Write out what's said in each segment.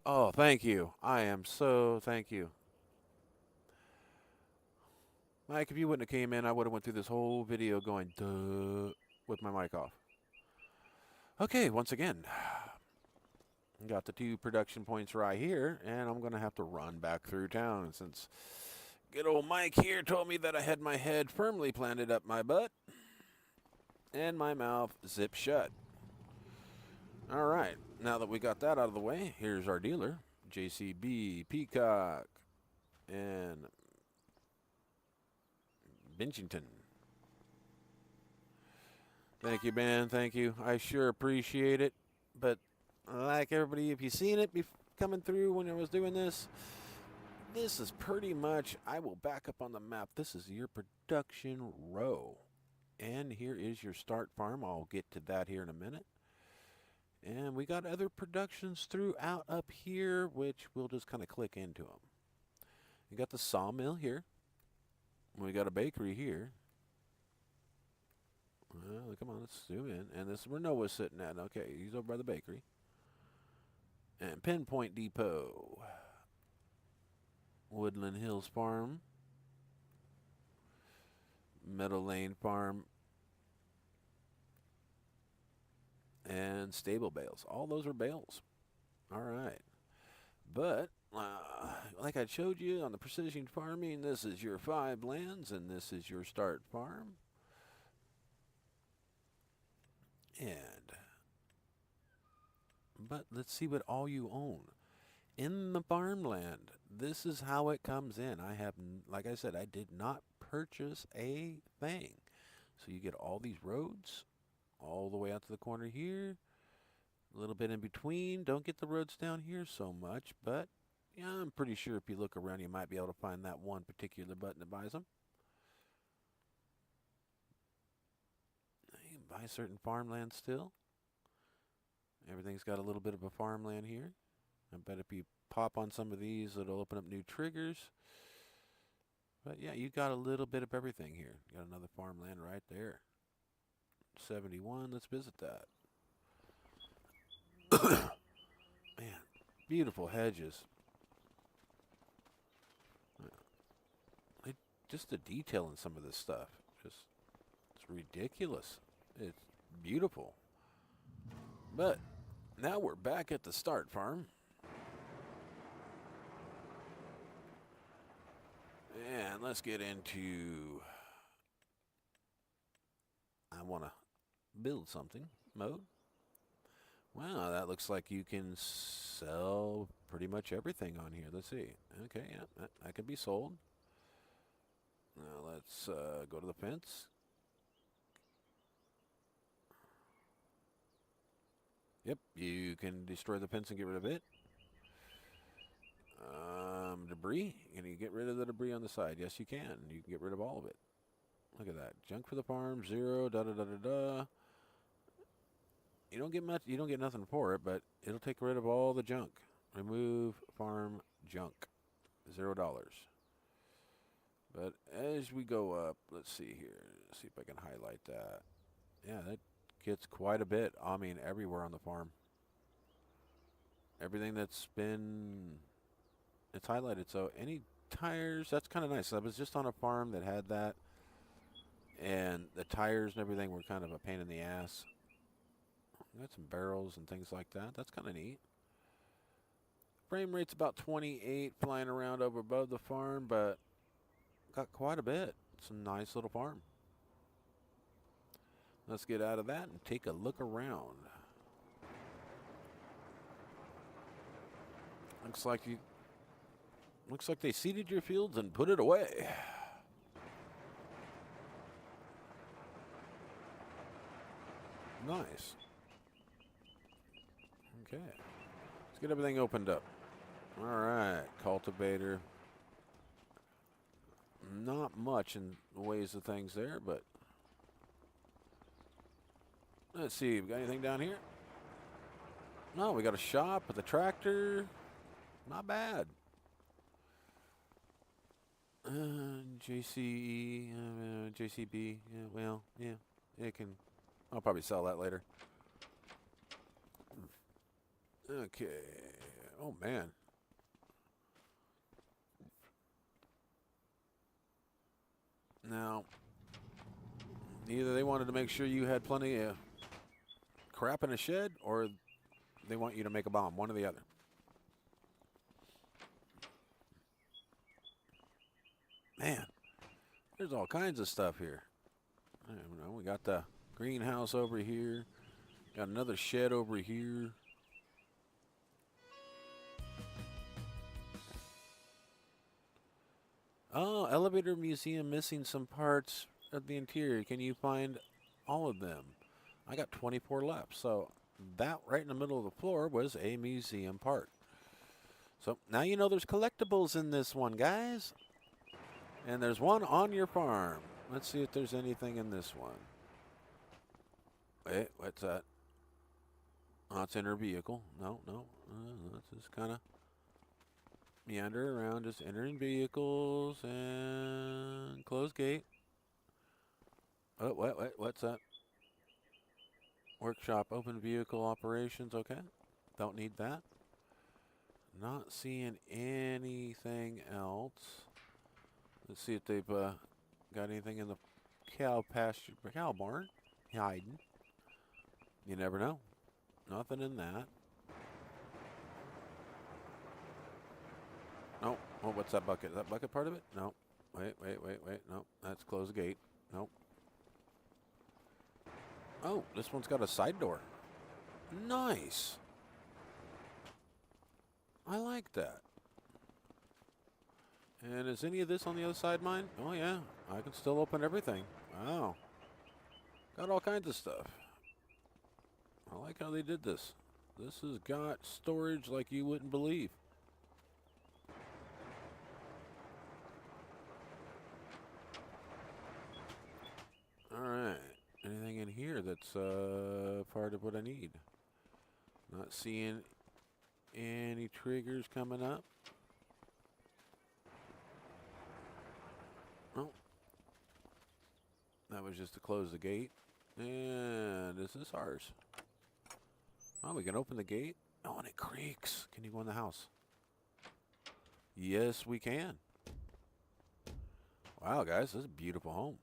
Oh, thank you. Thank you. Mike, if you wouldn't have came in, I would have went through this whole video going, duh, with my mic off. Okay, once again, got the two production points right here, and I'm going to have to run back through town since good old Mike here told me that I had my head firmly planted up my butt and my mouth zipped shut. All right, now that we got that out of the way, here's our dealer, JCB, Peacock, and Bingington. Thank you, Ben. Thank you. I sure appreciate it. But like everybody, if you seen it coming through when I was doing this, this is pretty much, I will back up on the map. This is your production row. And here is your start farm. I'll get to that here in a minute. And we got other productions throughout up here, which we'll just kind of click into them. We got the sawmill here. We got a bakery here. Well, come on, let's zoom in. And this is where Noah's sitting at. Okay, he's over by the bakery. And Pinpoint Depot. Woodland Hills Farm. Meadow Lane Farm. And Stable Bales. All those are bales. All right. But, like I showed you on the precision farming, this is your 5 lands, and this is your start farm. But let's see what all you own. In the farmland, this is how it comes in. I have, like I said, I did not purchase a thing. So you get all these roads all the way out to the corner here. A little bit in between. Don't get the roads down here so much, but yeah, I'm pretty sure if you look around, you might be able to find that one particular button that buys them. You can buy certain farmland still. Everything's got a little bit of a farmland here. I bet if you pop on some of these, it'll open up new triggers. But yeah, you got a little bit of everything here. You got another farmland right there. 71, let's visit that. Man, beautiful hedges. Just the detail in some of this stuff, it's ridiculous. It's beautiful. But now we're back at the start farm. And let's get into, I want to build something mode. Wow, that looks like you can sell pretty much everything on here. Let's see. Okay, yeah, that could be sold. Now let's go to the fence. Yep, you can destroy the fence and get rid of it. Debris. Can you get rid of the debris on the side? Yes, you can. You can get rid of all of it. Look at that. Junk for the farm, 0, da da da da da. You don't get much. You don't get nothing for it, but it'll take rid of all the junk. Remove farm junk, $0. But as we go up, let's see here. Let's see if I can highlight that. Yeah, that gets quite a bit. I mean, everywhere on the farm. Everything that's been, it's highlighted. So any tires, that's kind of nice. I was just on a farm that had that, and the tires and everything were kind of a pain in the ass. Got some barrels and things like that. That's kind of neat. Frame rate's about 28, flying around over above the farm, but got quite a bit. It's a nice little farm. Let's get out of that and take a look around. Looks like they seeded your fields and put it away. Nice. Okay. Let's get everything opened up. All right, cultivator. Not much in the ways of things there, but let's see. We got anything down here? No, we got a shop with a tractor. Not bad. JCE, JCB. Yeah, well, yeah, it can. I'll probably sell that later. Okay. Oh, man. Now, either they wanted to make sure you had plenty of crap in a shed, or they want you to make a bomb. One or the other. Man, there's all kinds of stuff here. I don't know. We got the greenhouse over here. Got another shed over here. Oh, elevator museum missing some parts of the interior. Can you find all of them? I got 24 left. So that right in the middle of the floor was a museum part. So now you know there's collectibles in this one, guys. And there's one on your farm. Let's see if there's anything in this one. Wait, what's that? Oh, it's enter vehicle. No. Let's just kind of meander around, just entering vehicles and close gate. Oh, what's that? Workshop, open vehicle operations. Okay, don't need that. Not seeing anything else. Let's see if they've got anything in the cow pasture, cow barn. Hiding. You never know. Nothing in that. No. Oh, what's that bucket? Is that bucket part of it? No. Wait. No, that's close the gate. Nope. Oh, this one's got a side door. Nice. I like that. And is any of this on the other side mine? Oh, yeah. I can still open everything. Wow. Got all kinds of stuff. I like how they did this. This has got storage like you wouldn't believe. All right. Anything in here that's part of what I need? Not seeing any triggers coming up. Oh. That was just to close the gate. And this is ours. Oh, we can open the gate. Oh, and it creaks. Can you go in the house? Yes, we can. Wow, guys, this is a beautiful home.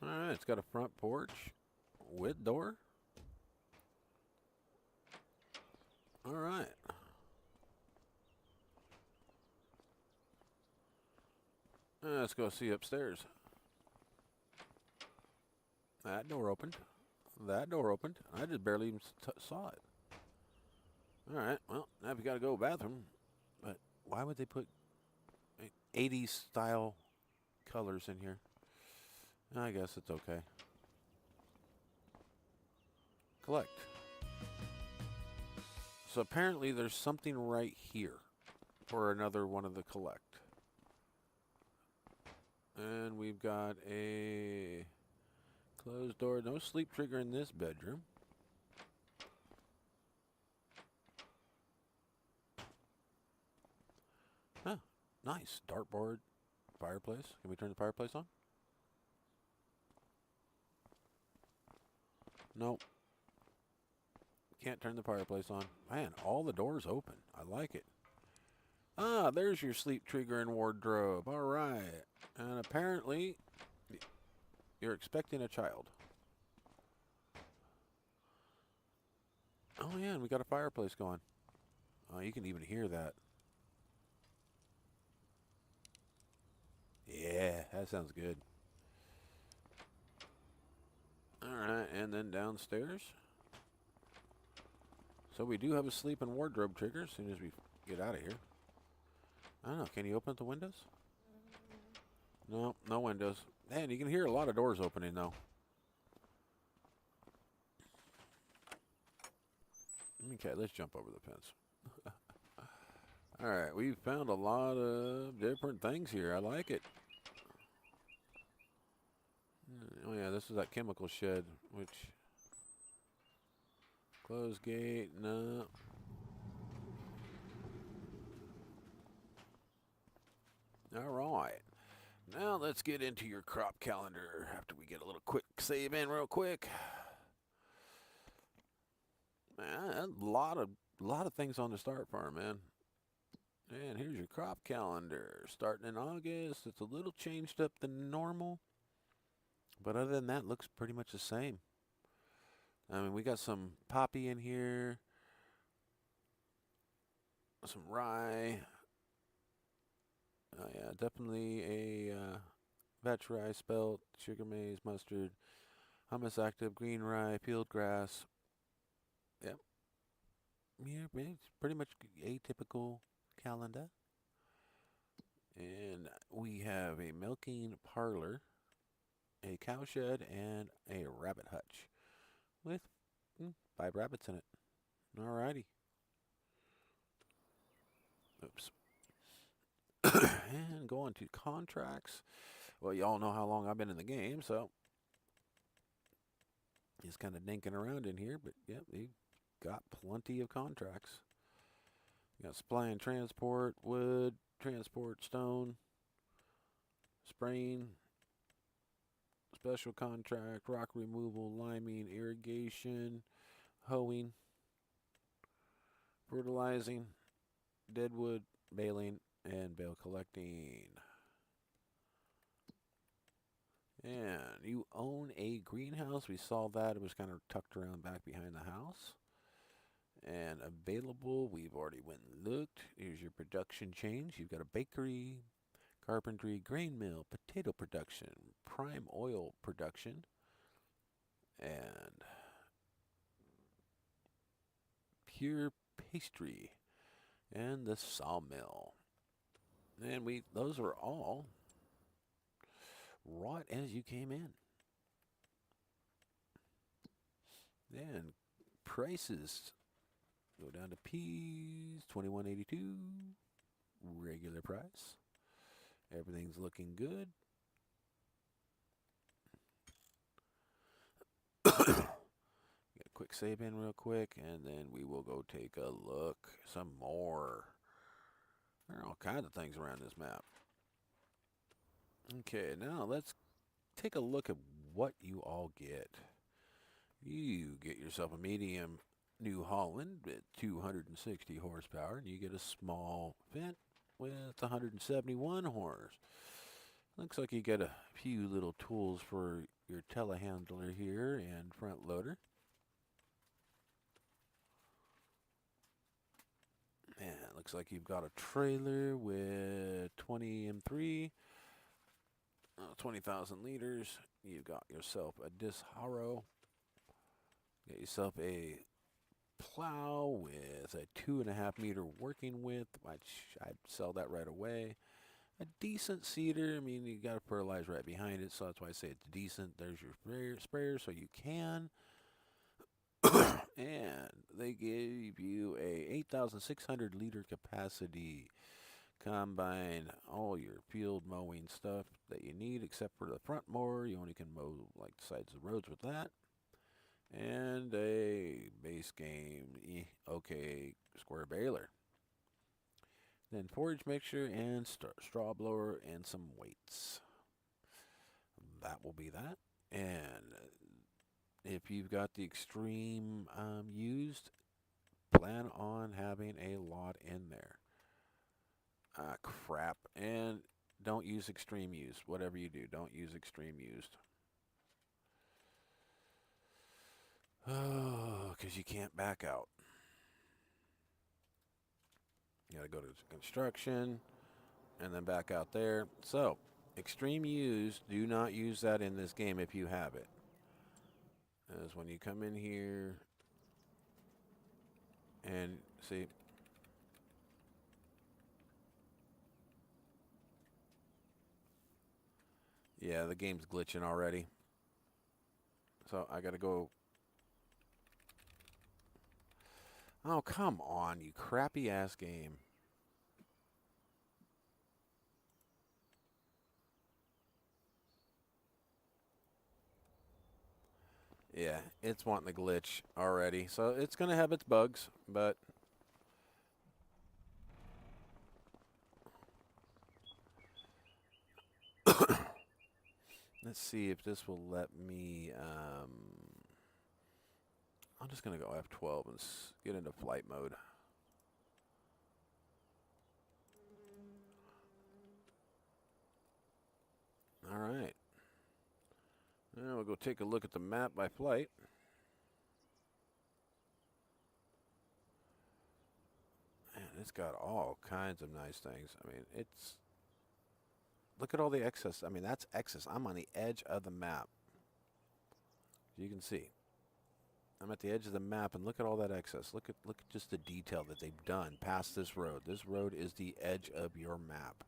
All right, it's got a front porch with door. All right. Let's go see upstairs. That door opened. That door opened. I just barely even saw it. All right. Well, now we got to go to the bathroom. But why would they put 80s style colors in here? I guess it's okay. Collect. So apparently there's something right here for another one of the collect. And we've got a closed door. No sleep trigger in this bedroom. Huh. Nice. Dartboard. Fireplace. Can we turn the fireplace on? Nope. Can't turn the fireplace on. Man, all the doors open. I like it. Ah, there's your sleep trigger and wardrobe. All right. And apparently, you're expecting a child. Oh, yeah, and we got a fireplace going. Oh, you can even hear that. Yeah, that sounds good. All right, and then downstairs. So we do have a sleep and wardrobe trigger as soon as we get out of here. I don't know. Can you open up the windows? No, no windows. Man, you can hear a lot of doors opening, though. Okay, let's jump over the fence. All right, we've found a lot of different things here. I like it. Oh, yeah, this is that chemical shed, which... Close gate, no. All right. Now let's get into your crop calendar after we get a little quick save in real quick. A lot of things on the start farm, man. And here's your crop calendar. Starting in August, it's a little changed up than normal. But other than that, looks pretty much the same. I mean, we got some poppy in here. Some rye. Oh yeah, definitely a vetch rye, spelt, sugar maize, mustard, hummus active, green rye, field grass. Yep. Yeah, it's pretty much atypical calendar. And we have a milking parlor, a cowshed, and a rabbit hutch with 5 rabbits in it. Alrighty. Oops. And go on to contracts. Well, you all know how long I've been in the game, so he's kind of dinking around in here, but yep, he got plenty of contracts. You got supply and transport, wood, transport, stone, spraying, special contract, rock removal, liming, irrigation, hoeing, fertilizing, deadwood, baling, and bale collecting. And you own a greenhouse. We saw that. It was kind of tucked around back behind the house. And available, we've already went and looked. Here's your production change. You've got a bakery, carpentry, grain mill, potato production, prime oil production, and pure pastry, and the sawmill. And those are all right as you came in. And prices go down to peas, $21.82, regular price. Everything's looking good. Get a quick save in real quick, and then we will go take a look some more. There are all kinds of things around this map. Okay, now let's take a look at what you all get. You get yourself a medium New Holland at 260 horsepower, and you get a small Fendt with 171 horse. Looks like you get a few little tools for your telehandler here and front loader. And it looks like you've got a trailer with 20 M3, 20,000 liters. You've got yourself a disc harrow. Get yourself a plow with a 2.5 meter working width, which I'd sell that right away. A decent seeder. I mean, you got to fertilize right behind it, so that's why I say it's decent. There's your sprayer, so you can. And they gave you a 8,600 liter capacity combine, all your field mowing stuff that you need, except for the front mower. You only can mow like the sides of the roads with that. And a base game, okay, square baler. Then forage mixture and straw blower and some weights. That will be that. And if you've got the extreme used, plan on having a lot in there. Crap. And don't use extreme used. Whatever you do, don't use extreme used. Oh, because you can't back out. You got to go to construction and then back out there. So, extreme use, do not use that in this game if you have it. As when you come in here and see, yeah, the game's glitching already. So I got to go. Oh, come on, you crappy ass game. Yeah, it's wanting to glitch already. So it's going to have its bugs, but let's see if this will let me I'm just going to go F12 and get into flight mode. All right. Now we'll go take a look at the map by flight. Man, it's got all kinds of nice things. I mean, it's... Look at all the excess. I mean, that's excess. I'm on the edge of the map. You can see. I'm at the edge of the map, and look at all that excess. Look at just the detail that they've done past this road. This road is the edge of your map.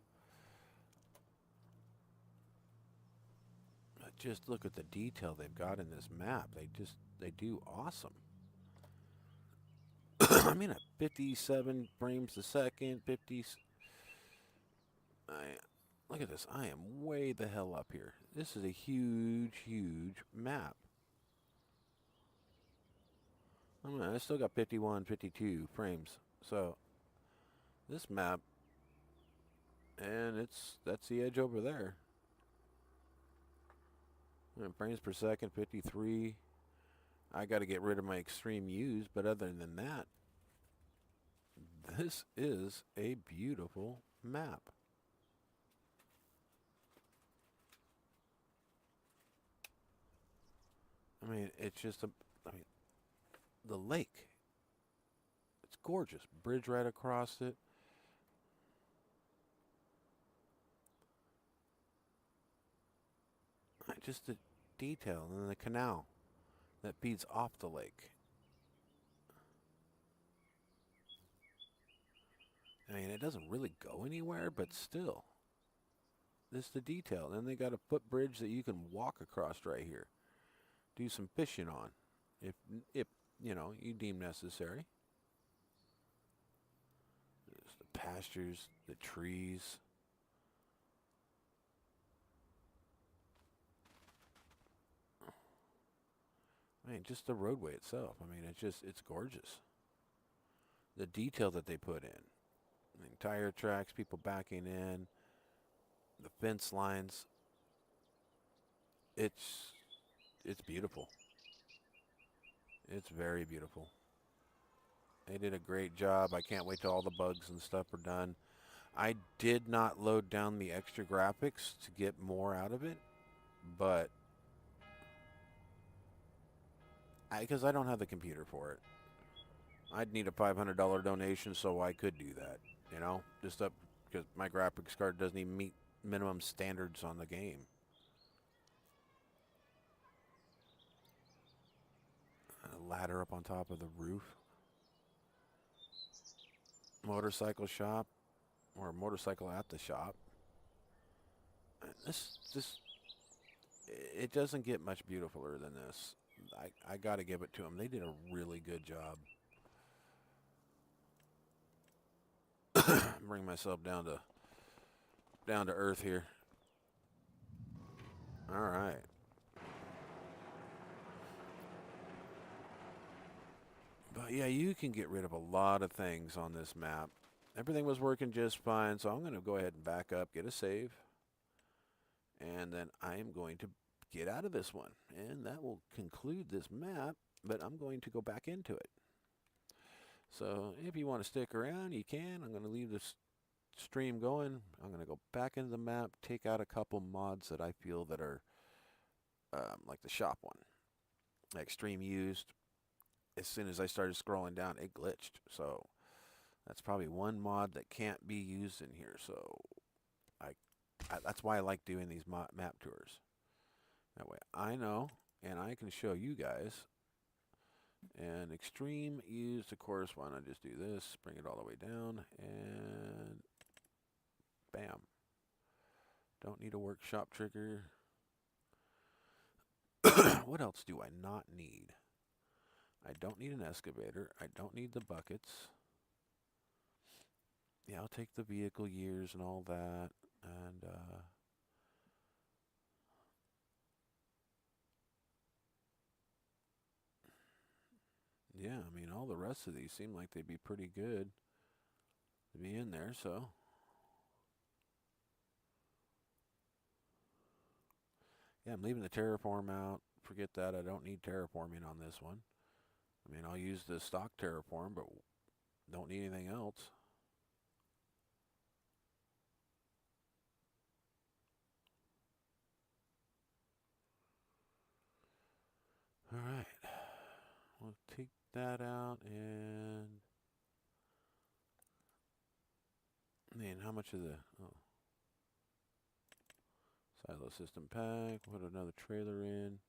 But just look at the detail they've got in this map. They do awesome. I mean, at 57 frames a second, 50. Look at this. I am way the hell up here. This is a huge, huge map. I still got 51, 52 frames. So this map, and that's the edge over there. Frames per second, 53. I got to get rid of my extreme U's, but other than that, this is a beautiful map. I mean, it's just the lake. It's gorgeous. Bridge right across it. Just the detail, and then the canal that feeds off the lake. I mean, it doesn't really go anywhere, but still. This is the detail. Then they got a footbridge that you can walk across right here. Do some fishing on, if you know, you deem necessary. There's the pastures, the trees. I mean, just the roadway itself. I mean, it's gorgeous. The detail that they put in. I mean, tire tracks, people backing in, the fence lines. It's beautiful. It's very beautiful. They did a great job. I can't wait till all the bugs and stuff are done. I did not load down the extra graphics to get more out of it, but because I don't have the computer for it. I'd need a $500 donation so I could do that, you know, just up because my graphics card doesn't even meet minimum standards on the game. A ladder up on top of the roof. Motorcycle shop, or a motorcycle at the shop. It doesn't get much beautifuler than this. I got to give it to them. They did a really good job. Bring myself down to earth here. All right. But yeah, you can get rid of a lot of things on this map. Everything was working just fine, so I'm going to go ahead and back up, get a save, and then I am going to get out of this one. And that will conclude this map, but I'm going to go back into it. So if you want to stick around, you can. I'm going to leave this stream going. I'm going to go back into the map, take out a couple mods that I feel that are like the shop one. Extreme used. As soon as I started scrolling down, it glitched. So that's probably one mod that can't be used in here. So that's why I like doing these map tours. That way I know, and I can show you guys. And extreme used, of course, why not just do this, bring it all the way down, and bam. Don't need a workshop trigger. What else do I not need? I don't need an excavator. I don't need the buckets. Yeah, I'll take the vehicle years and all that. And, yeah, I mean, all the rest of these seem like they'd be pretty good to be in there, so. Yeah, I'm leaving the terraform out. Forget that. I don't need terraforming on this one. I mean, I'll use the stock Terraform, but don't need anything else. All right. We'll take that out and... Man, how much of the... Oh. Silo system pack. Put another trailer in.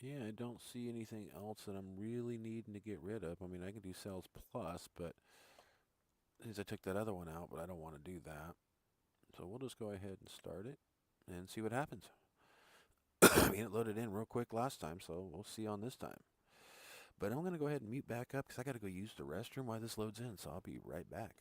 Yeah, I don't see anything else that I'm really needing to get rid of. I mean, I can do Sales Plus, but since I took that other one out, but I don't want to do that. So we'll just go ahead and start it and see what happens. I mean, it loaded in real quick last time, so we'll see on this time. But I'm going to go ahead and mute back up because I got to go use the restroom while this loads in, so I'll be right back.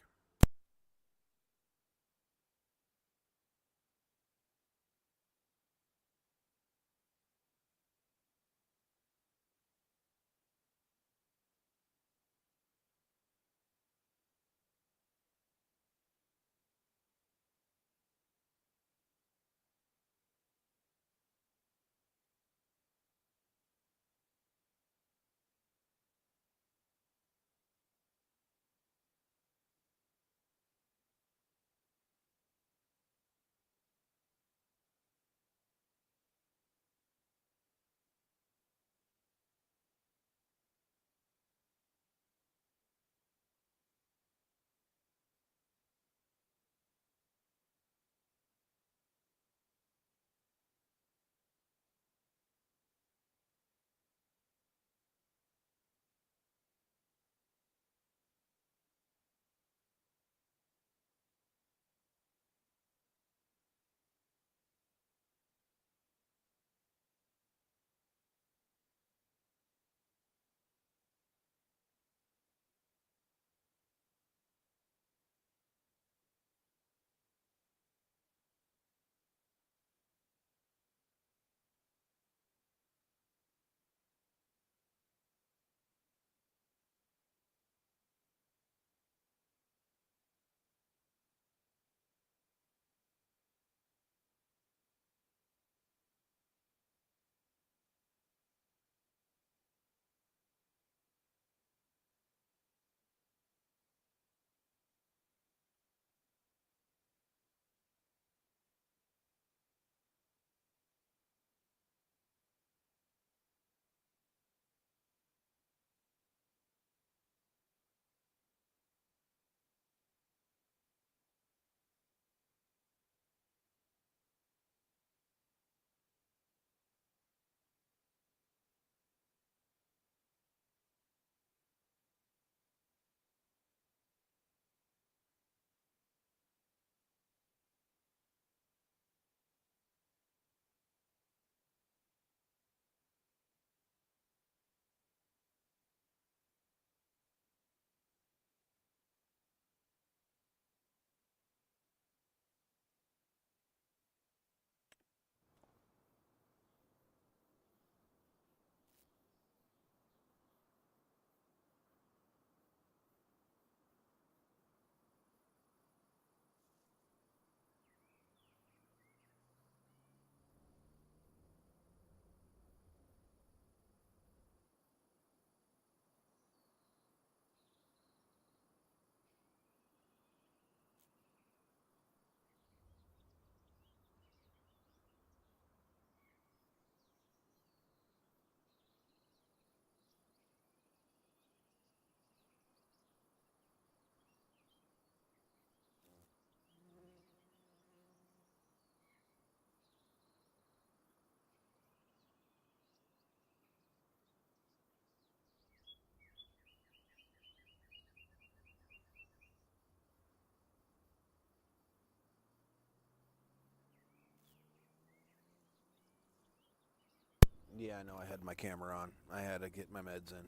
Yeah, I know I had my camera on. I had to get my meds in.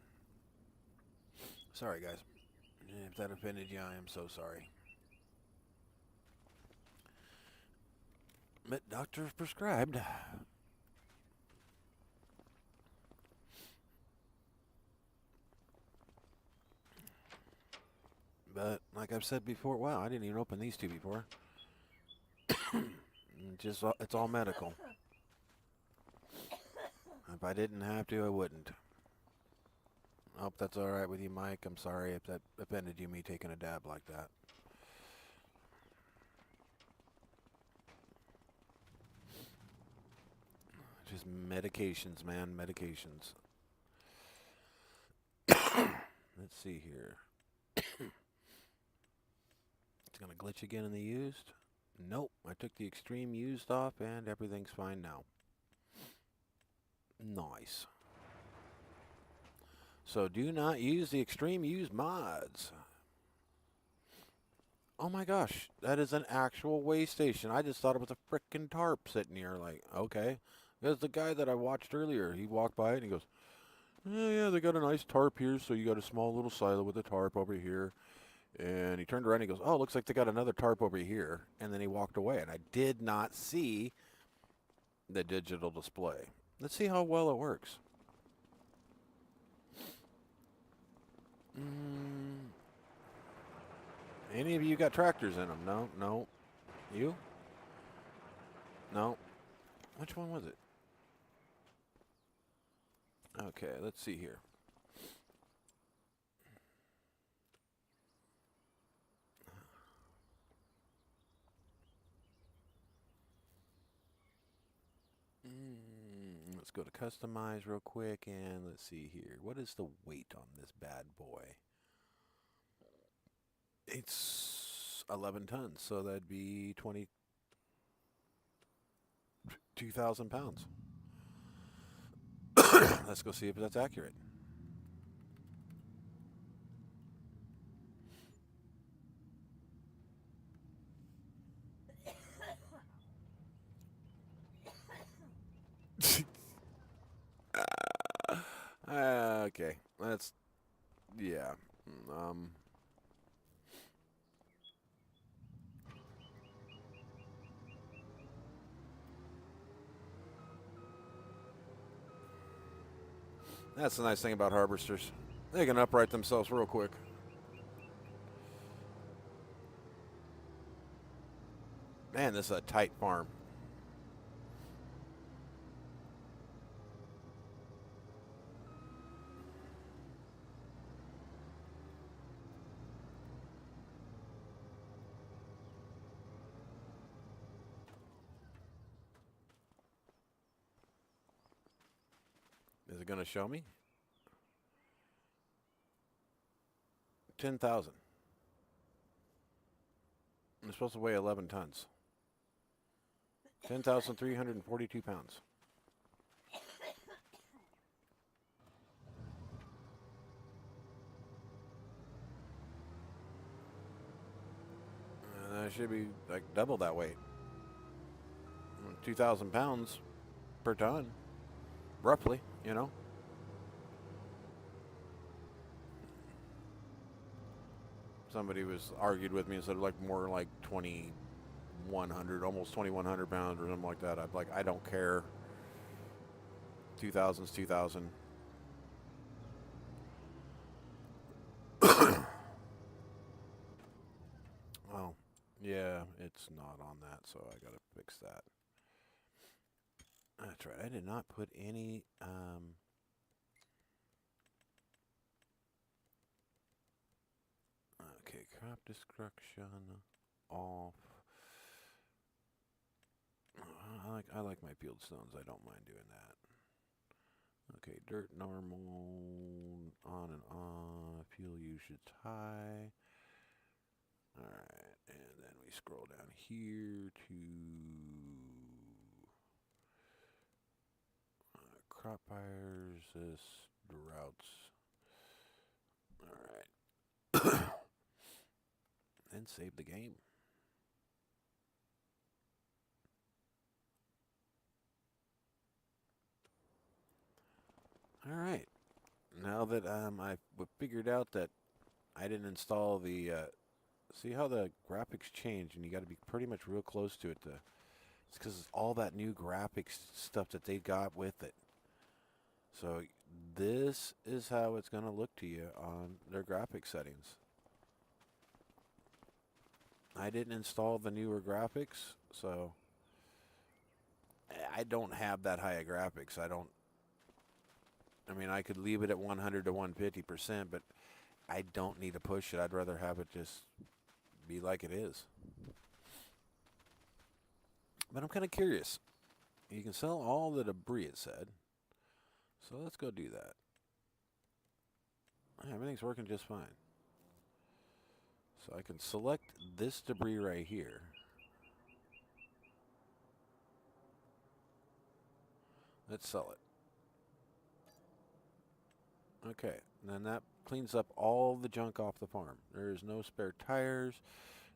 Sorry, guys. If that offended you, I am so sorry. But doctor's prescribed. But like I've said before, wow, I didn't even open these two before. Just it's all medical. If I didn't have to, I wouldn't. I hope that's all right with you, Mike. I'm sorry if that offended you, me taking a dab like that. Just medications, man, medications. Let's see here. It's gonna glitch again in the used. Nope, I took the extreme used off and everything's fine now. Nice. So do not use the extreme used mods. Oh my gosh, that is an actual way station. I just thought it was a frickin' tarp sitting here. Like, okay. There's the guy that I watched earlier. He walked by it and he goes, oh yeah, they got a nice tarp here, so you got a small little silo with a tarp over here. And he turned around and he goes, oh, looks like they got another tarp over here. And then he walked away, and I did not see the digital display. Let's see how well it works. Any of you got tractors in them? No, no. You? No. Which one was it? Okay, let's see here. Let's go to customize real quick, and let's see here. What is the weight on this bad boy? It's 11 tons, so that'd be 22,000 pounds. Let's go see if that's accurate. Okay, that's, yeah. That's the nice thing about harvesters. They can upright themselves real quick. Man, this is a tight farm. Is it going to show me? 10,000. It's supposed to weigh 11 tons. 10,342 pounds. That should be like double that weight. 2,000 pounds per ton, roughly, you know. Somebody was argued with me and said like more like 2,100, almost 2,100 pounds or something like that. I'm like, I don't care. 2,000's 2,000. Oh, yeah, it's not on that, so I gotta fix that. That's right. I did not put any. Okay, crop destruction off. I like my field stones. I don't mind doing that. Okay, dirt normal, on and off. Fuel usage high. All right, and then we scroll down here to crop buyers, droughts. All right. And save the game. All right. Now that I figured out that I didn't install the, see how the graphics change, and you got to be pretty much real close to it to It's because all that new graphics stuff that they got with it. So this is how it's going to look to you on their graphics settings. I didn't install the newer graphics, so I don't have that high of graphics. I mean, I could leave it at 100 to 150%, but I don't need to push it. I'd rather have it just be like it is. But I'm kind of curious. You can sell all the debris, it said. So let's go do that. Everything's working just fine. So I can select this debris right here. Let's sell it. Okay, and then that cleans up all the junk off the farm. There's no spare tires.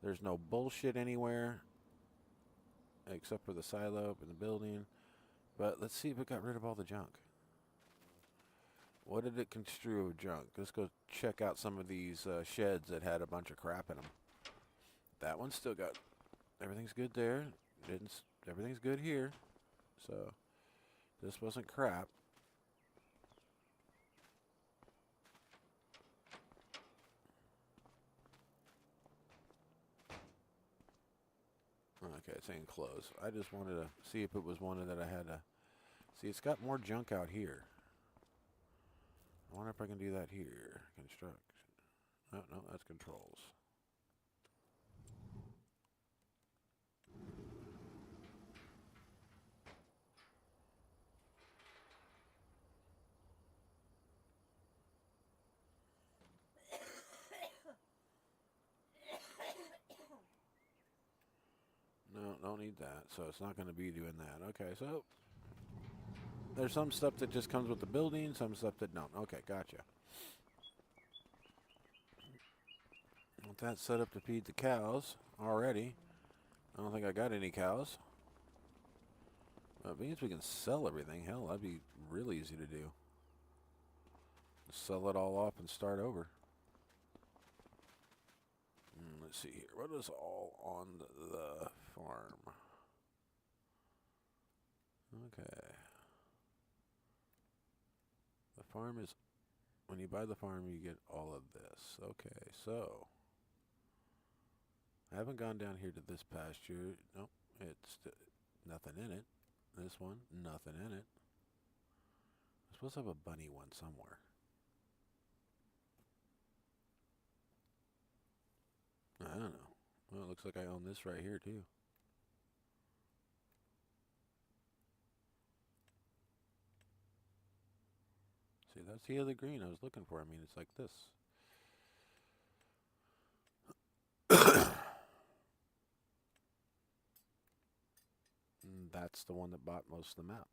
There's no bullshit anywhere. Except for the silo in the building. But let's see if it got rid of all the junk. What did it construe of junk? Let's go check out some of these sheds that had a bunch of crap in them. That one still got... Everything's good there. Everything's good here. So, this wasn't crap. Okay, it's saying close. I just wanted to see if it was one that I had to... See, it's got more junk out here. I wonder if I can do that here. Construct. No, that's controls. No, don't need that. So it's not going to be doing that. Okay, so there's some stuff that just comes with the building, some stuff that don't. Okay, gotcha. With that set up to feed the cows already. I don't think I got any cows. It means we can sell everything. Hell, that'd be really easy to do. Just sell it all off and start over. Let's see here. What is all on the farm? Okay. The farm is... When you buy the farm, you get all of this. Okay, so... I haven't gone down here to this pasture. Nope, it's nothing in it. This one, nothing in it. I'm supposed to have a bunny one somewhere. I don't know. Well, it looks like I own this right here, too. See, that's the other green I was looking for. I mean, it's like this. And that's the one that bought most of the map.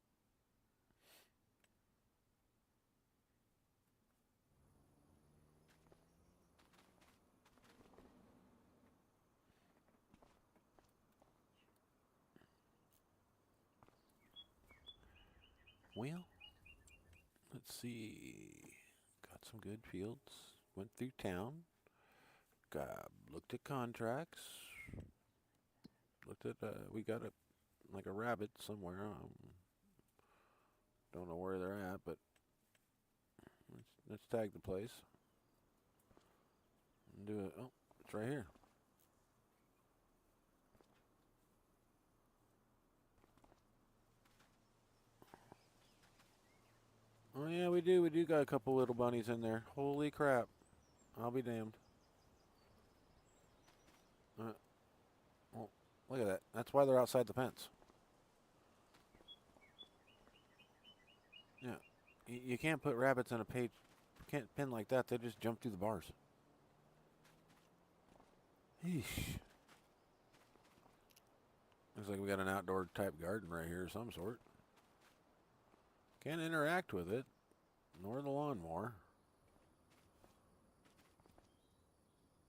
Well, let's see. Got some good fields. Went through town. Looked at contracts. Looked at, we got like a rabbit somewhere. Don't know where they're at, but let's tag the place. And do it. Oh, it's right here. Oh yeah, we do. We do got a couple little bunnies in there. Holy crap. I'll be damned. Well, look at that. That's why they're outside the fence. Yeah. You can't put rabbits in a page. You can't pin like that. They just jump through the bars. Eesh. Looks like we got an outdoor type garden right here of some sort. Can't interact with it, nor the lawnmower.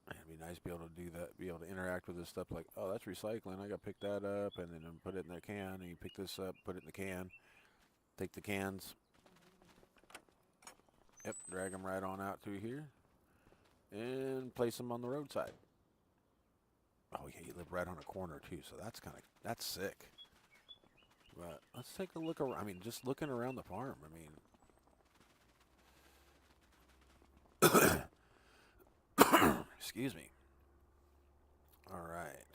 It'd be nice to be able to do that, be able to interact with this stuff like, oh, that's recycling. I got to pick that up and then put it in the can. And you pick this up, put it in the can. Take the cans. Yep, drag them right on out through here. And place them on the roadside. Oh, yeah, you live right on a corner, too, so that's sick. But let's take a look around. I mean, just looking around the farm. I mean, excuse me. All right.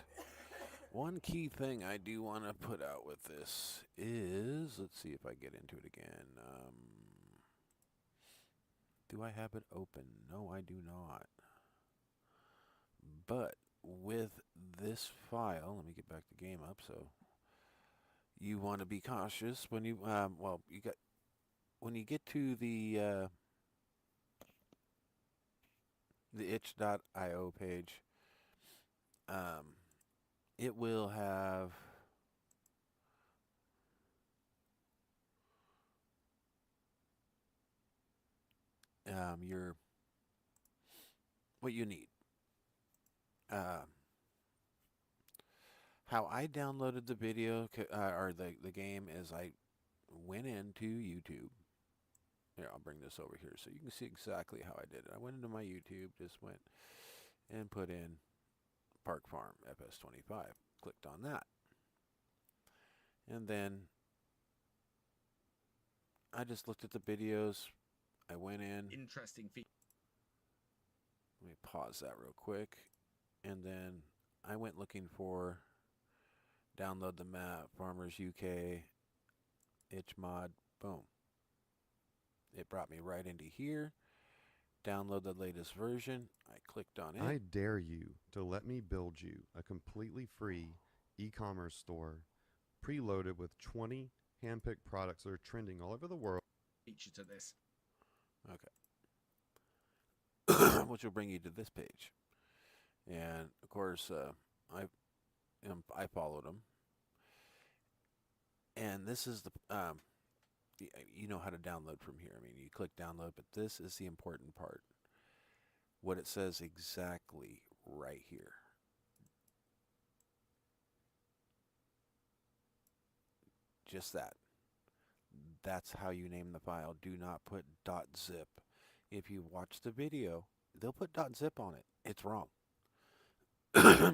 One key thing I do want to put out with this is, let's see if I get into it again. Do I have it open? No, I do not. But with this file, let me get back the game up. So you want to be cautious when you, well, when you get to the itch.io page, it will have your what you need. How I downloaded the video or the game is I went into YouTube. Here, I'll bring this over here so you can see exactly how I did it. I went into my YouTube, just went and put in Park Farm FS25. Clicked on that. And then I just looked at the videos. I went in. Interesting feature. Let me pause that real quick. And then I went looking for download the map, Farmers UK, itch mod, boom. It brought me right into here. Download the latest version. I clicked on it. I dare you to let me build you a completely free e-commerce store preloaded with 20 handpicked products that are trending all over the world. Feature to this. Okay. Which will bring you to this page. And of course, I followed them. And this is the you know how to download from here. I mean, you click download, but this is the important part. What it says exactly right here. Just that. That's how you name the file. Do not put .zip. If you watch the video, they'll put .zip on it. It's wrong.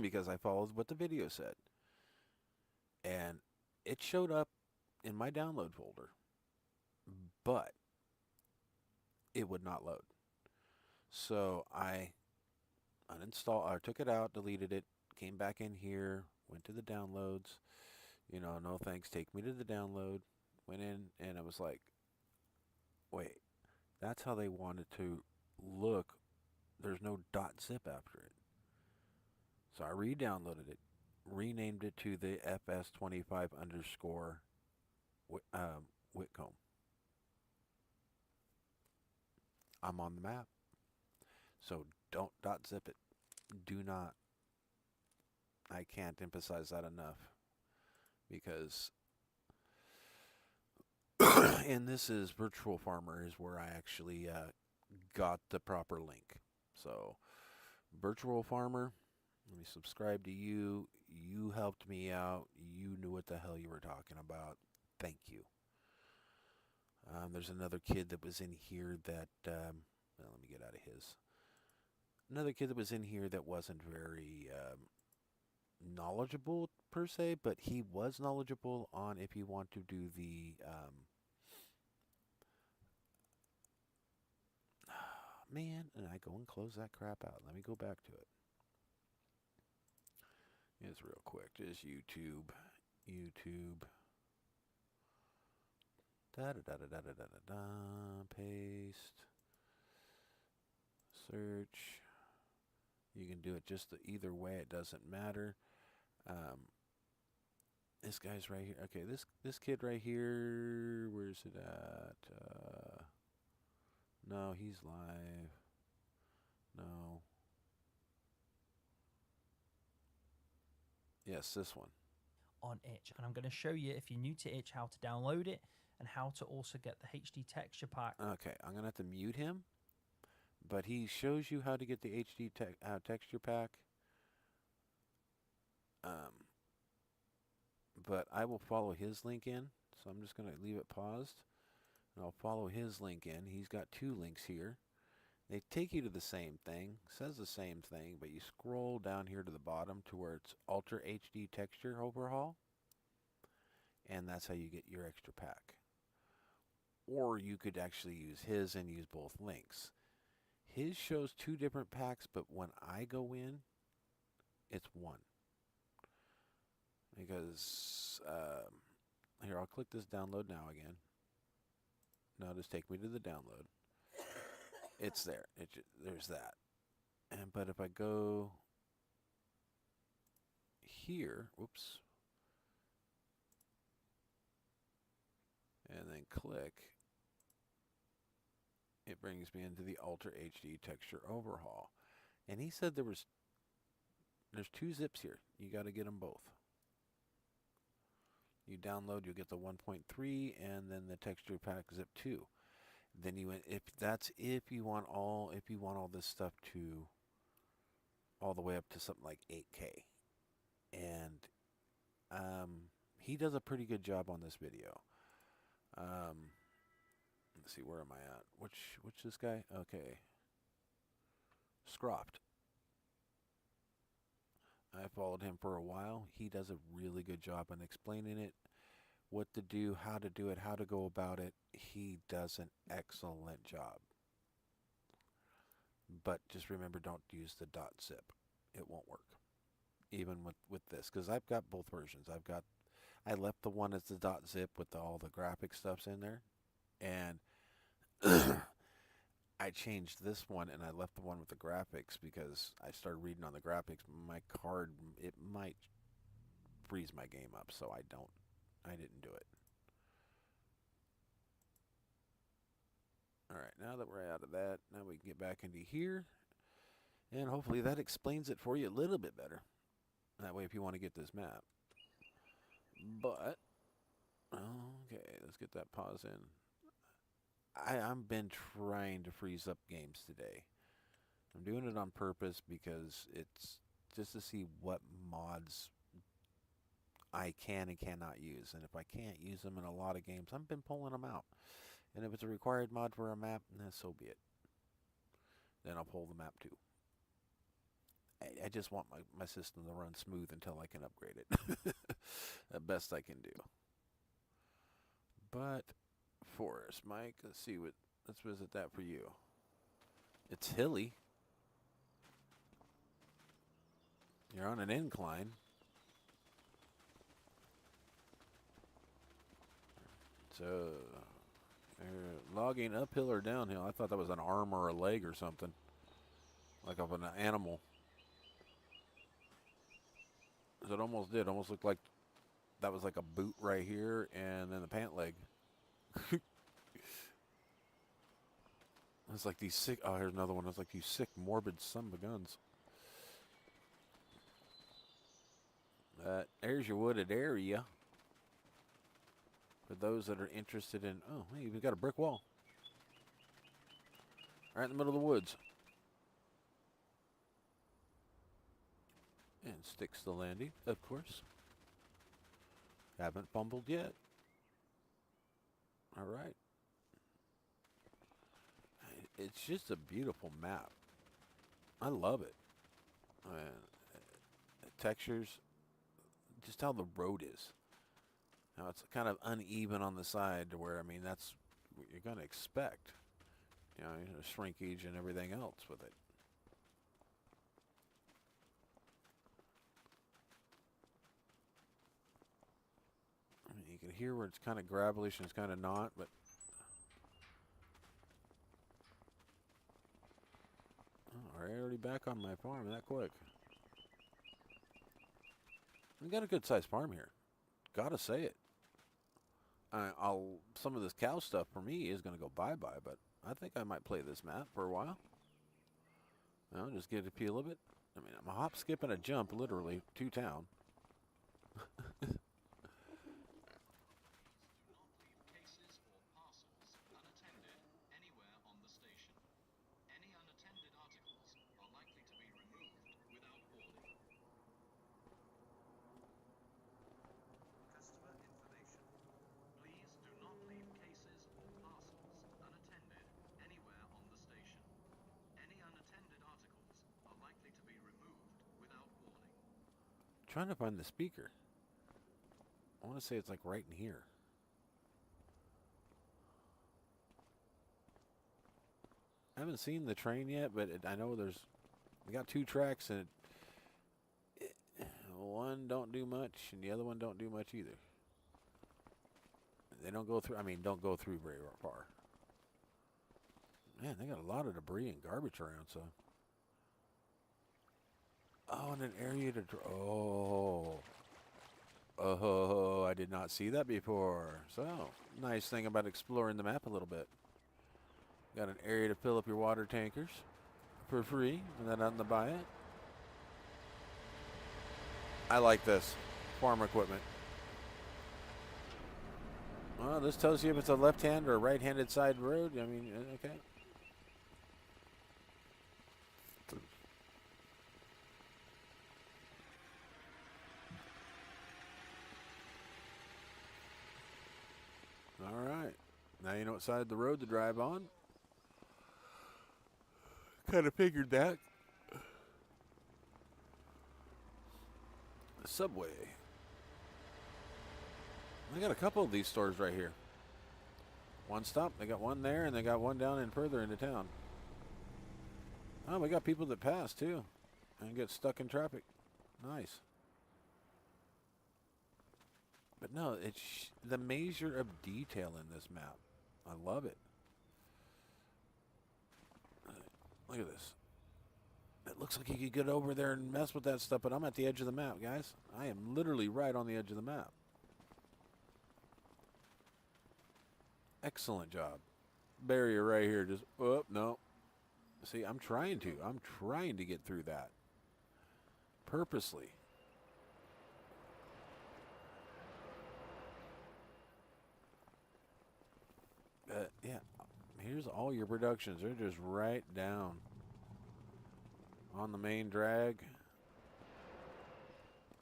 Because I followed what the video said. And it showed up in my download folder, but it would not load. So I uninstalled, or took it out, deleted it, came back in here, went to the downloads. You know, no thanks, take me to the download. Went in, and I was like, wait, that's how they wanted to look. There's no .zip after it. So I re-downloaded it, renamed it to the FS25 underscore Witcombe. I'm on the map. So don't .zip it. Do not. I can't emphasize that enough. Because, and this is Virtual Farmer is where I actually got the proper link. So, Virtual Farmer, let me subscribe to you. You helped me out. You knew what the hell you were talking about. Thank you. There's another kid that was in here that, well, let me get out of his. Another kid that was in here that wasn't very knowledgeable per se, but he was knowledgeable on if you want to do the man, and I go and close that crap out. Let me go back to it. It's real quick. Just YouTube. Da da da da da da da da da. Paste. Search. You can do it just either way. It doesn't matter. This guy's right here. Okay, this kid right here. Where's it at? No, he's live. No. Yes, this one. On Itch, and I'm going to show you, if you're new to Itch, how to download it and how to also get the HD texture pack. Okay, I'm going to have to mute him, but he shows you how to get the HD texture pack. But I will follow his link in, so I'm just going to leave it paused, and I'll follow his link in. He's got two links here. They take you to the same thing, says the same thing, but you scroll down here to the bottom to where it's Ultra HD Texture Overhaul. and that's how you get your extra pack. Or you could actually use his and use both links. His shows 2 different packs, but when I go in, it's 1. Because, here, I'll click this download now again. Now just take me to the download. It's there. There's that. But if I go here, whoops, and then click, it brings me into the Ultra HD texture overhaul. And he said there's 2 zips here. You got to get them both. You download, you'll get the 1.3 and then the texture pack zip 2. Then you, if you want all this stuff to all the way up to something like 8K. And he does a pretty good job on this video. Let's see, where am I at? Which this guy? Okay. Scropped. I followed him for a while. He does a really good job on explaining it, what to do, how to do it, how to go about it. He does an excellent job. But just remember, don't use the .zip. It won't work. Even with this, because I've got both versions. I left the one as the .zip with all the graphic stuffs in there, and I changed this one and I left the one with the graphics because I started reading on the graphics. My card, it might freeze my game up, so I didn't do it. Alright, now that we're out of that, now we can get back into here, and hopefully that explains it for you a little bit better. That way if you want to get this map. But, okay, let's get that pause in. I've been trying to freeze up games today. I'm doing it on purpose because it's just to see what mods I can and cannot use. And if I can't use them in a lot of games, I've been pulling them out. And if it's a required mod for a map, so be it. Then I'll pull the map too. I just want my system to run smooth until I can upgrade it. The best I can do. But Forest, Mike, let's visit that for you. It's hilly. You're on an incline. So, logging uphill or downhill. I thought that was an arm or a leg or something. Like of an animal. It almost did. Almost looked like that was like a boot right here and then the pant leg. It's like these sick. Oh, here's another one. It's like these sick, morbid son of a guns. There's your wooded area. For those that are interested in. Oh, hey, we've got a brick wall. Right in the middle of the woods. And sticks the landing, of course. Haven't fumbled yet. All right. It's just a beautiful map. I love it. Textures, just how the road is. Now it's kind of uneven on the side to where, I mean, that's what you're going to expect. You know, shrinkage and everything else with it. I mean, you can hear where it's kind of gravelish and it's kind of not, but we're already back on my farm that quick. We got a good sized farm here. Gotta say it. Some of this cow stuff for me is gonna go bye-bye, but I think I might play this map for a while. Well, just get a feel of it. I mean, I'm a hop, skip, and a jump, literally, to town. Trying to find the speaker. I want to say it's like right in here. I haven't seen the train yet, but I know we got 2 tracks, and one don't do much, and the other one don't do much either. They don't go through, don't go through very far. Man, they got a lot of debris and garbage around, so. Oh, and an area to, oh, I did not see that before. So, nice thing about exploring the map a little bit. Got an area to fill up your water tankers for free, and then nothing to buy it. I like this farm equipment. Well, this tells you if it's a left-hand or a right-handed side road. I mean, okay. All right. Now you know what side of the road to drive on. Kind of figured that. The subway. They got a couple of these stores right here. One stop. They got one there, and they got one down in further into town. Oh, we got people that pass too, and get stuck in traffic. Nice. But no, it's the measure of detail in this map. I love it. Look at this. It looks like you could get over there and mess with that stuff, but I'm at the edge of the map, guys. I am literally right on the edge of the map. Excellent job. Barrier right here. Just, oh, no. See, I'm trying to get through that. Purposely. Yeah. Here's all your productions. They're just right down on the main drag.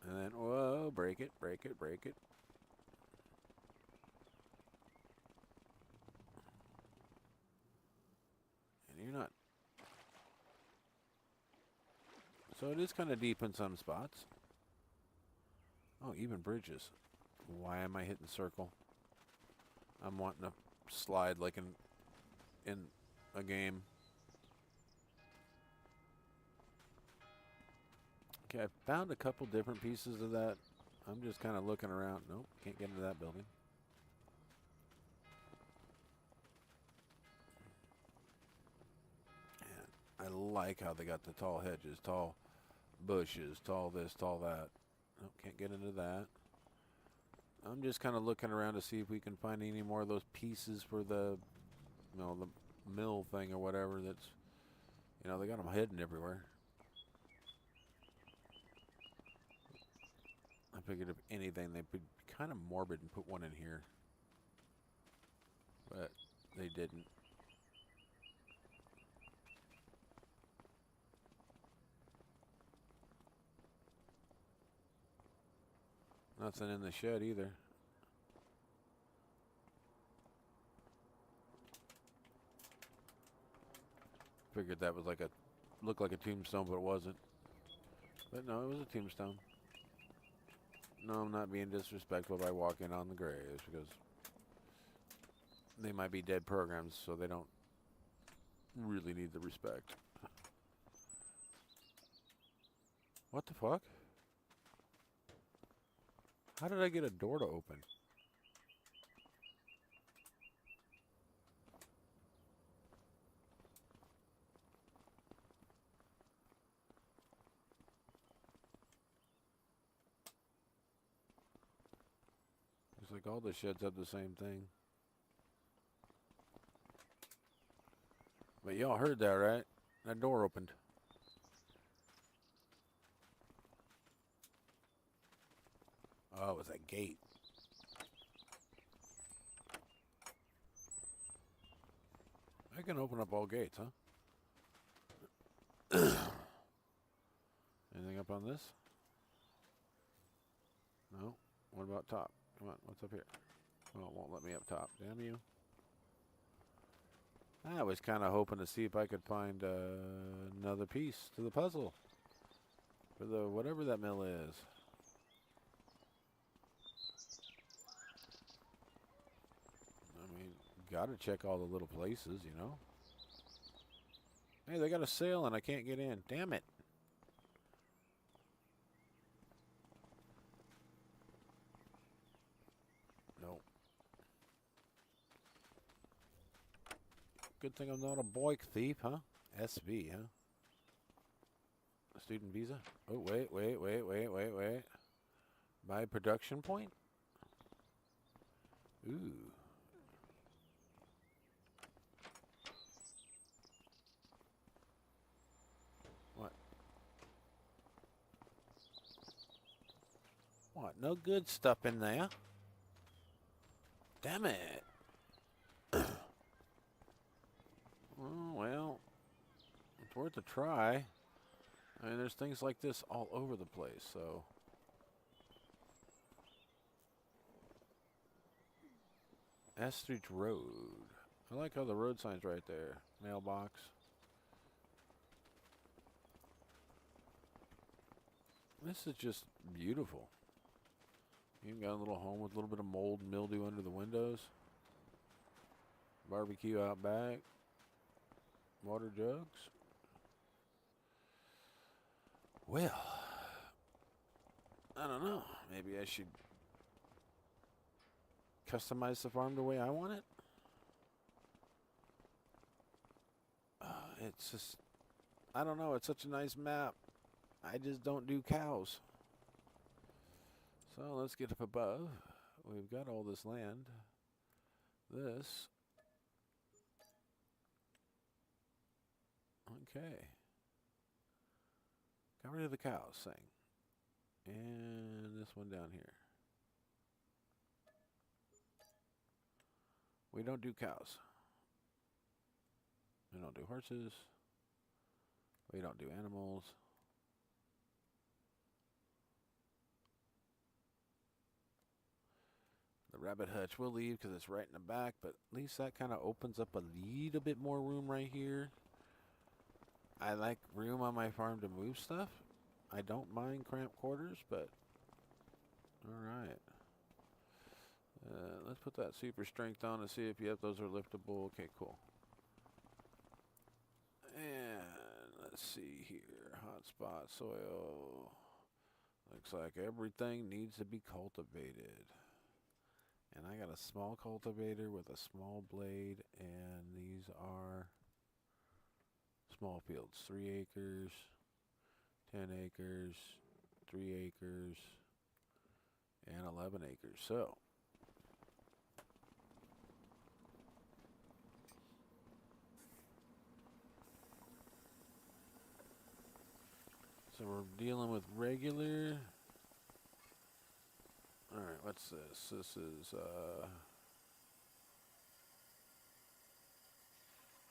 And then, whoa, break it, break it, break it. And you're not. So it is kind of deep in some spots. Oh, even bridges. Why am I hitting circle? I'm wanting to slide like in a game. Okay, I found a couple different pieces of that. I'm just kind of looking around. Nope, can't get into that building. And I like how they got the tall hedges, tall bushes, tall this, tall that. Nope, can't get into that. I'm just kind of looking around to see if we can find any more of those pieces for the, the mill thing or whatever that's, they got them hidden everywhere. I figured if anything, they'd be kind of morbid and put one in here. But they didn't. Nothing in the shed either. Figured that was looked like a tombstone, but it wasn't. But no, it was a tombstone. No, I'm not being disrespectful by walking on the graves because they might be dead programs, so they don't really need the respect. What the fuck? How did I get a door to open? It's like all the sheds have the same thing. But y'all heard that, right? That door opened. Oh, it was that gate. I can open up all gates, huh? Anything up on this? No. What about top? Come on, what's up here? Oh, it won't let me up top. Damn you. I was kind of hoping to see if I could find another piece to the puzzle. For the whatever that mill is. Gotta check all the little places, you know. Hey, they got a sale and I can't get in. Damn it. Nope. Good thing I'm not a boy thief, huh? SV, huh? A student visa? Oh, wait. My production point? Ooh. What? What? No good stuff in there? Damn it. Oh, well, it's worth a try. I mean, there's things like this all over the place, so. Estridge Road. I like how the road sign's right there. Mailbox. This is just beautiful. You got a little home with a little bit of mold and mildew under the windows. Barbecue out back. Water jugs. Well, I don't know. Maybe I should customize the farm the way I want it. It's just, I don't know. It's such a nice map. I just don't do cows. So let's get up above. We've got all this land. This. Okay. Got rid of the cows thing. And this one down here. We don't do cows. We don't do horses. We don't do animals. The rabbit hutch we'll leave because it's right in the back, but at least that kind of opens up a little bit more room right here. I like room on my farm to move stuff. I don't mind cramped quarters, but alright. Let's put that super strength on and see if those are liftable. Okay, cool. And let's see here. Hotspot soil. Looks like everything needs to be cultivated. And I got a small cultivator with a small blade, and these are small fields. 3 acres, 10 acres, 3 acres, and 11 acres. So we're dealing with regular. Alright, what's this? This is,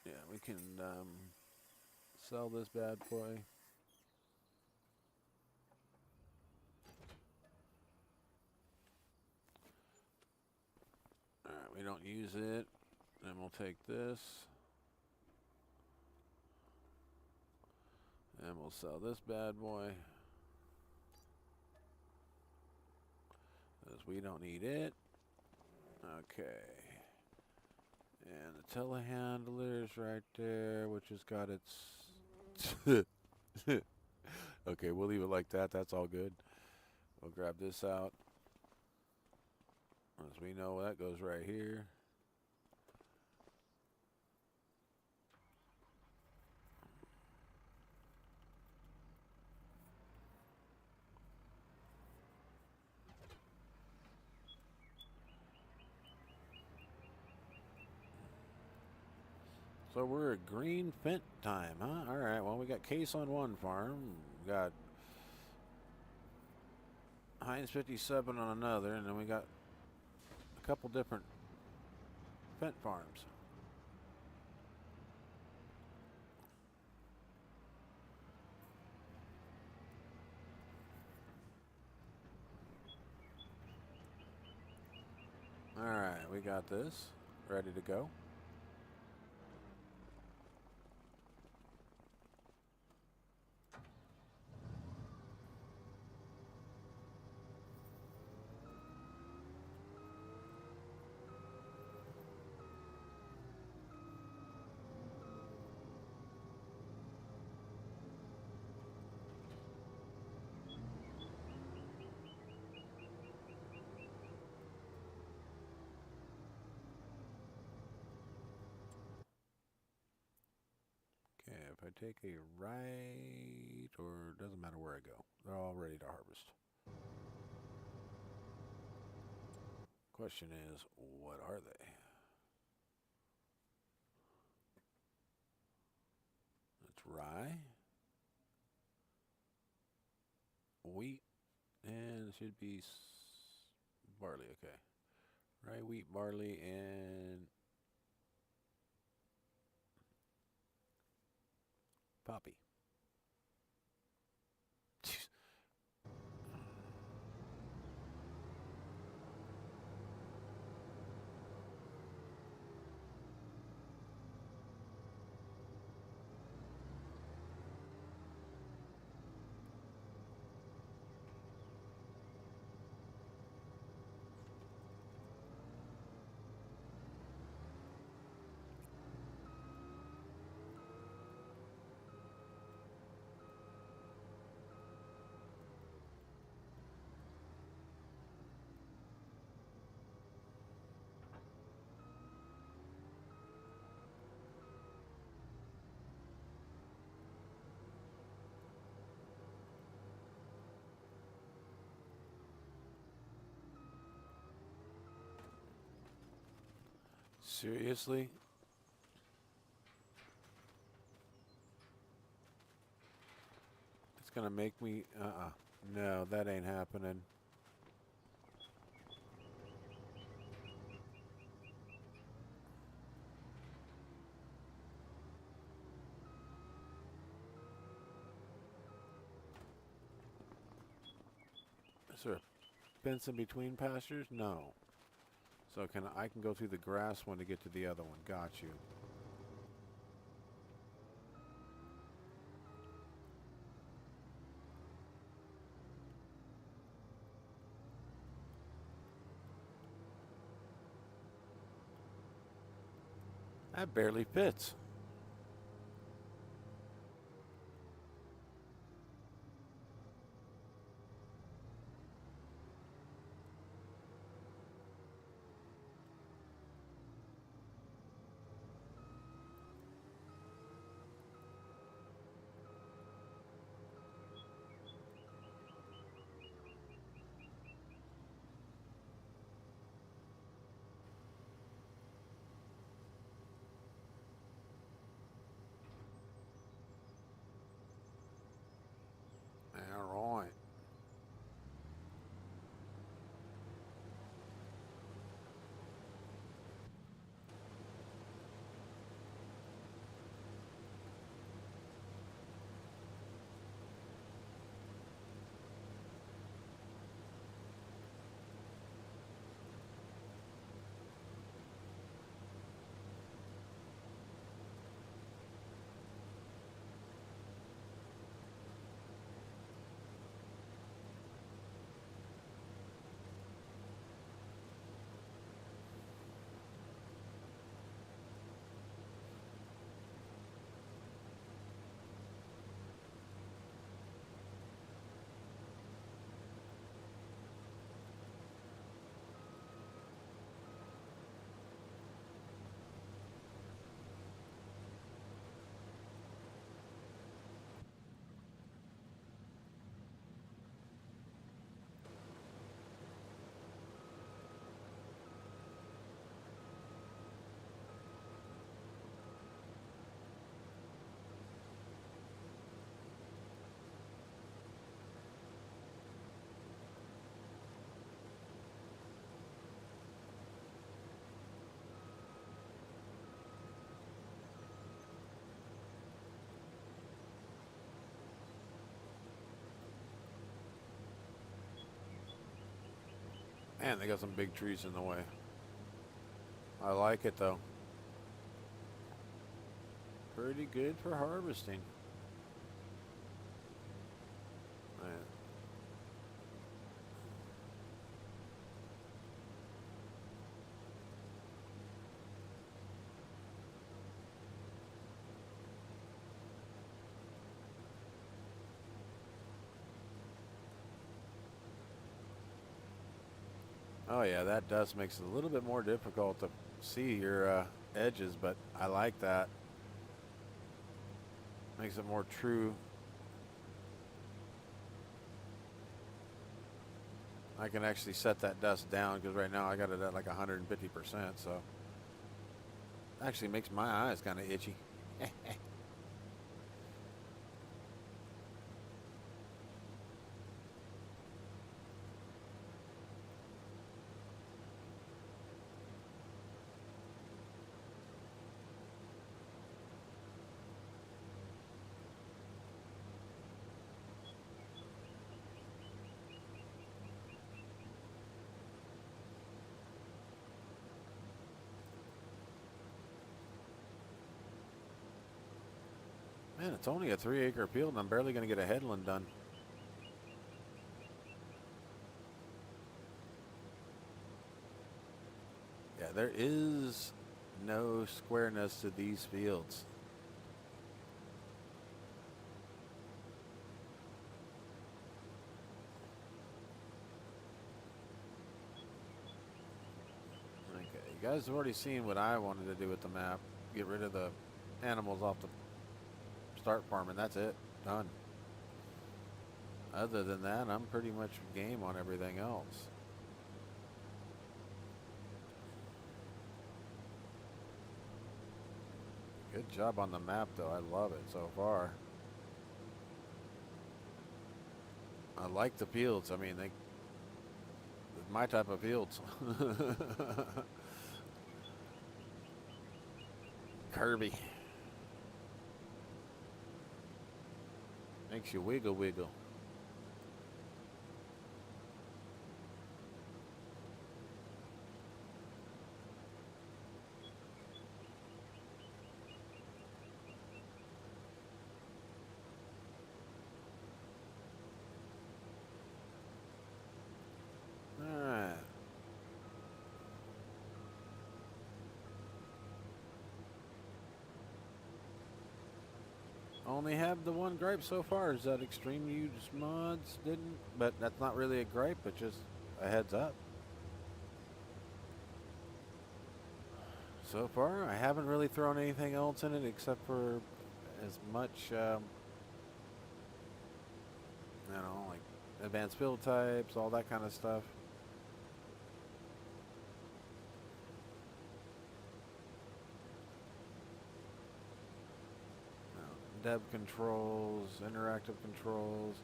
yeah, we can, sell this bad boy. Alright, we don't use it. Then we'll take this. And we'll sell this bad boy. Because we don't need it. Okay. And the telehandler is right there, which has got its... Okay, we'll leave it like that. That's all good. We'll grab this out. As we know, that goes right here. So we're at green Fent time, huh? All right, well, we got Case on one farm. We got Heinz 57 on another, and then we got a couple different Fent farms. All right, we got this ready to go. if I take a right, or doesn't matter where I go, they're all ready to harvest. Question is, what are they? It's rye, wheat, and it should be barley. Okay, rye, wheat, barley, and poppy. Seriously? It's gonna make me, no, that ain't happening. Is there a fence in between pastures? No. So I can go through the grass one to get to the other one. Got you. That barely fits. All right. Man, they got some big trees in the way. I like it though. Pretty good for harvesting. Man. Oh yeah, that dust makes it a little bit more difficult to see your edges, but I like that. Makes it more true. I can actually set that dust down because right now I got it at like 150%, so actually makes my eyes kind of itchy. Man, it's only a 3-acre field and I'm barely going to get a headland done. Yeah, there is no squareness to these fields. Okay, you guys have already seen what I wanted to do with the map. Get rid of the animals off the start farming. That's it. Done. Other than that, I'm pretty much game on everything else. Good job on the map, though. I love it so far. I like the fields. I mean, my type of fields. Kirby. Makes you wiggle wiggle. Alright. Only have the one gripe so far is that Extreme Use Mods didn't, but that's not really a gripe, but just a heads up. So far, I haven't really thrown anything else in it except for as much, you know, like advanced build types, all that kind of stuff. Dev controls, interactive controls,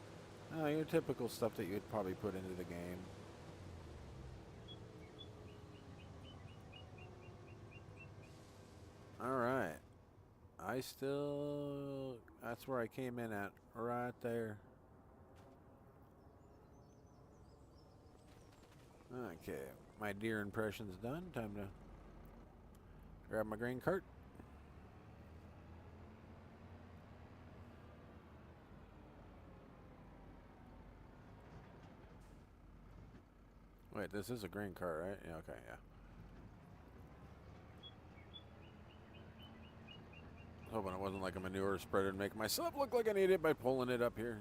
your typical stuff that you'd probably put into the game. Alright. That's where I came in at, right there. Okay, my deer impression's done. Time to grab my grain cart. Wait, this is a grain cart, right? Yeah, okay, yeah. Hoping it wasn't like a manure spreader and make myself look like an idiot by pulling it up here.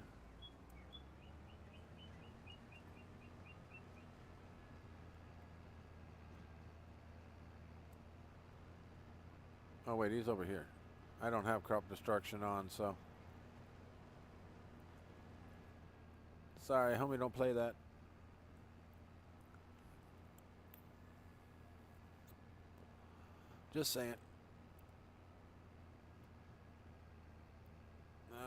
Oh wait, he's over here. I don't have crop destruction on, so. Sorry, homie, don't play that. Just saying.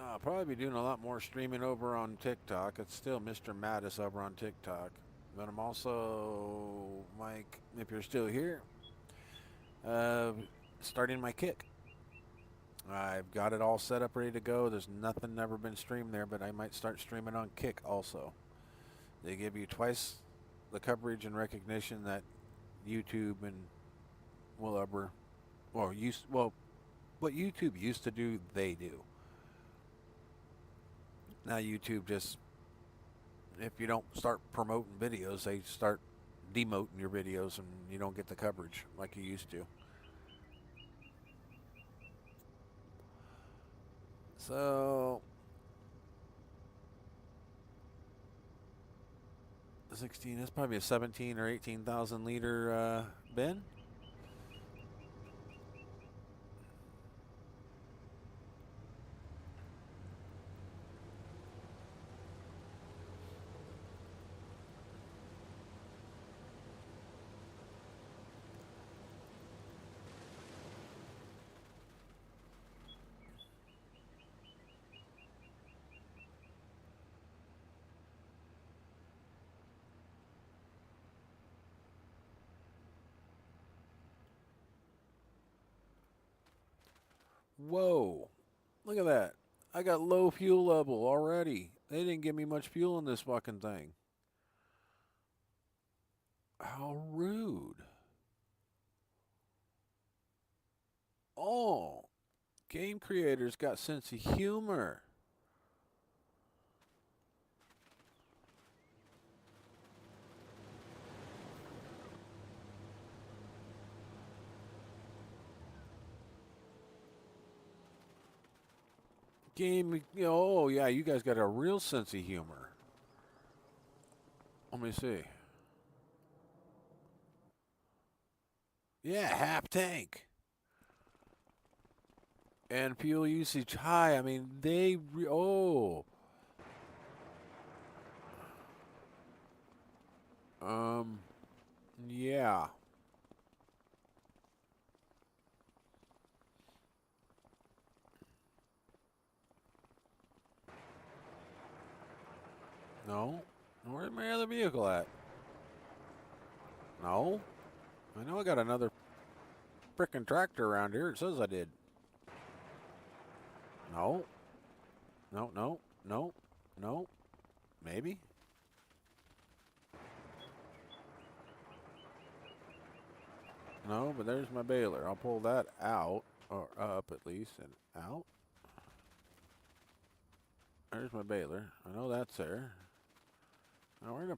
I'll probably be doing a lot more streaming over on TikTok. It's still Mr.mattis over on TikTok. But I'm also, Mike, if you're still here, starting my Kick. I've got it all set up, ready to go. There's nothing ever been streamed there, but I might start streaming on Kick also. They give you twice the coverage and recognition that YouTube and will ever, well, what YouTube used to do, they do. Now YouTube just, if you don't start promoting videos, they start demoting your videos and you don't get the coverage like you used to. So 16, that's probably a 17 or 18,000 liter bin. Whoa. Look at that. I got low fuel level already. They didn't give me much fuel in this fucking thing. How rude. Oh. Game creators got sense of humor. Game, oh yeah, you guys got a real sense of humor. Let me see. Yeah, half tank. And fuel usage high. I mean, oh. Yeah. No. Where's my other vehicle at? No. I know I got another frickin' tractor around here. It says I did. No. No, no, no, no. Maybe. No, but there's my baler. I'll pull that out, or up at least, and out. There's my baler. I know that's there. Now where's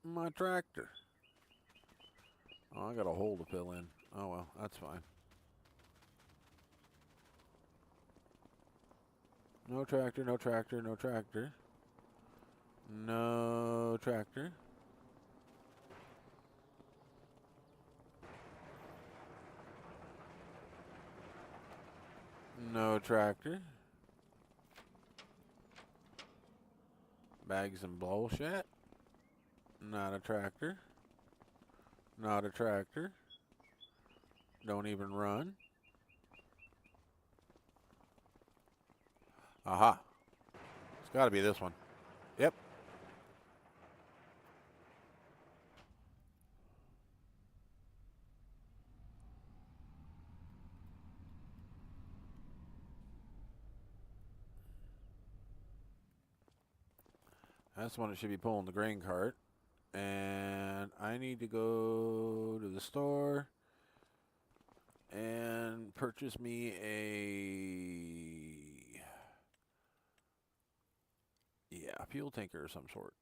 my tractor? Oh, I got a hole to fill in. Oh well, that's fine. No tractor, no tractor, no tractor. No tractor. No tractor. Bags and bullshit. Not a tractor. Not a tractor. Don't even run. Aha. It's got to be this one. Yep. That's the one that should be pulling the grain cart. And I need to go to the store and purchase me a fuel tanker of some sort.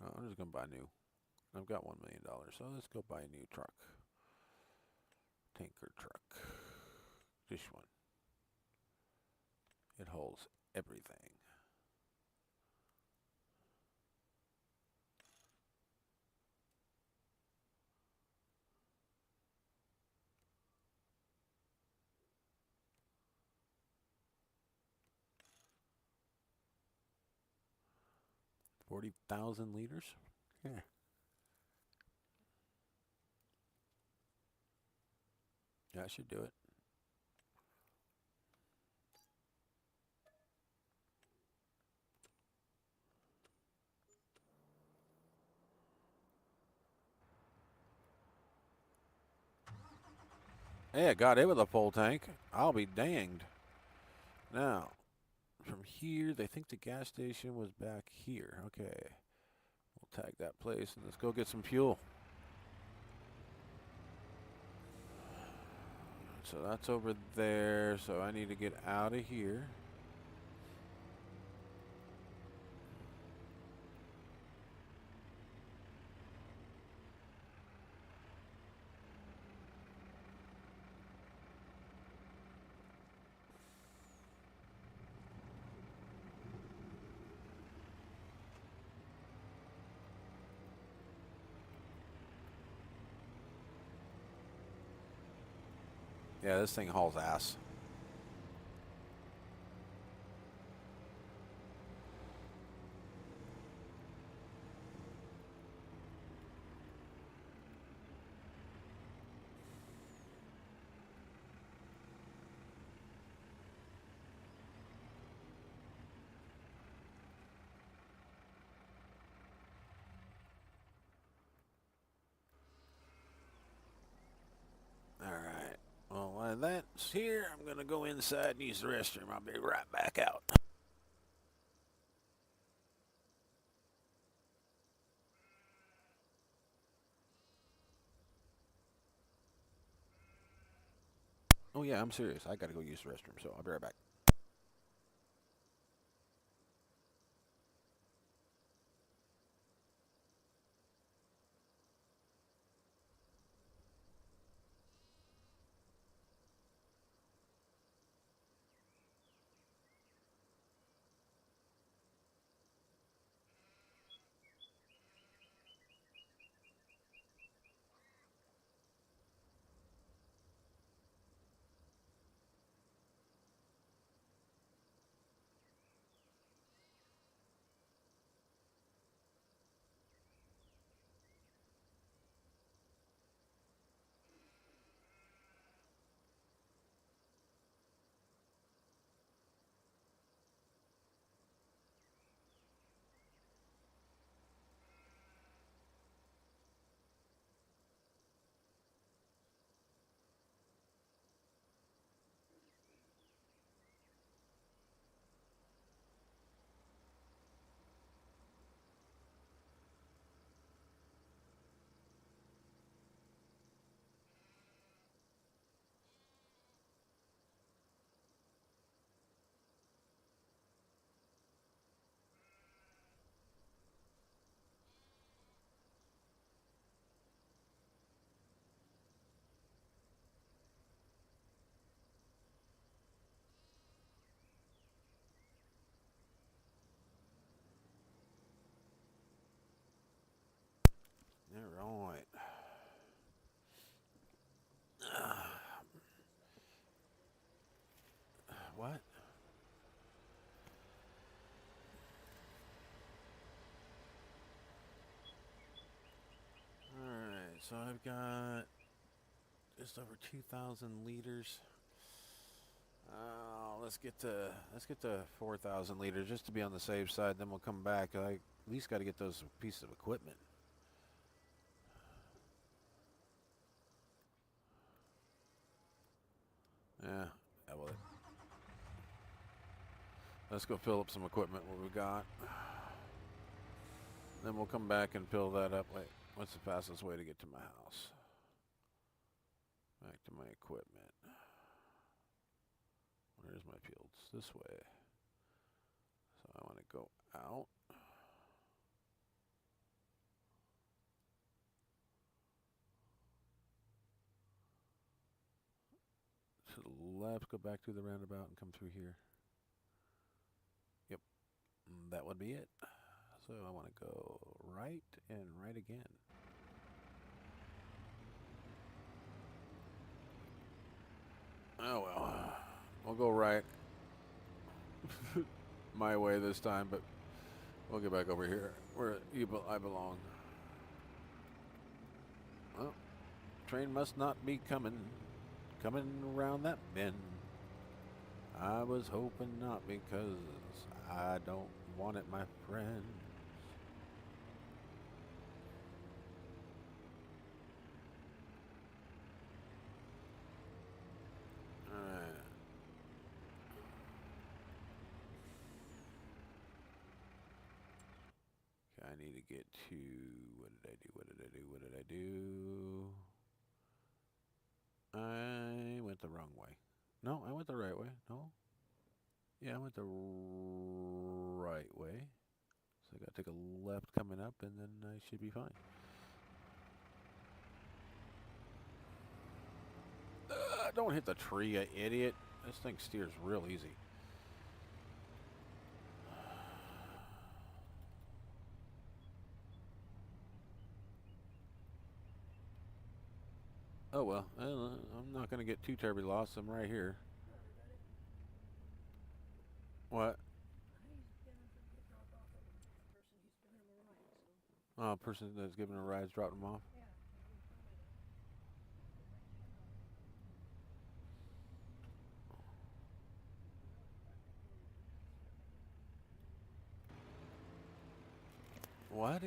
Oh, I'm just gonna buy new. I've got $1 million, so let's go buy a new truck. Tanker truck. This one. It holds everything. $40,000 liters? Yeah. That should do it. Yeah, got it with a full tank. I'll be danged. Now, from here, they think the gas station was back here. Okay. We'll tag that place and let's go get some fuel. So that's over there. So I need to get out of here. Yeah, this thing hauls ass. All right. that's here. I'm going to go inside and use the restroom. I'll be right back out. Oh, yeah, I'm serious. I got to go use the restroom, so I'll be right back. All right. What? Alright, so I've got just over 2,000 liters. Let's get to 4,000 liters just to be on the safe side. Then we'll come back. I at least got to get those pieces of equipment. Yeah, well, let's go fill up some equipment what we got. Then we'll come back and fill that up. Wait, what's the fastest way to get to my house? Back to my equipment. Where's my fields? This way. So I want to go out. To the left, go back through the roundabout and come through here. Yep, that would be it. So I want to go right and right again. Oh well, we'll go right my way this time, but we'll get back over here where I belong. Well, train must not be coming around that bend. I was hoping not, because I don't want it, my friend. I need to get to, what did I do? I went the wrong way. No, I went the right way. No. Yeah, I went the right way. So I gotta take a left coming up, and then I should be fine. Don't hit the tree, you idiot. This thing steers real easy. Oh well, I'm not gonna get too terribly lost. I'm right here. What? Oh, person that's giving a ride dropped him off. What?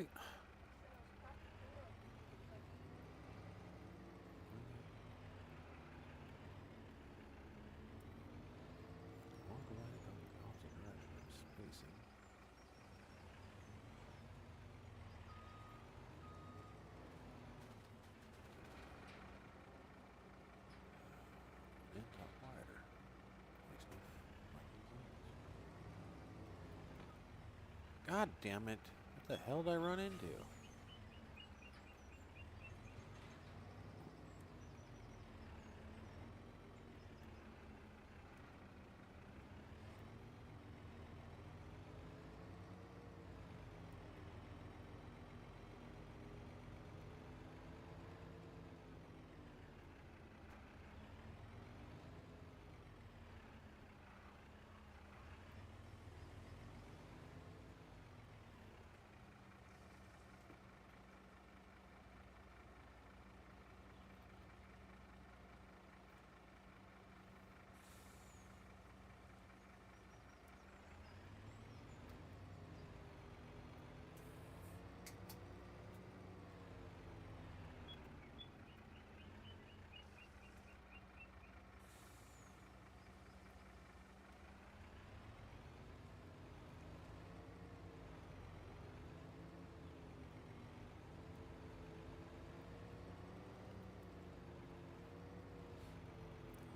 God damn it. What the hell did I run into?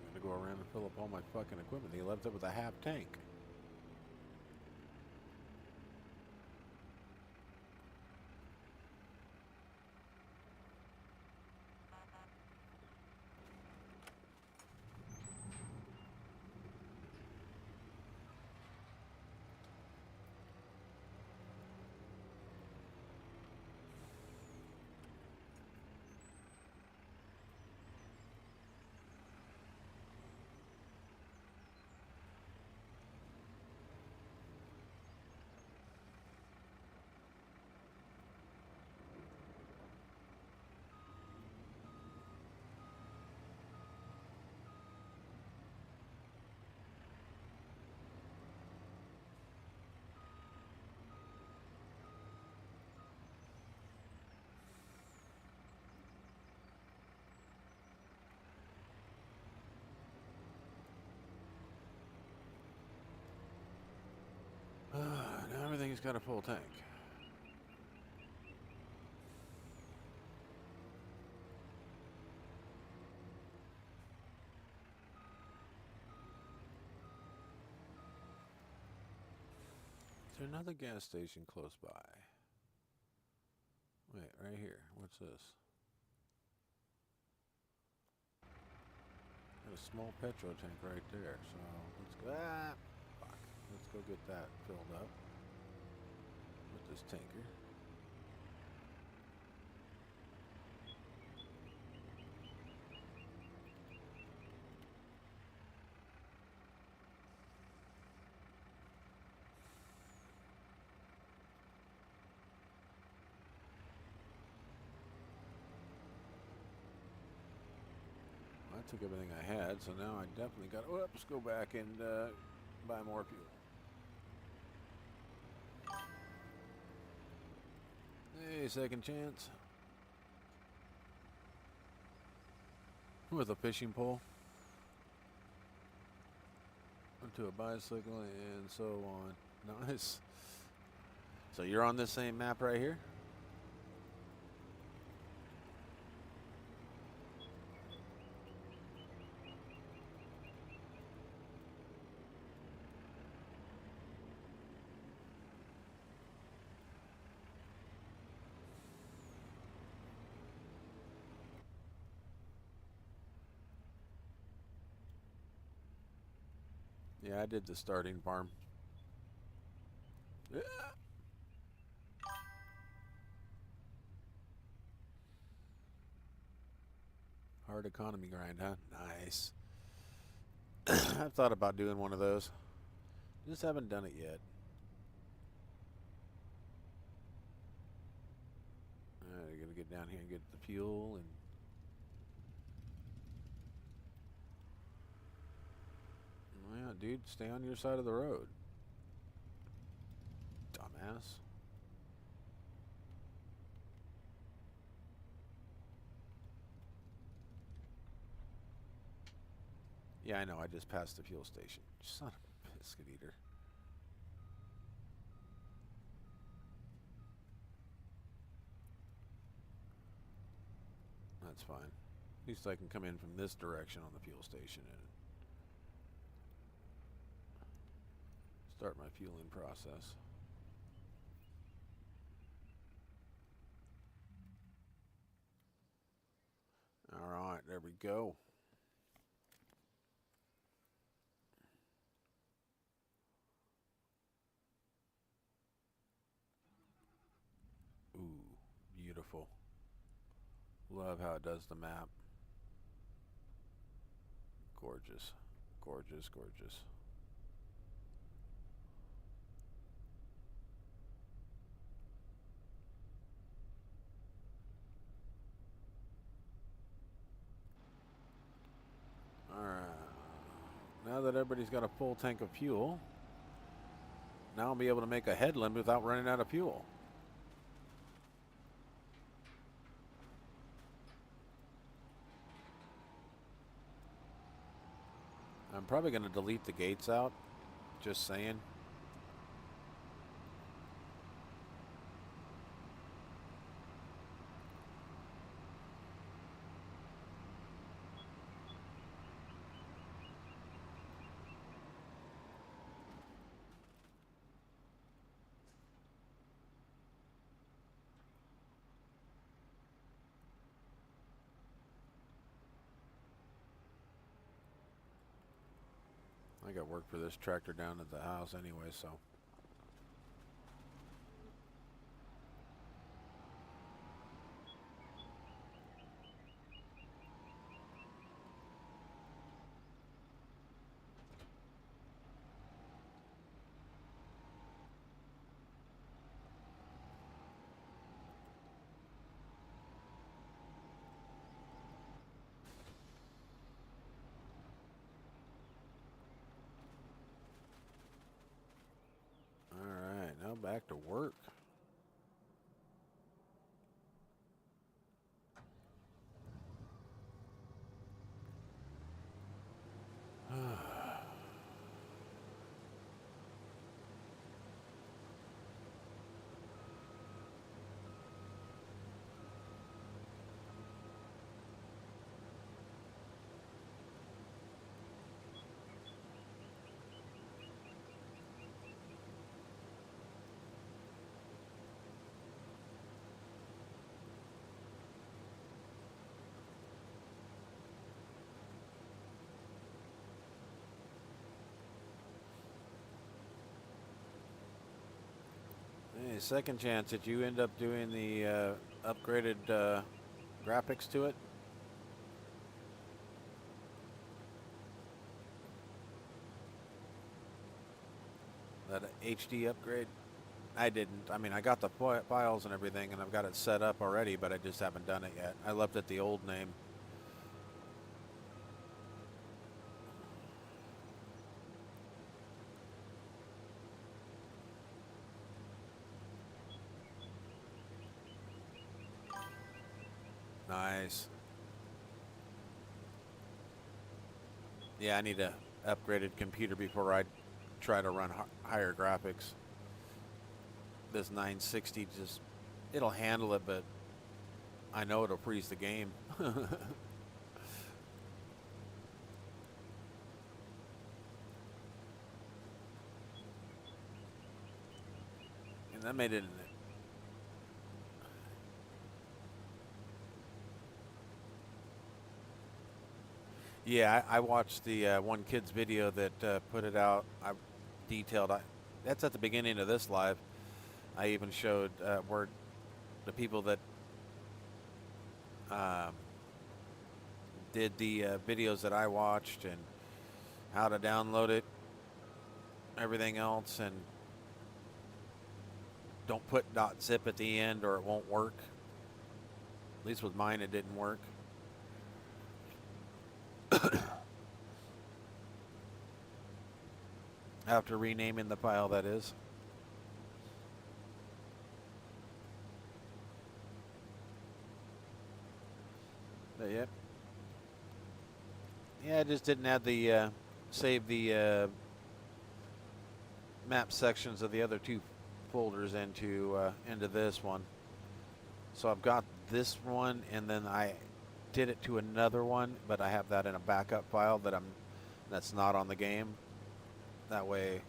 I'm gonna go around and fill up all my fucking equipment. He left it with a half tank. Now everything's got a full tank. Is there another gas station close by? Wait, right here. What's this? Got a small petrol tank right there. So let's go. Ah, fuck. Let's go get that filled up with this tanker. I took everything I had, so now I definitely got to, whoops, go back and buy more fuel. Hey, second chance. With a fishing pole. Onto a bicycle and so on. Nice. So you're on this same map right here? Yeah, I did the starting farm. Yeah. Hard economy grind, huh? Nice. I've thought about doing one of those. Just haven't done it yet. I gotta get down here and get the fuel and... Yeah, dude, stay on your side of the road. Dumbass. Yeah, I know, I just passed the fuel station. Son of a biscuit eater. That's fine. At least I can come in from this direction on the fuel station and start my fueling process. All right, there we go. Ooh, beautiful. Love how it does the map. Gorgeous, gorgeous, gorgeous. All right. Now that everybody's got a full tank of fuel, now I'll be able to make a headland without running out of fuel. I'm probably going to delete the gates out, just saying. I got work for this tractor down at the house anyway, so. All right, now back to work. Hey, second chance, did you end up doing the upgraded graphics to it? That HD upgrade? I didn't. I mean, I got the files and everything, and I've got it set up already, but I just haven't done it yet. I left it the old name. Nice. Yeah, I need a upgraded computer before I try to run higher graphics. This 960 just, it'll handle it, but I know it'll freeze the game. And that made it. Yeah, I watched the one kid's video that put it out. I detailed. That's at the beginning of this live. I even showed where the people that did the videos that I watched and how to download it, everything else, and don't put .zip at the end or it won't work. At least with mine, it didn't work. After renaming the file, that is. But yep. Yeah, I just didn't have the save the map sections of the other two folders into this one. So I've got this one, and then I did it to another one, but I have that in a backup file that's not on the game. That way,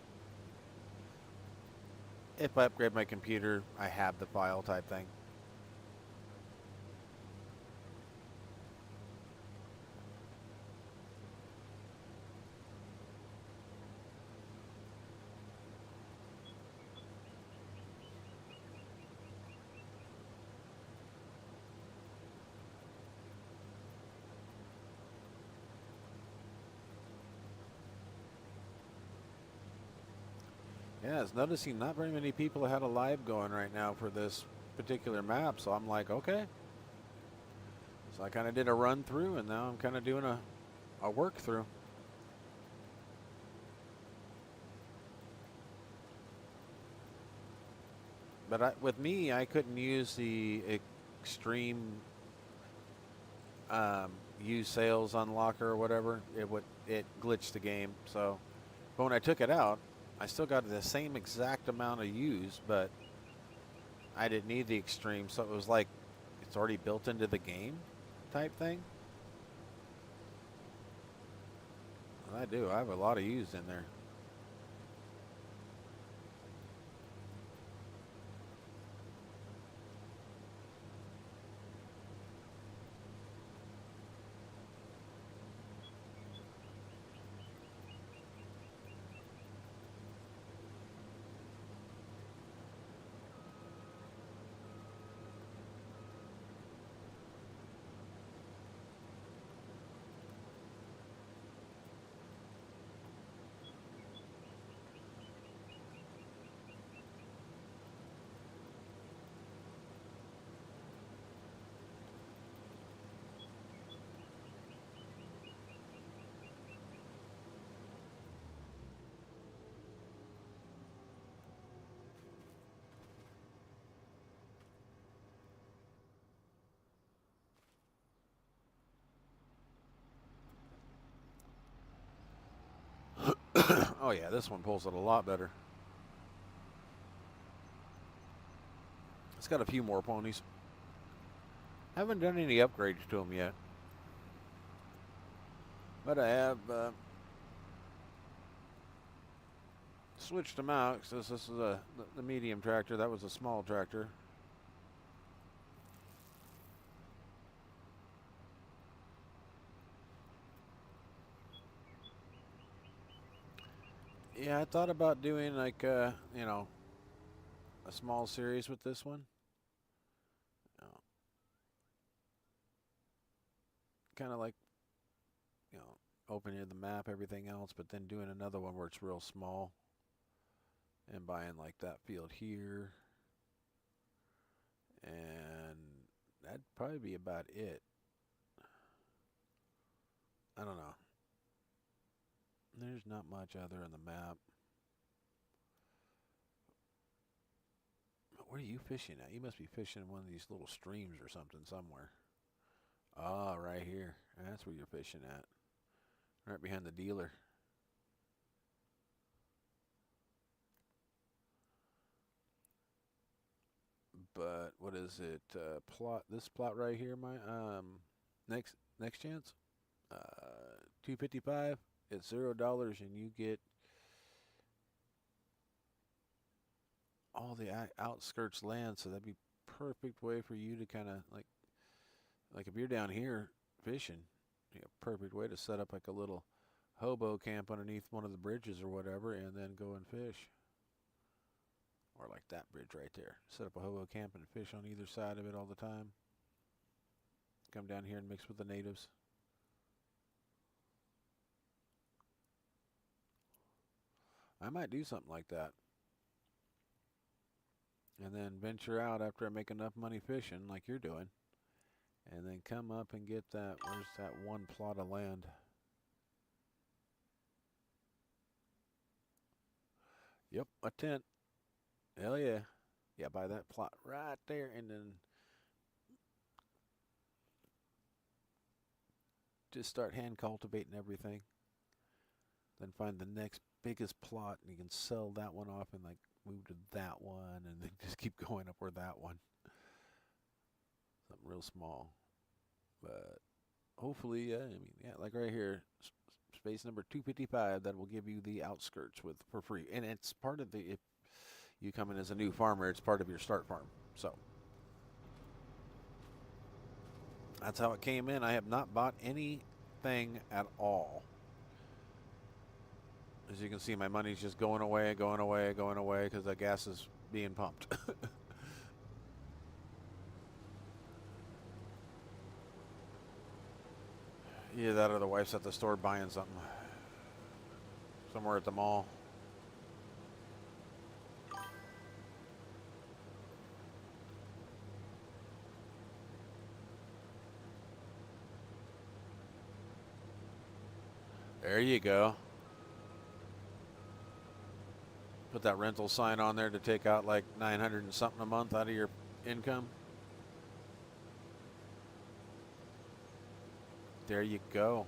if I upgrade my computer, I have the file type thing. Yeah, I was noticing not very many people had a live going right now for this particular map, so I'm like, okay. So I kind of did a run through, and now I'm kind of doing a work through. But with me, I couldn't use the extreme use sales unlocker or whatever. It glitched the game. So, but when I took it out, I still got the same exact amount of use, but I didn't need the extreme. So it was like it's already built into the game type thing. And I do. I have a lot of use in there. Oh yeah, this one pulls it a lot better. It's got a few more ponies. Haven't done any upgrades to them yet. But I have switched them out because this is the medium tractor. That was a small tractor. Yeah, I thought about doing like, you know, a small series with this one. Kind of like, you know, opening the map, everything else, but then doing another one where it's real small and buying like that field here. And that'd probably be about it. I don't know. There's not much other on the map. Where are you fishing at? You must be fishing in one of these little streams or something somewhere. Ah, right here. That's where you're fishing at. Right behind the dealer. But what is it? Plot this plot right here, my next chance. 255. It's $0 and you get all the outskirts land, so that'd be perfect way for you to kind of like if you're down here fishing, perfect way to set up like a little hobo camp underneath one of the bridges or whatever, and then go and fish. Or like that bridge right there. Set up a hobo camp and fish on either side of it all the time. Come down here and mix with the natives. I might do something like that. And then venture out after I make enough money fishing like you're doing. And then come up and get that, where's that one plot of land? Yep, a tent. Hell yeah. Yeah, buy that plot right there and then just start hand cultivating everything. Then find the next biggest plot and you can sell that one off and like move to that one and then just keep going up where that one. Something real small. But hopefully, I mean, yeah, like right here, space number 255, that will give you the outskirts for free. And it's part of the, if you come in as a new farmer, it's part of your start farm. So that's how it came in. I have not bought anything at all. As you can see, my money's just going away because the gas is being pumped. Either that or the wife's at the store buying something. Somewhere at the mall. There you go. Put that rental sign on there to take out like 900 and something a month out of your income. There you go.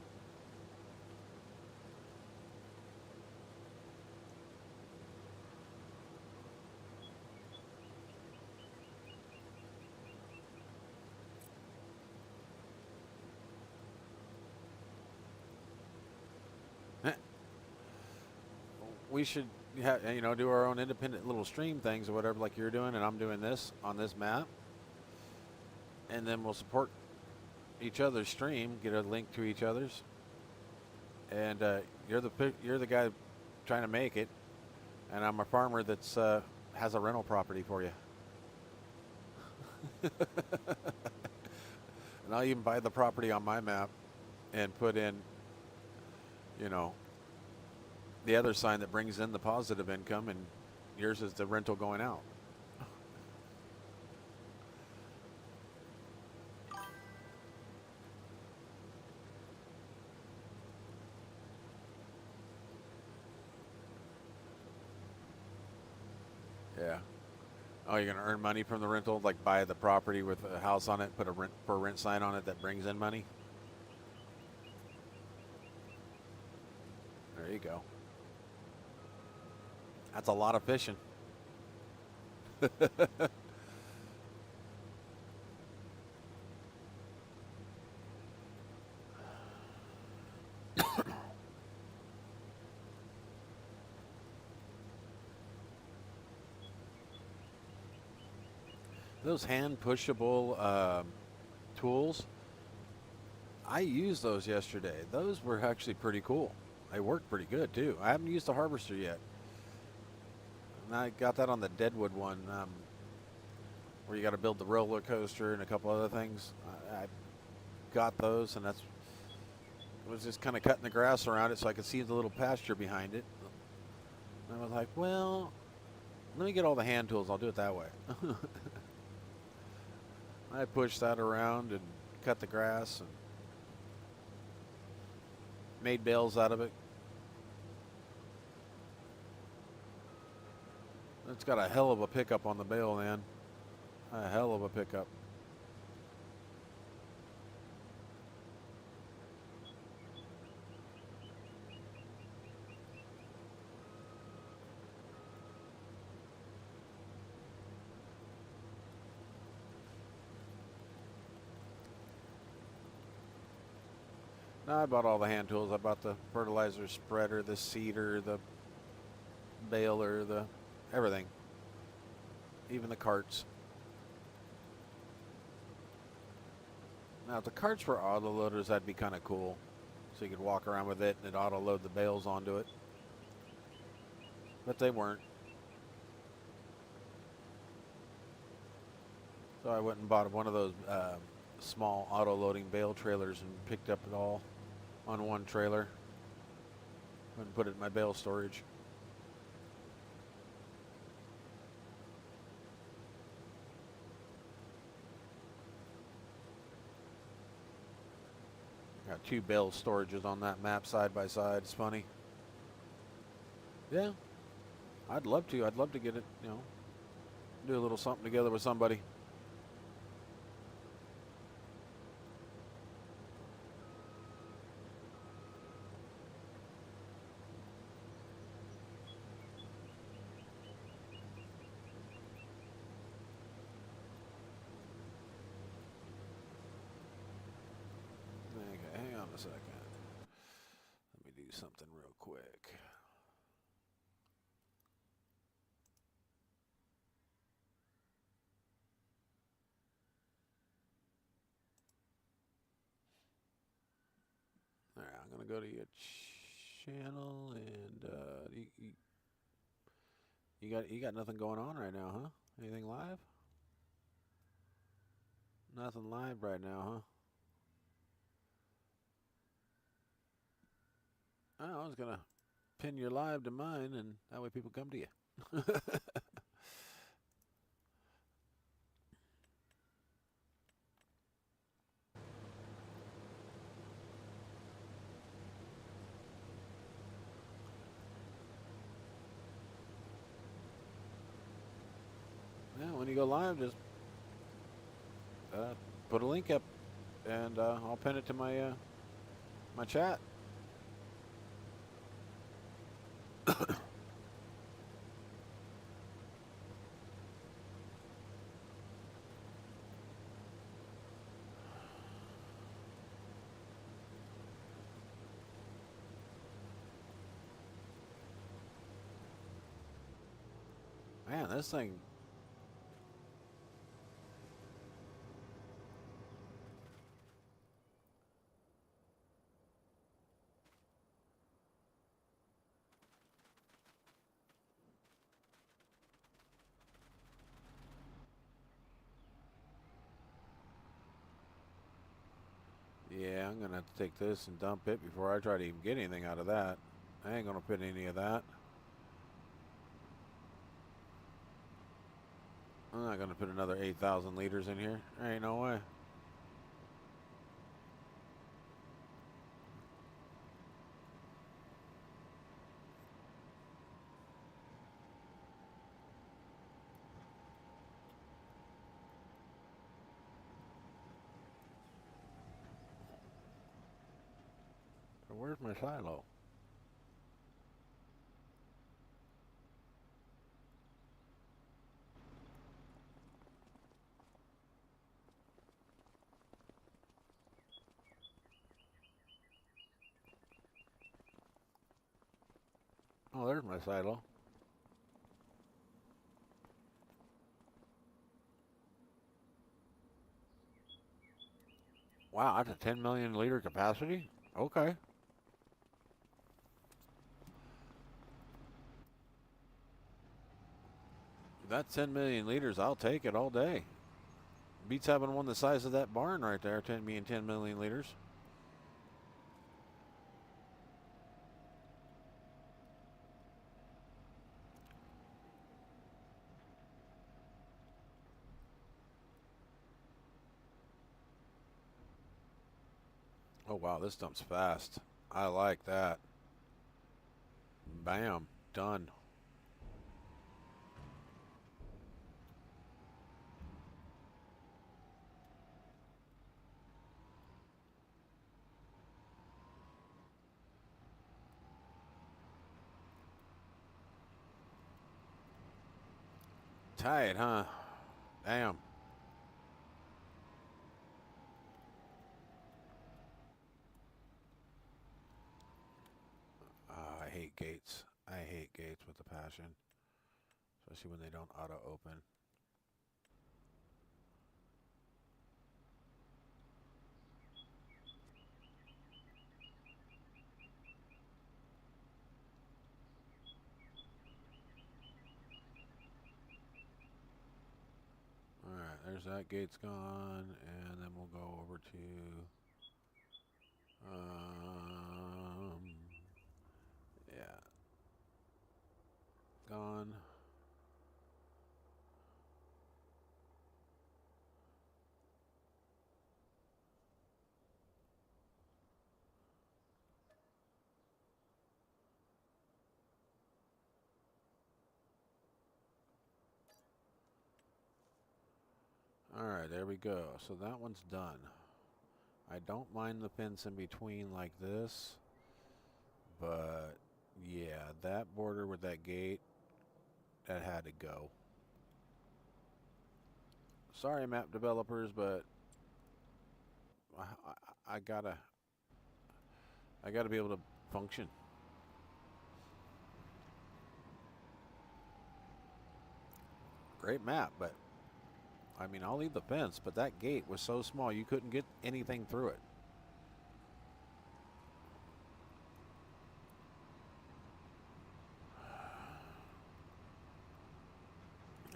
We should, do our own independent little stream things or whatever, like you're doing, and I'm doing this on this map, and then we'll support each other's stream, get a link to each other's, and you're the guy trying to make it, and I'm a farmer that's has a rental property for you, and I'll even buy the property on my map and put in, the other sign that brings in the positive income, and yours is the rental going out. Yeah. Oh, you're gonna earn money from the rental, like buy the property with a house on it, put a rent sign on it that brings in money. There you go. That's a lot of fishing. Those hand pushable tools, I used those yesterday. Those were actually pretty cool. They worked pretty good too. I haven't used the harvester yet. And I got that on the Deadwood one, where you got to build the roller coaster and a couple other things. I got those, and that's was just kind of cutting the grass around it so I could see the little pasture behind it. And I was like, well, let me get all the hand tools. I'll do it that way. I pushed that around and cut the grass and made bales out of it. It's got a hell of a pickup on the bale, man. A hell of a pickup. No, I bought all the hand tools. I bought the fertilizer spreader, the seeder, the baler, the everything. Even the carts. Now, if the carts were auto loaders, that'd be kind of cool. So you could walk around with it and it'd auto load the bales onto it. But they weren't. So I went and bought one of those small auto loading bale trailers and picked up it all on one trailer and put it in my bale storage. Got two bale storages on that map side by side. It's funny. Yeah, I'd love to. I'd love to get it, do a little something together with somebody. Okay, hang on a second. Let me do something real quick. All right, I'm gonna go to your channel, and you got nothing going on right now, huh? Anything live? Nothing live right now, huh? Oh, I was gonna pin your live to mine, and that way people come to you. you go live, just put a link up, and I'll pin it to my my chat. Man, this thing. Yeah, I'm gonna have to take this and dump it before I try to even get anything out of that. I ain't gonna put any of that. I'm not gonna put another 8,000 liters in here. There ain't no way. So where's my silo? Oh, there's my silo. Wow, that's a 10 million liter capacity? Okay. That's 10 million liters. I'll take it all day. Beats having one the size of that barn right there, 10 million liters. Oh, wow, this dump's fast. I like that. Bam, done. Tight, huh? Damn. I hate gates. I hate gates with a passion. Especially when they don't auto open. Alright, there's that gate's gone. And then we'll go over to... yeah. Gone. Alright, there we go. So that one's done. I don't mind the fence in between like this. But, yeah, that border with that gate, that had to go. Sorry, map developers, but I gotta be able to function. Great map, but I mean, I'll leave the fence, but that gate was so small you couldn't get anything through it.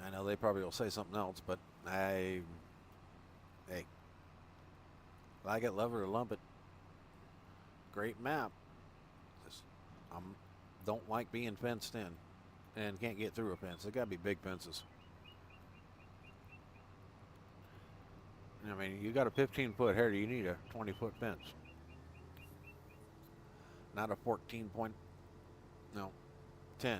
I know they probably will say something else, but hey, like it, love it, or lump it. Great map. Just, don't like being fenced in and can't get through a fence. They gotta be big fences. I mean, you got a 15-foot header, you need a 20-foot fence. Not a 14 point, no, 10.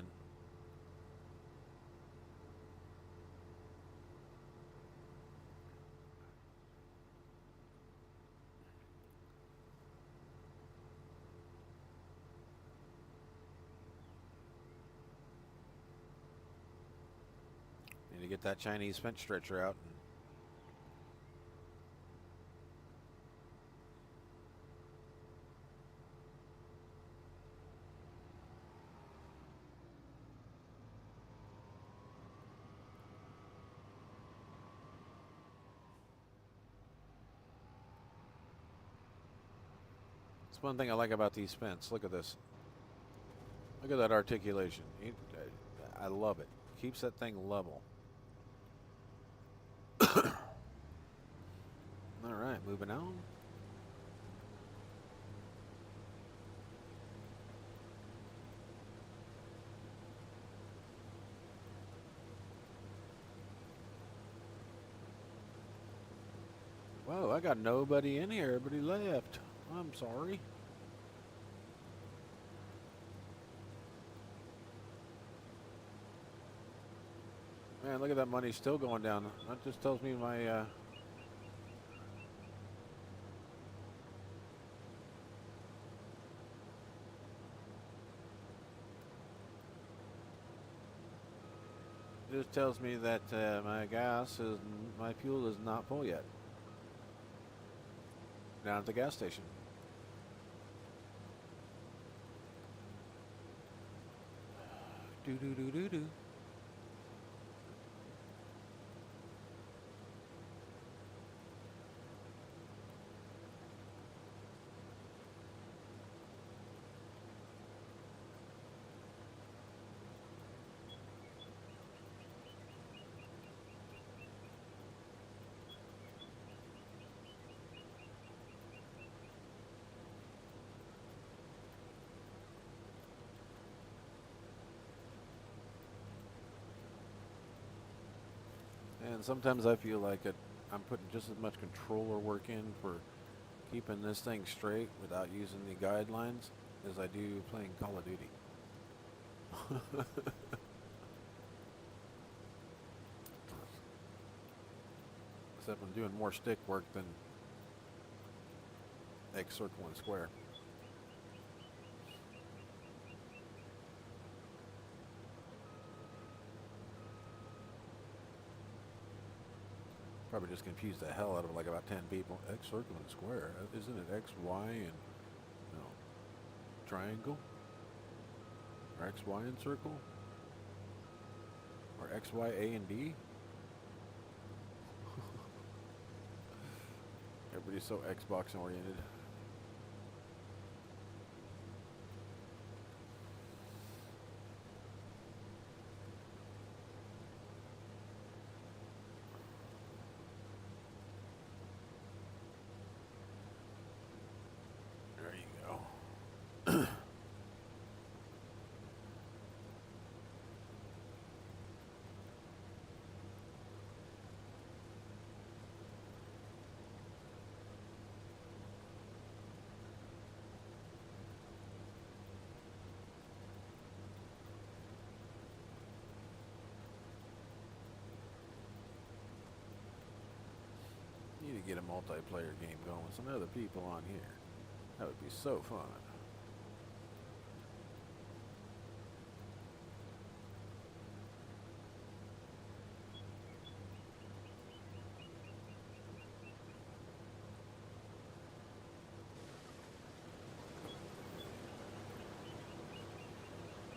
to get that Chinese fence stretcher out. That's one thing I like about these fence. Look at this. Look at that articulation. I love it. Keeps that thing level. All right, moving on. Whoa, I got nobody in here. Everybody left. I'm sorry. Man, look at that money still going down. That just tells me my just tells me that my fuel is not full yet. Down at the gas station. Do do do do do. And sometimes I feel like I'm putting just as much controller work in for keeping this thing straight without using the guidelines as I do playing Call of Duty. Except I'm doing more stick work than X, circle, and square. Probably just confused the hell out of like about 10 people. X, circle, and square. Isn't it X, Y, and triangle? Or X, Y, and circle? Or X, Y, A, and D? Everybody's so Xbox oriented. There you go. Need to get a multiplayer game going with some other people on here. That would be so fun.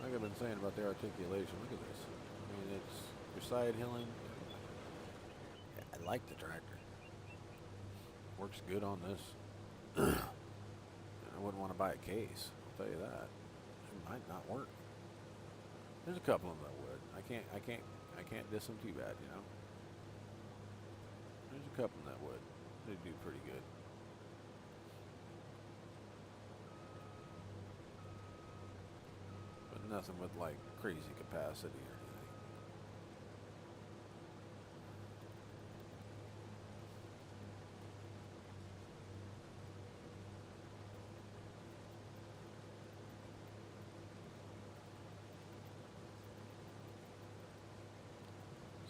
Like I've been saying about the articulation, look at this. I mean, you're side hilling. I like the tractor. Works good on this. I wouldn't want to buy a case, I'll tell you that. It might not work. There's a couple of them that would. I can't diss them too bad, you know. There's a couple that would. They do pretty good. But nothing with like crazy capacity or anything.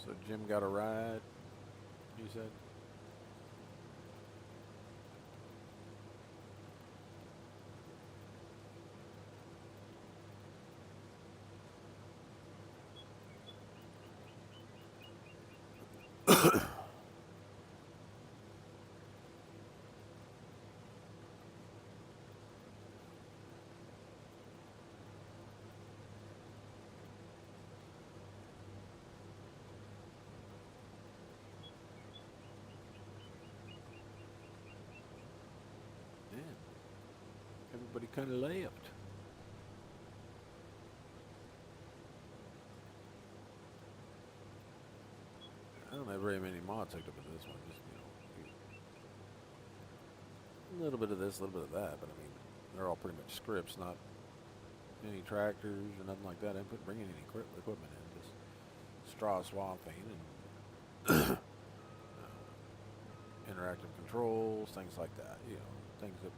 So Jim got a ride, he said. Man, everybody kind of left. I don't have very many mods hooked up with this one. Just, a little bit of this, a little bit of that. But I mean, they're all pretty much scripts, not any tractors or nothing like that. I didn't bring any equipment in. Just straw swapping and interactive controls, things like that. Things that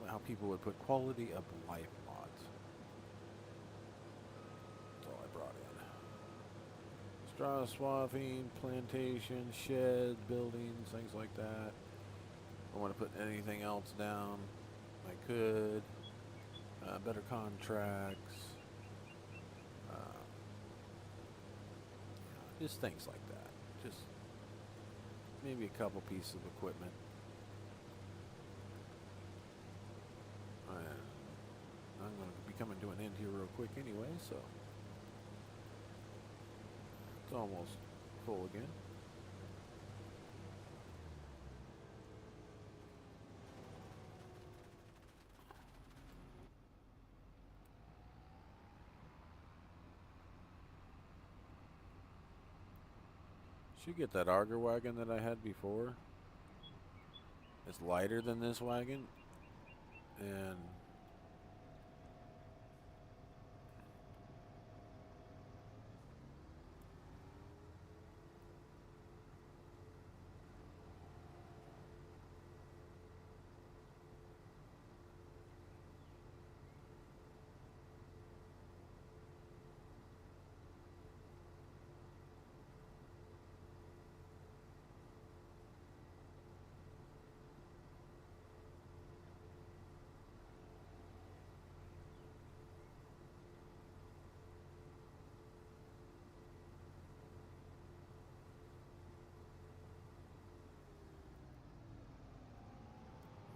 how people would put quality of life mods. That's all I brought in. Straw swapping, plantation, sheds, buildings, things like that. I want to put anything else down, I could. Better contracts. Just things like that. Just maybe a couple pieces of equipment. I'm going to be coming to an end here real quick anyway, so it's almost full again. Should get that auger wagon that I had before. It's lighter than this wagon, and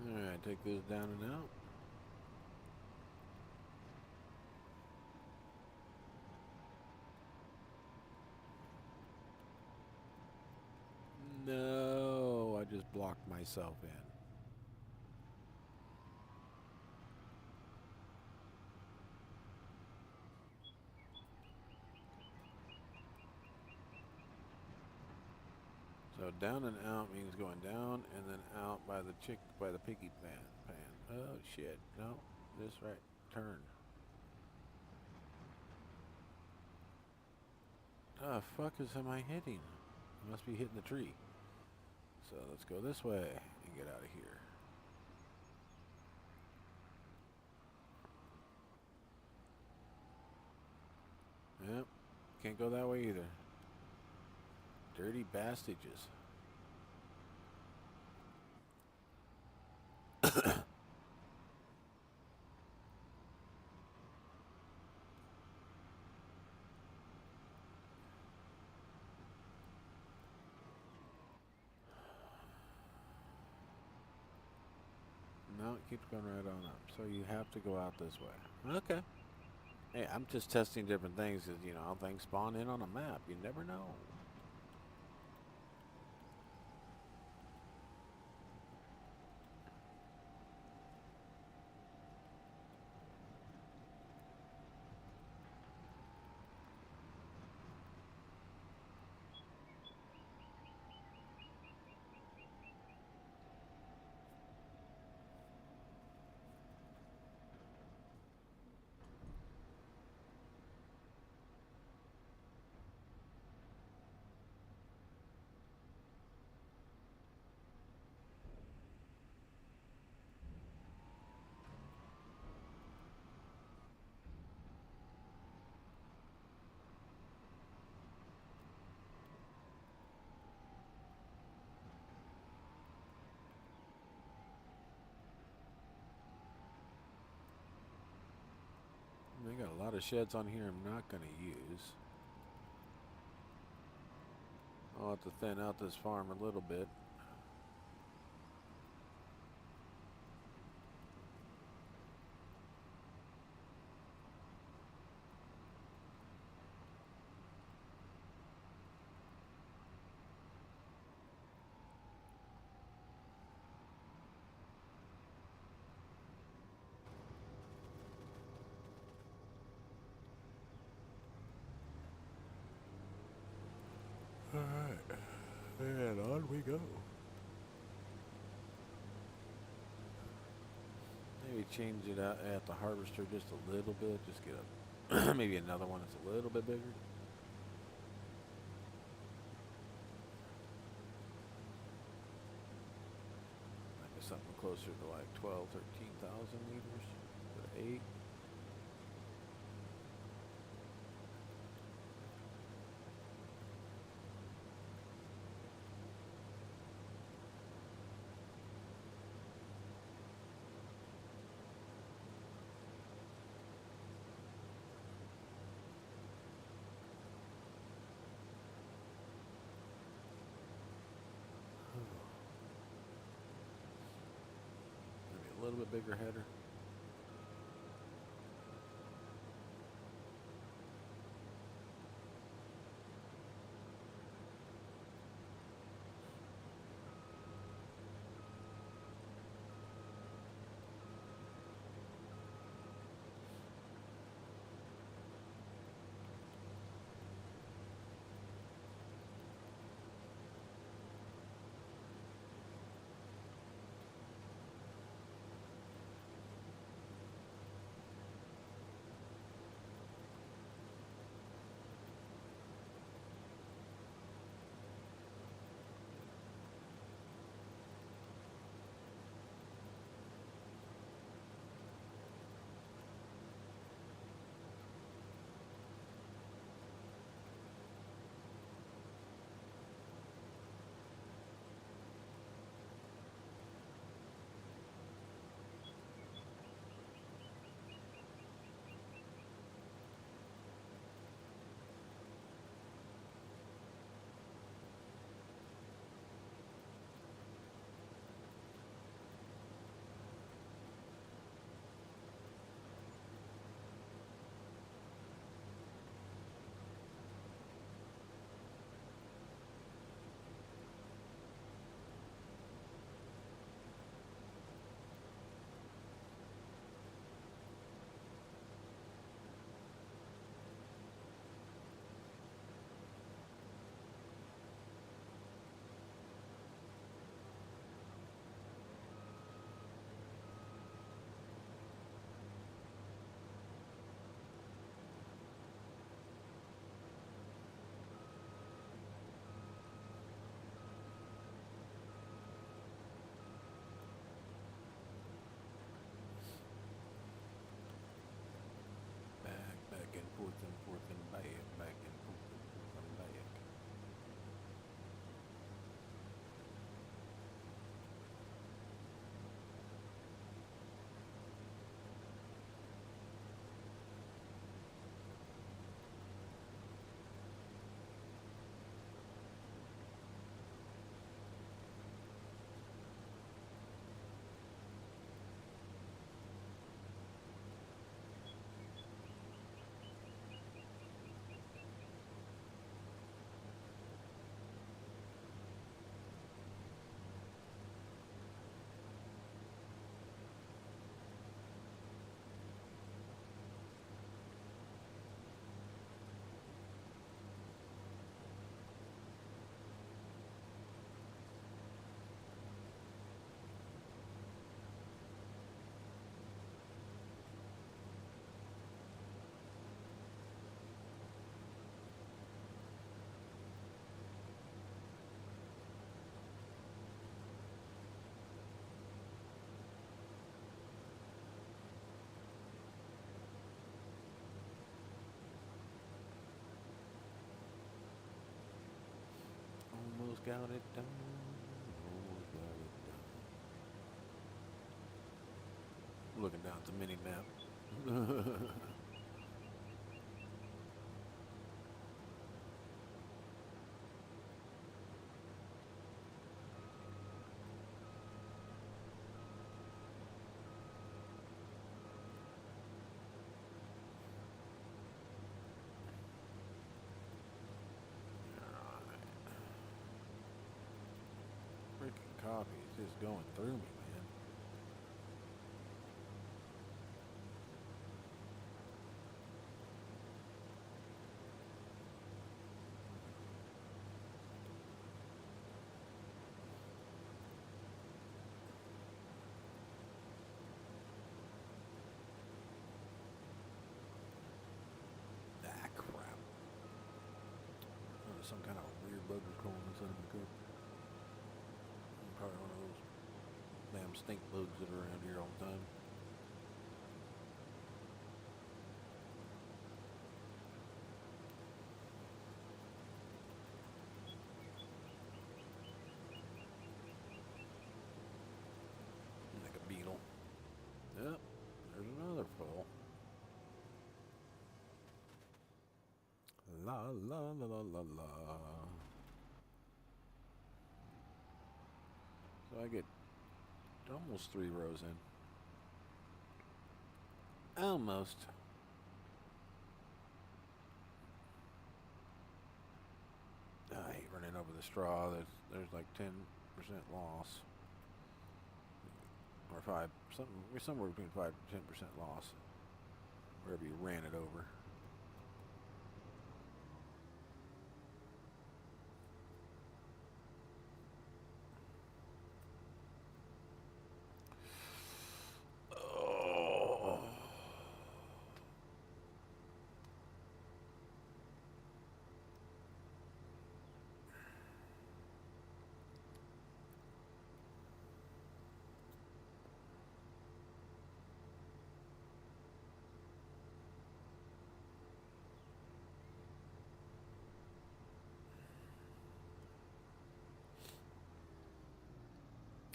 alright, take this down and out. No, I just blocked myself in. So down and out means going down and then out by the piggy pan. Oh shit! No, this right turn. The fuck am I hitting? I must be hitting the tree. So let's go this way and get out of here. Yep, can't go that way either. Dirty bastages. No, it keeps going right on up. So you have to go out this way. Okay. Hey, I'm just testing different things because, how things spawn in on a map. You never know. They got a lot of sheds on here I'm not going to use. I'll have to thin out this farm a little bit. Alright, and on we go. Maybe change it out at the harvester just a little bit. Just get a maybe another one that's a little bit bigger. Maybe something closer to like 12, 13,000 liters. Or 8. Maybe a little bit bigger header. Back and forth and back and forth and back. Almost got it done. Almost got it done. Looking down at the mini map. coffee is just going through me, man. Ah, crap. Some kind of weird bug was crawling inside of the coop. Probably one of those damn stink bugs that are around here all the time. Like a beetle. Yep, there's another fall. La la la la la la. So I get almost 3 rows in. Almost. I hate running over the straw. There's like 10% loss. Or 5, somewhere between 5 to 10% loss. Wherever you ran it over.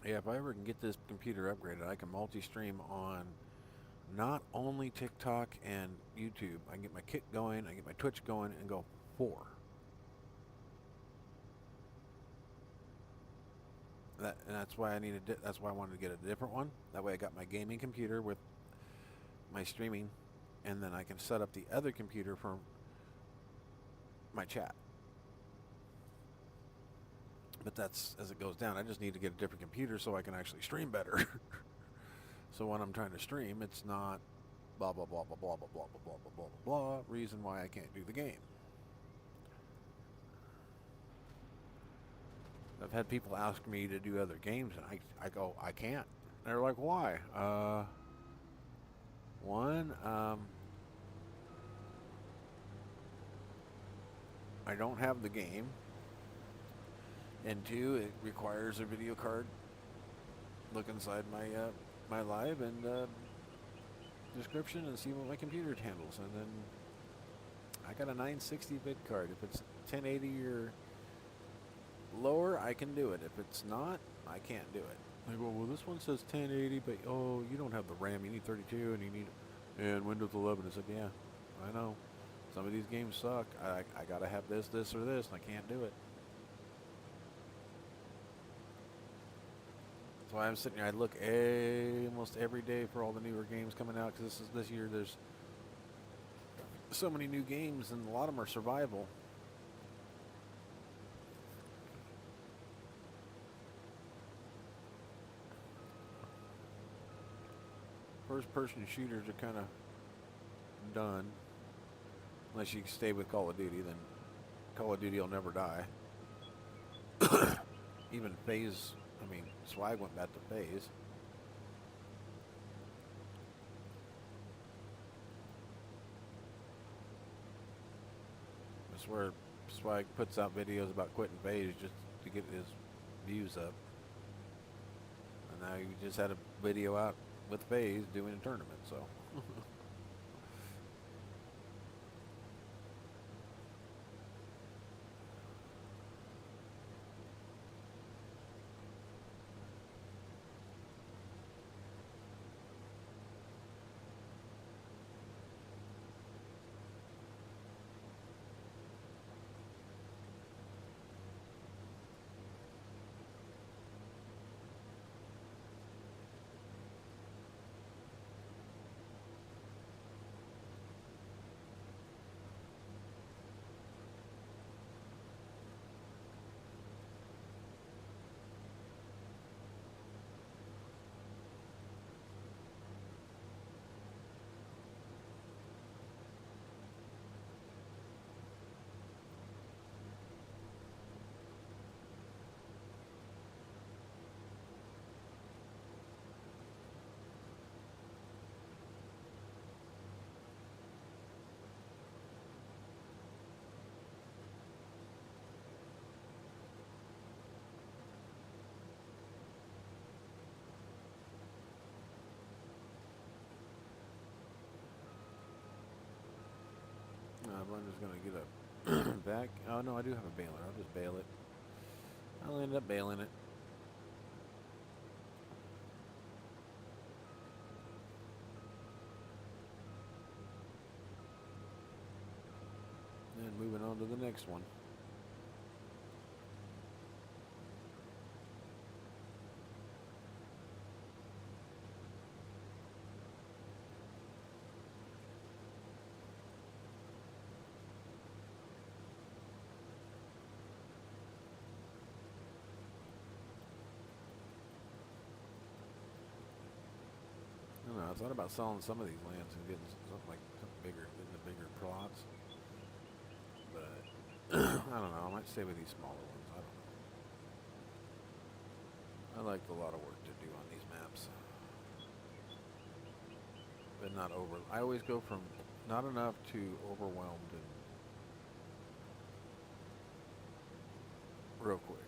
Yeah, if I ever can get this computer upgraded, I can multi-stream on not only TikTok and YouTube. I can get my Kick going, I can get my Twitch going, and go 4. And that's why that's why I wanted to get a different one. That way I got my gaming computer with my streaming, and then I can set up the other computer for my chat. But that's as it goes down. I just need to get a different computer so I can actually stream better. So when I'm trying to stream, it's not blah blah blah blah blah blah blah blah blah blah blah blah reason why I can't do the game. I've had people ask me to do other games, and I go, I can't. They're like, why? One, I don't have the game. And 2, it requires a video card. Look inside my my live and description and see what my computer handles. And then I got a 960 vid card. If it's 1080 or lower, I can do it. If it's not, I can't do it. They go, well, this one says 1080, but oh, you don't have the RAM. You need 32, and you need and Windows 11. I said, yeah, I know. Some of these games suck. I gotta have this, or this, and I can't do it. That's why I'm sitting here. I look almost every day for all the newer games coming out, because this year there's so many new games, and a lot of them are survival. First-person shooters are kind of done, unless you stay with Call of Duty. Then Call of Duty will never die. Even Phase, I mean, Swag went back to Phase. I swear Swag puts out videos about quitting Phase just to get his views up. And now you just had a video out with Phase doing a tournament, so. blender's going to get a back. Oh, no, I do have a baler. I'll just bail it. I'll end up bailing it. And moving on to the next one. I don't know. I thought about selling some of these lands and getting something bigger, getting the bigger plots. But I don't know. I might stay with these smaller ones. I don't know. I like a lot of work to do on these maps, but not over. I always go from not enough to overwhelmed and real quickly.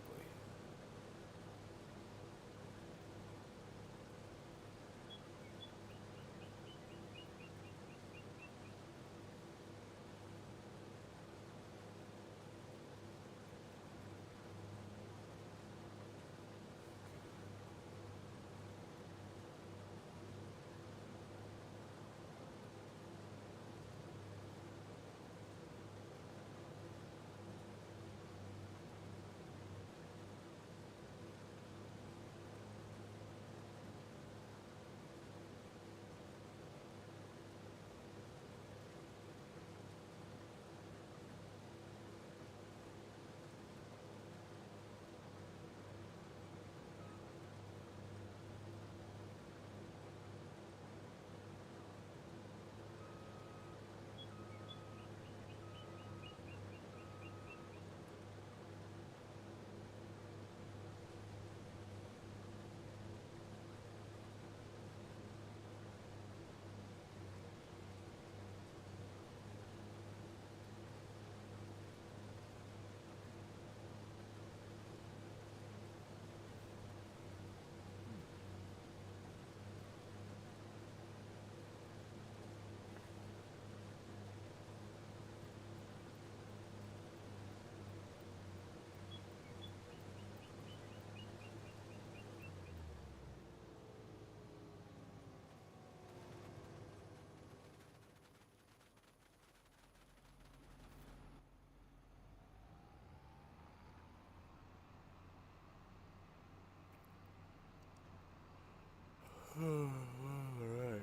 All right.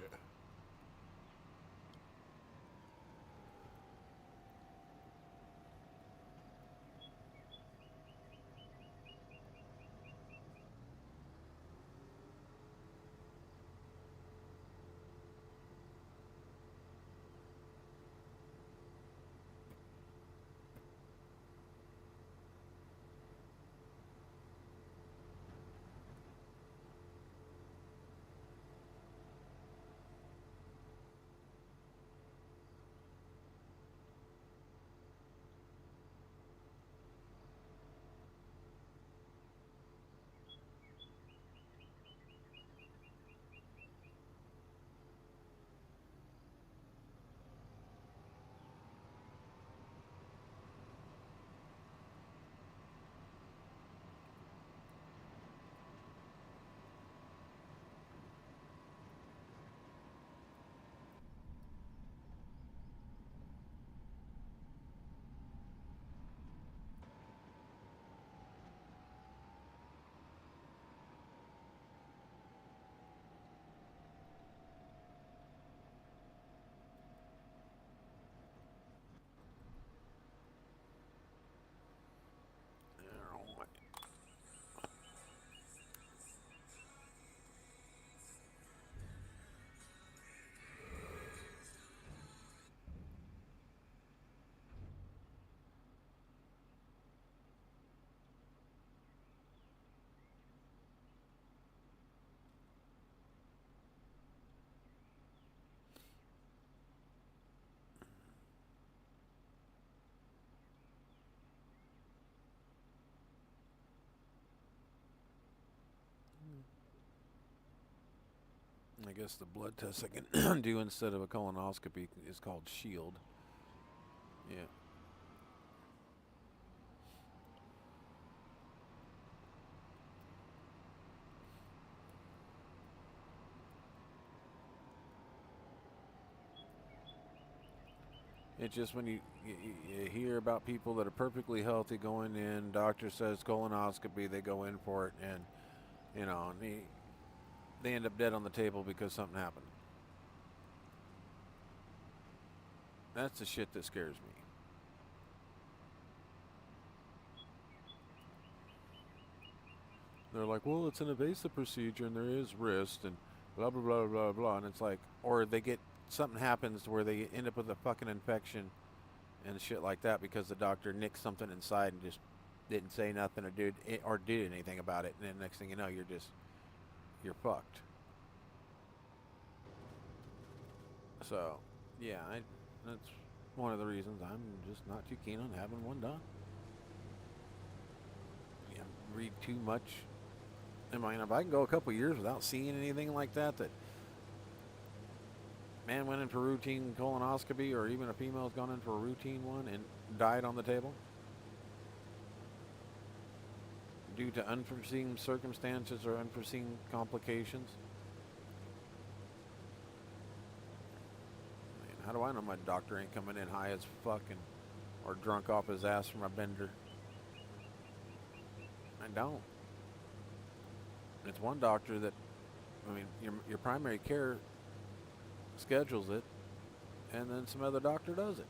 I guess the blood test I can do instead of a colonoscopy is called SHIELD. Yeah. It's just when you hear about people that are perfectly healthy going in, doctor says colonoscopy, they go in for it, and you know, they end up dead on the table because something happened. That's the shit that scares me. They're like, well, it's an invasive procedure and there is risk and blah, blah, blah, blah, blah. And it's like, or they get, something happens where they end up with a fucking infection and shit like that because the doctor nicked something inside and just didn't say nothing or did anything about it. And then next thing you know, you're fucked. So, yeah, that's one of the reasons I'm just not too keen on having one done. Yeah, read too much. I mean, if I can go a couple years without seeing anything like that man went in for routine colonoscopy, or even a female's gone in for a routine one and died on the table due to unforeseen circumstances or unforeseen complications. Man, how do I know my doctor ain't coming in high as fuck or drunk off his ass from a bender? I don't. It's one doctor that, I mean, your primary care schedules it, and then some other doctor does it.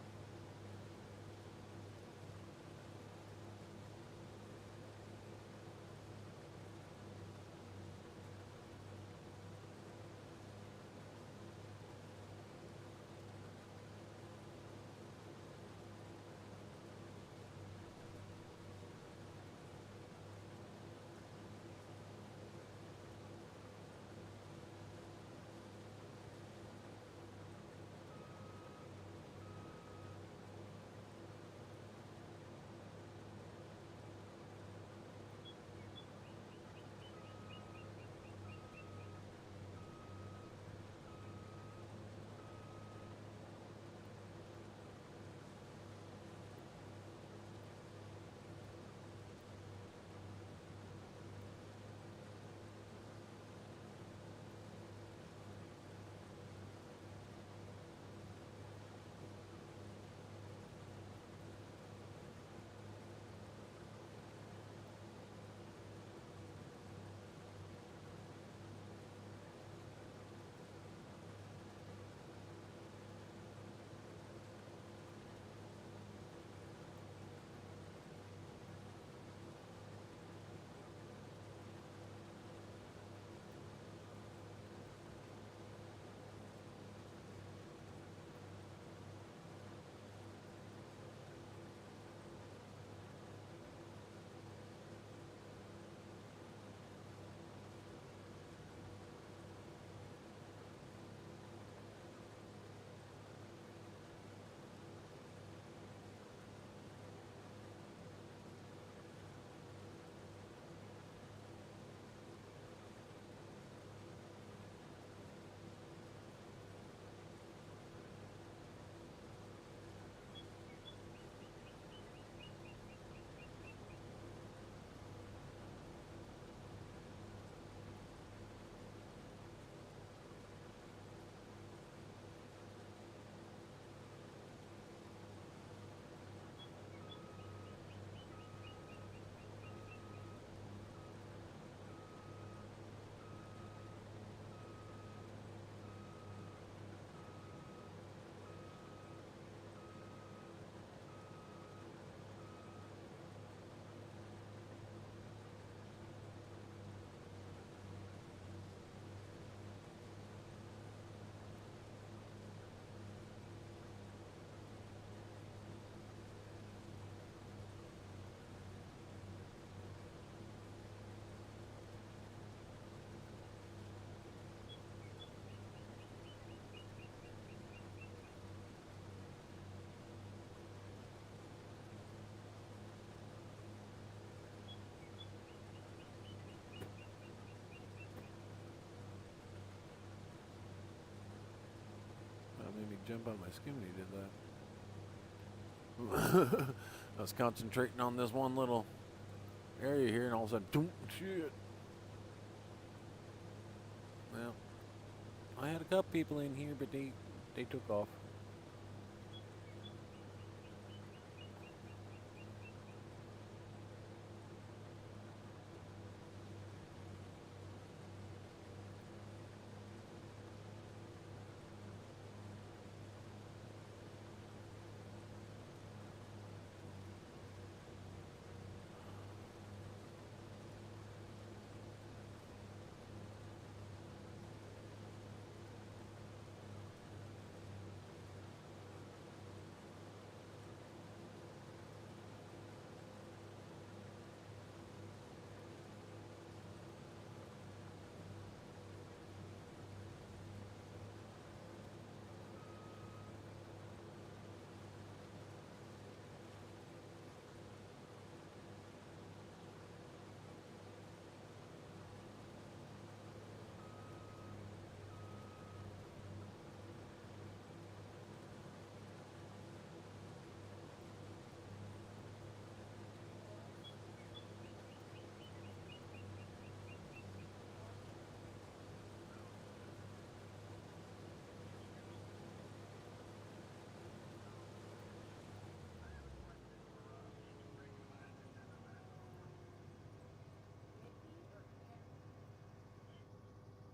That made me jump out of my skin when he did that. I was concentrating on this one little area here, and all of a sudden, boom, shit. Well, I had a couple people in here, but they took off.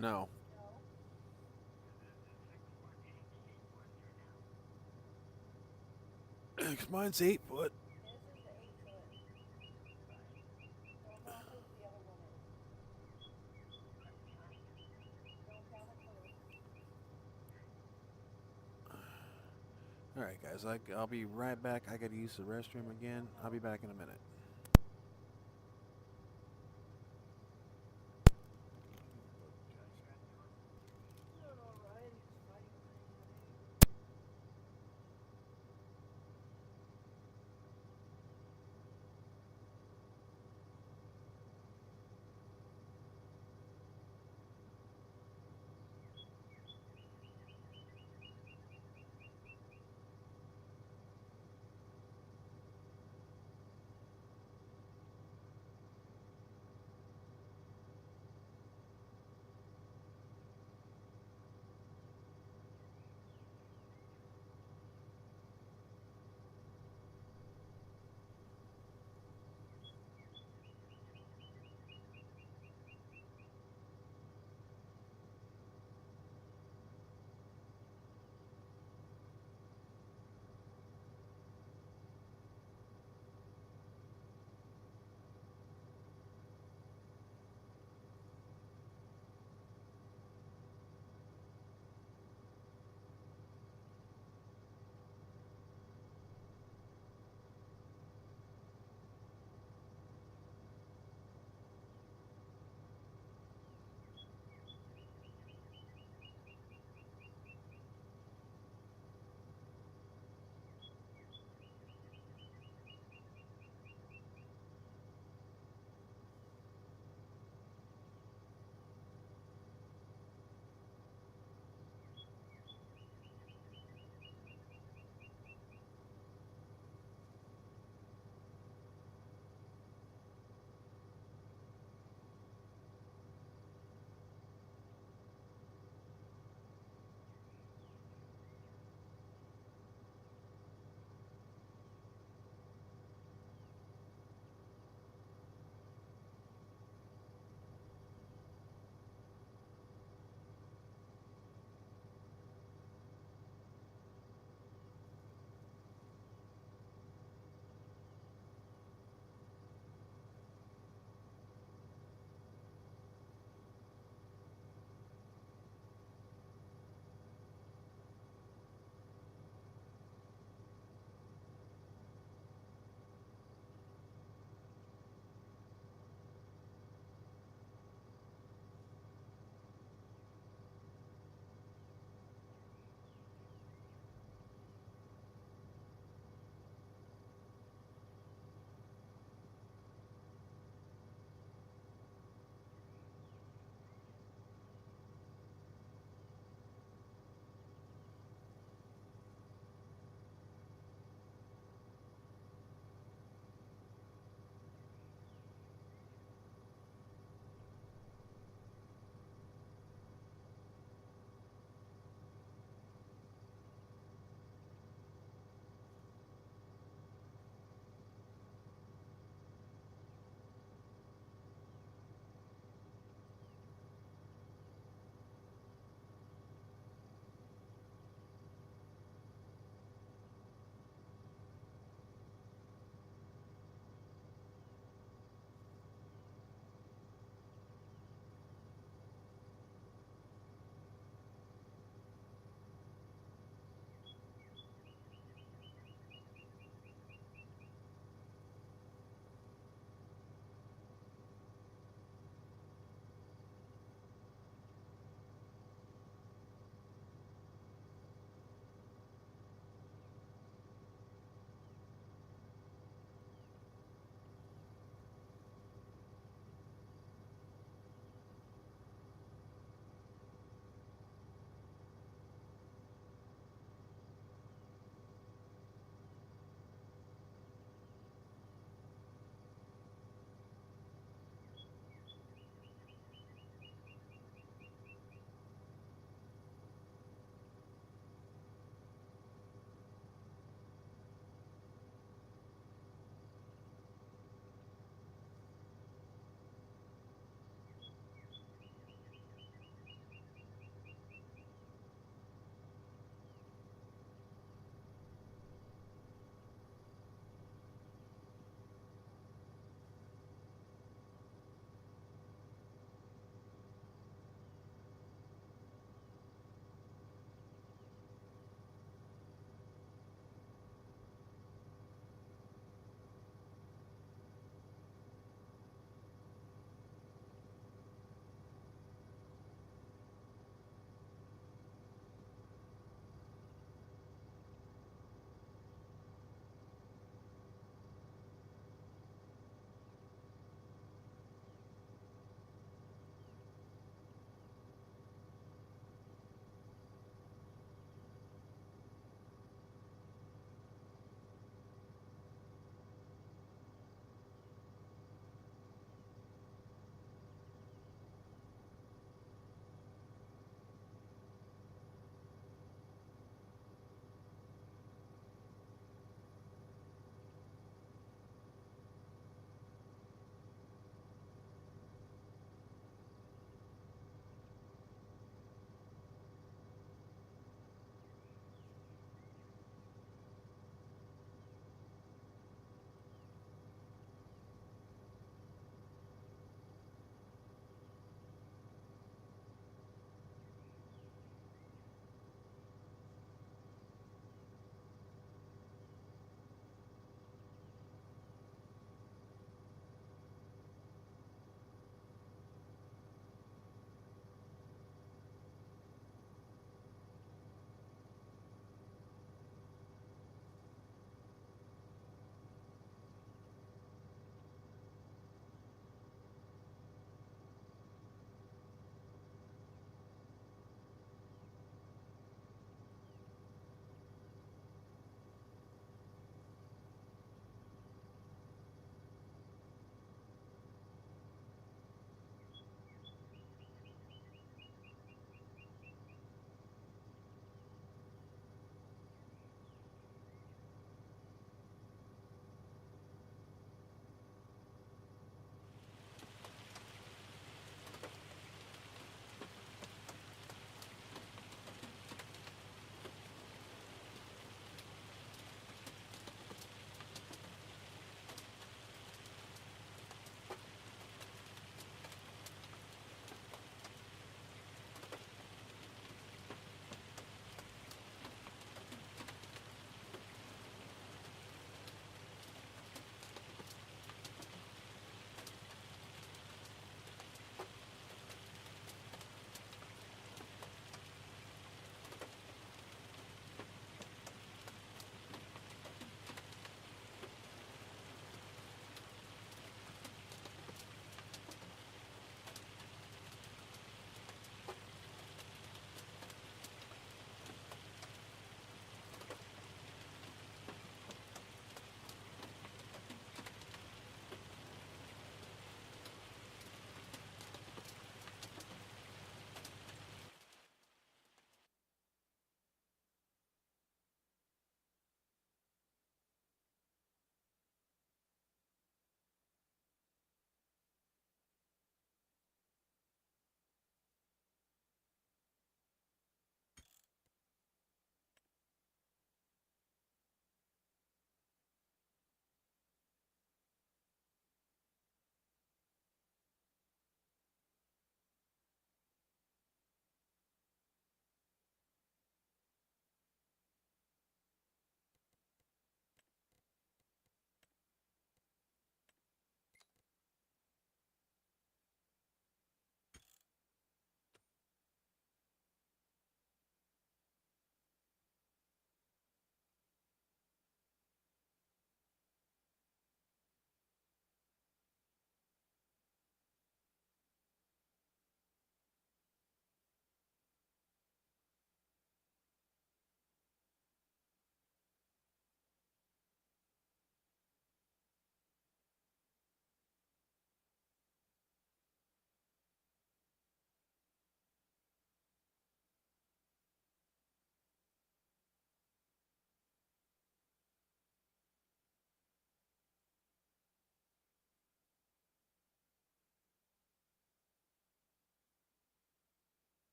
No. Mine's 8 foot. All right, guys. I'll be right back. I got to use the restroom again. I'll be back in a minute.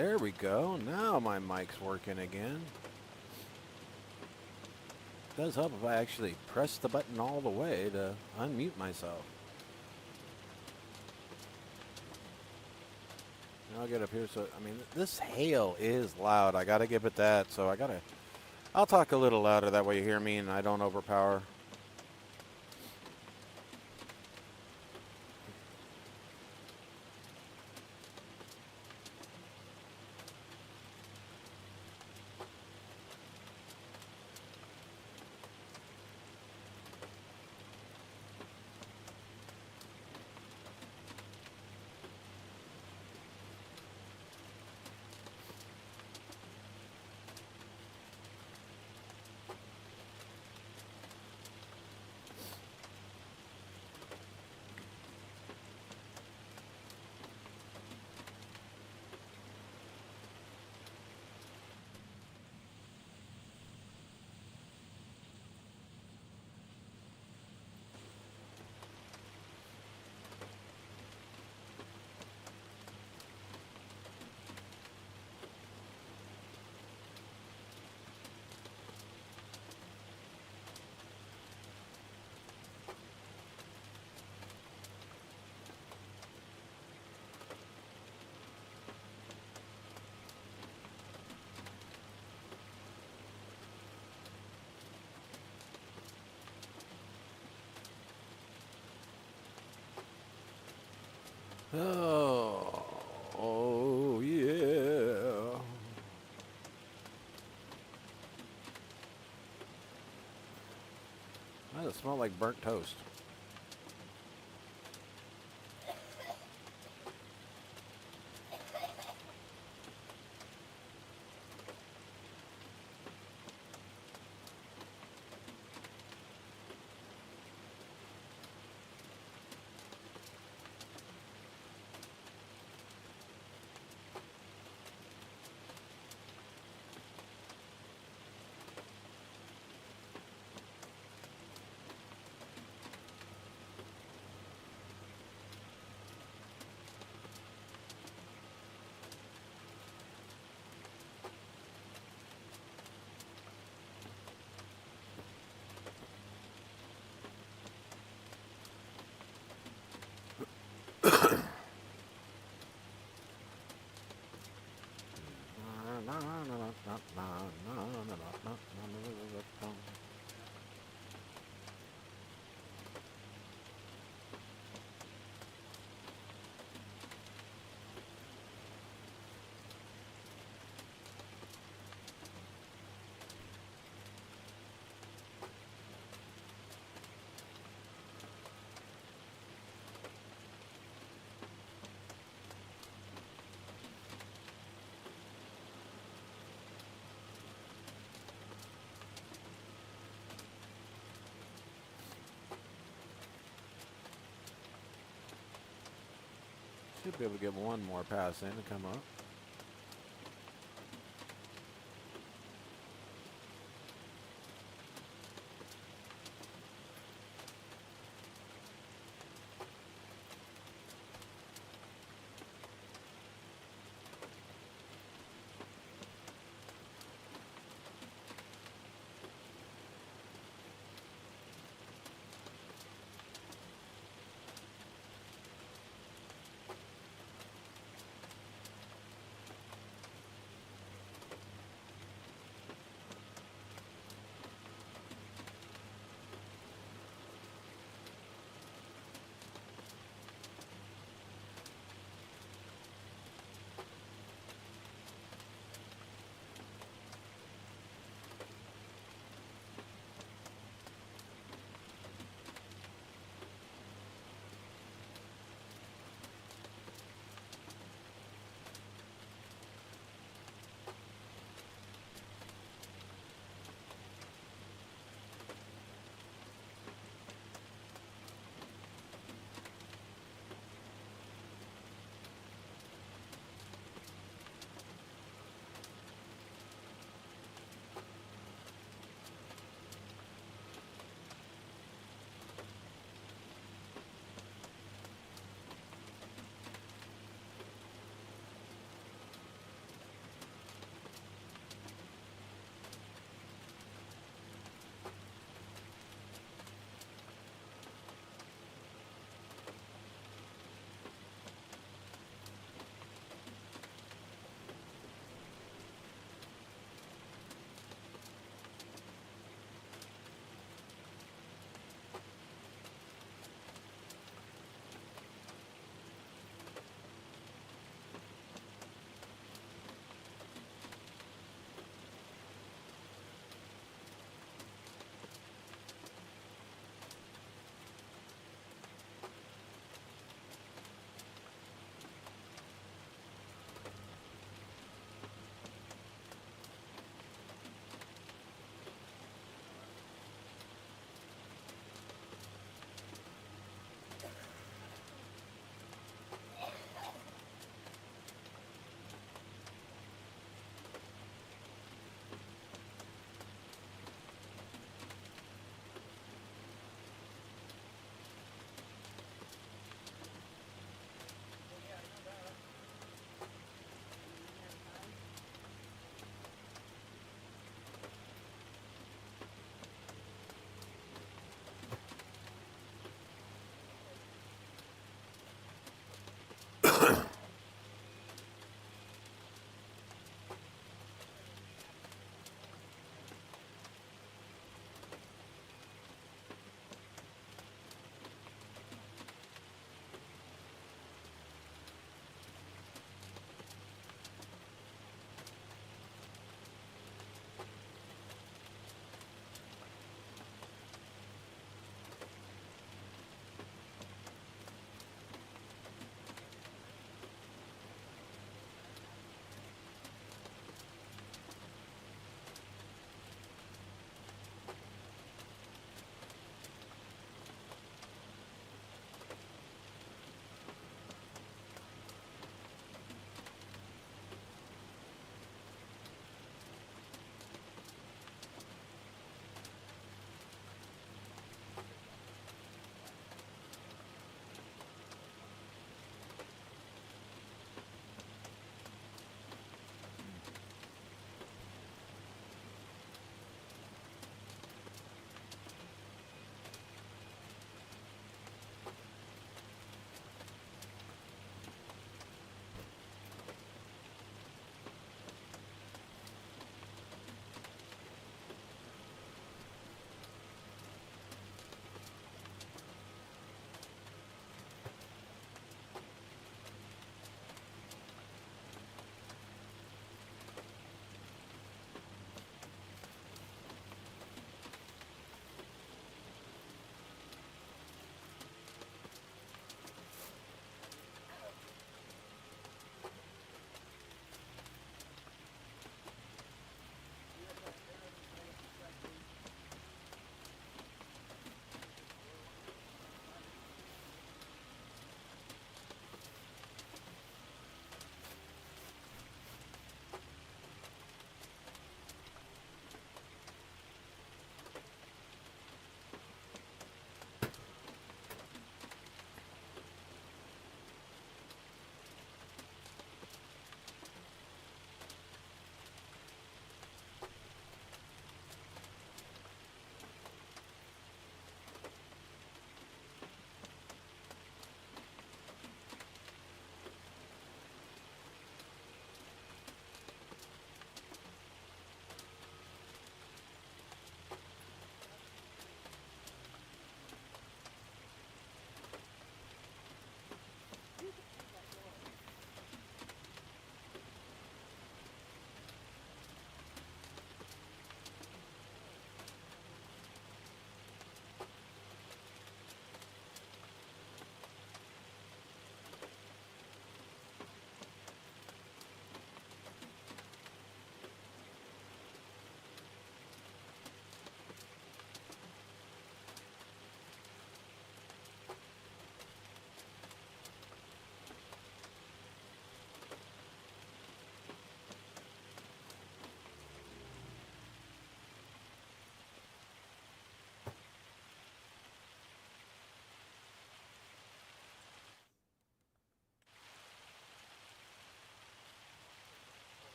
There we go. Now my mic's working again. It does help if I actually press the button all the way to unmute myself. I'll get up here. So, I mean, this hail is loud. I got to give it that. So I'll talk a little louder. That way you hear me and I don't overpower. Oh, yeah. Why does it smell like burnt toast? Should be able to get one more pass in and come up.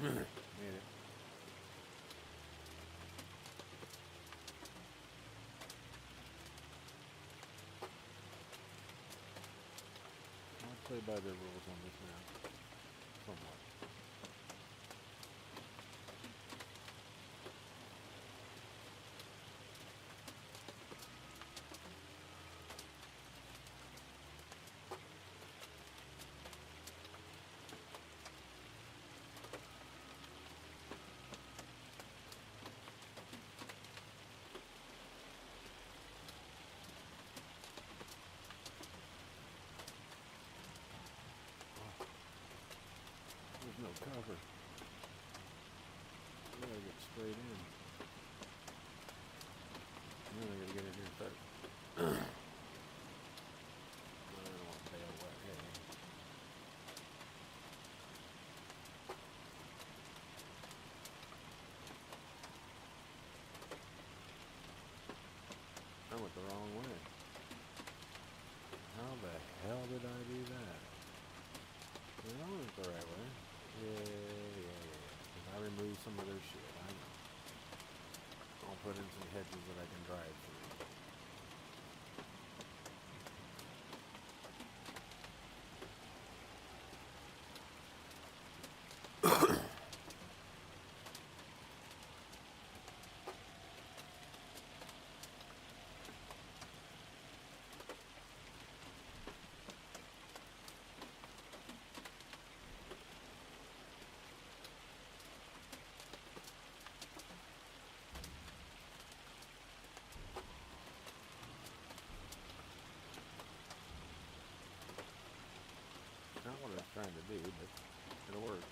Made it. I'll play by the rules on this map. Somewhat. There's no cover. I gotta get straight in. Then I gotta get in here and start. I don't want to bail wet hay. I went the wrong way. How the hell did I do that? Well, I went the right way. Yeah. 'Cause I removed some of their shit. I know. I'll put in some hedges that I can drive through. Not what I was trying to do, but it'll work.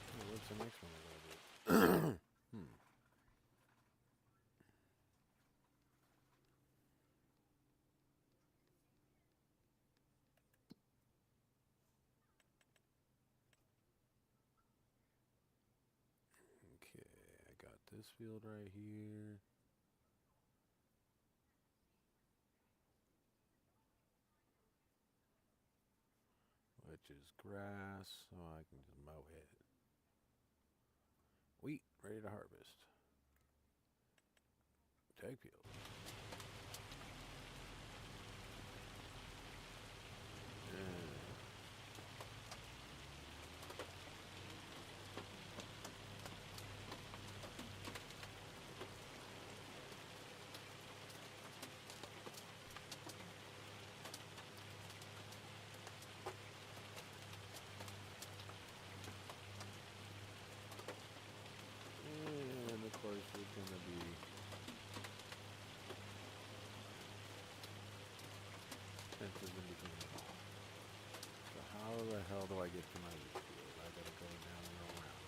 Oh, what's the next one I gotta do? Okay, I got this field right here. Which is grass, so I can just mow it. Wheat, ready to harvest. Tag field. And of course there's gonna be fences in between them all. So how the hell do I get to my wheat field? I gotta go down and around.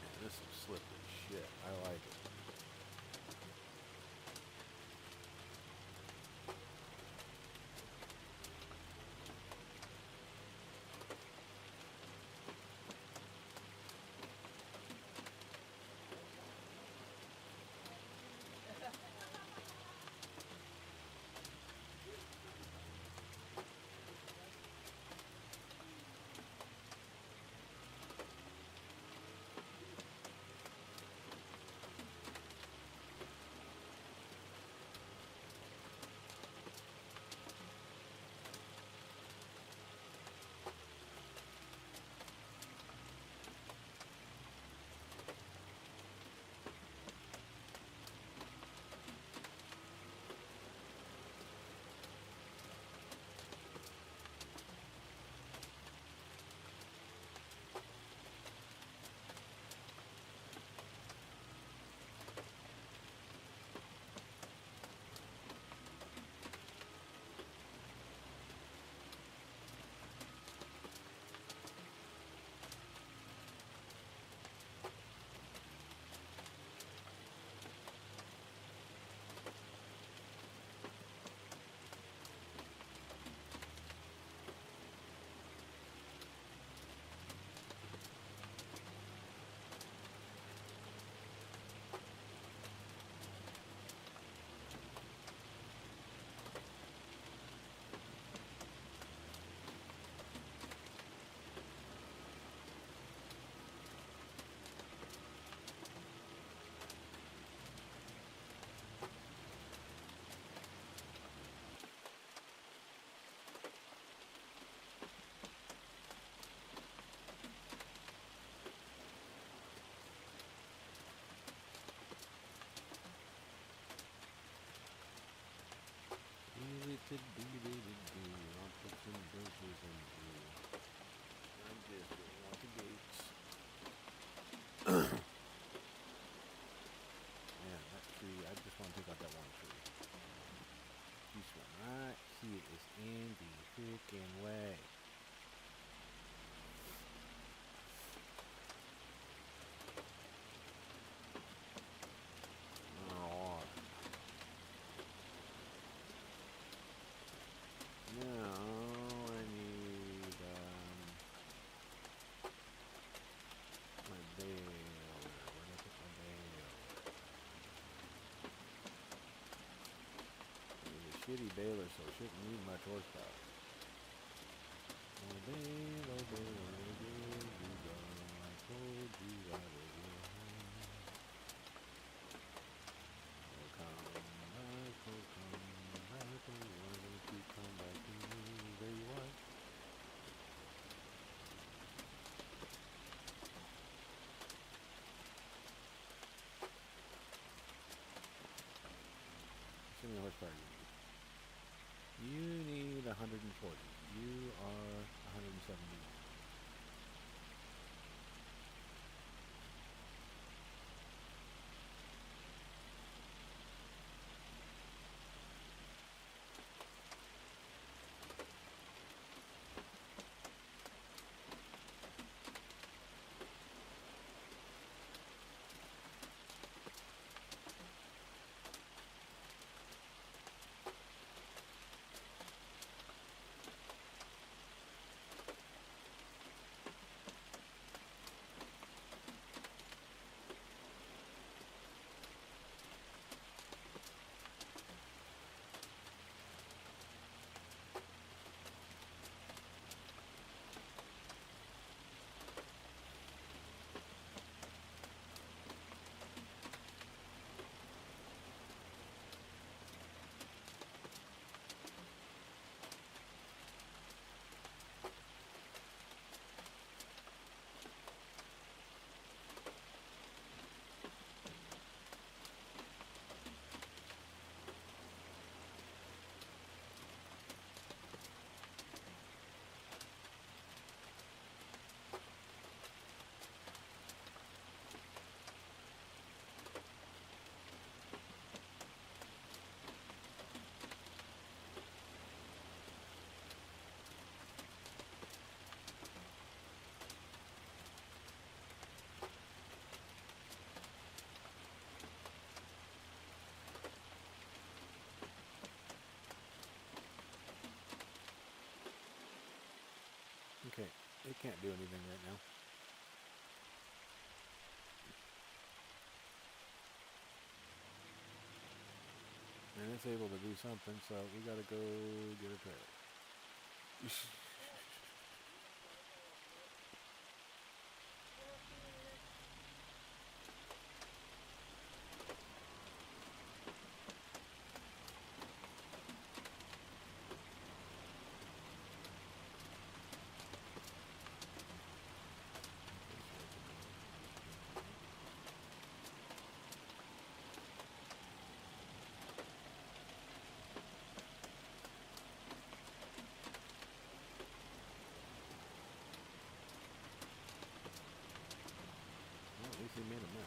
Man, this is slippery shit. I like it. bitty baler, so it shouldn't need much horsepower. Oh, bale, oh, bale, I told you I would go home. Oh, come back, oh, why don't you come back to me? There you are. How many horsepower you need? You need 140. You are 170. Okay, it can't do anything right now. And it's able to do something, so we gotta go get a trailer. Well, at least he made a mess.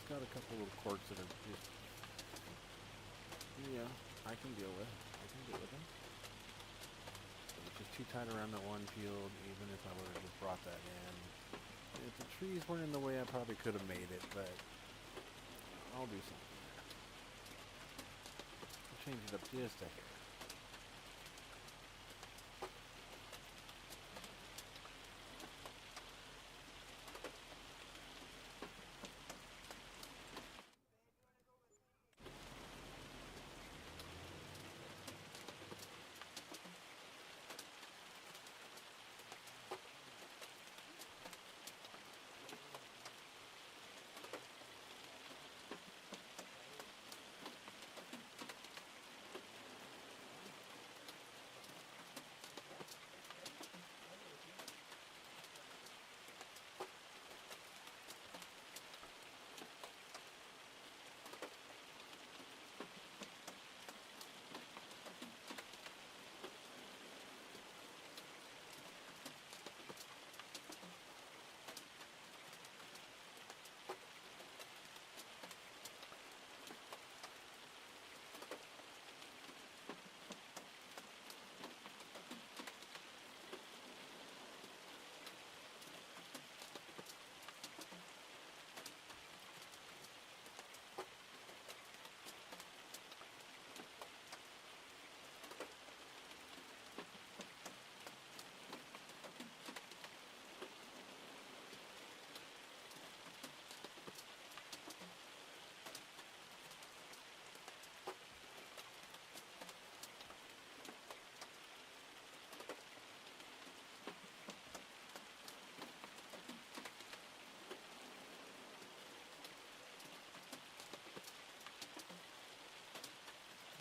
Got a couple little quirks that are just, yeah, I can deal with. them. But it's just too tight around that one field, even if I would have just brought that in. If the trees weren't in the way, I probably could have made it, but I'll do something. I'll change it up just a hair.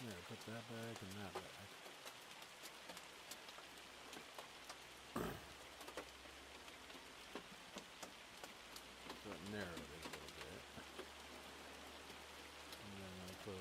Yeah, put that back and that back. So it narrowed it a little bit. And then I'll put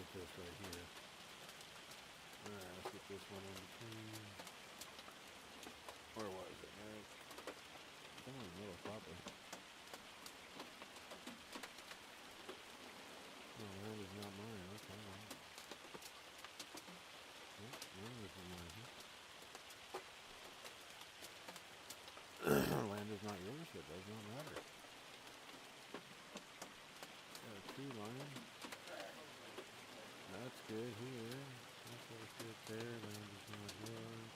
this right here. Alright, let's get this one in between. Where was it, Eric? Somewhere in the middle, probably. No, that is not mine. Okay, well. Nope, none of this is mine. Land is not yours, so it does not matter. Got a tree line. That's good here. That's what we fit there. Land is not yours.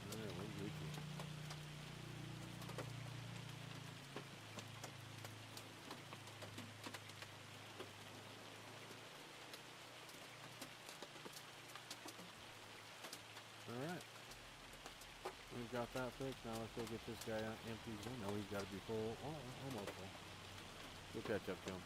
Alright, we're Gucci. Alright. got that fixed. Now let's go get this guy empty. I know he's got to be full. Oh, almost full. We'll catch up to him.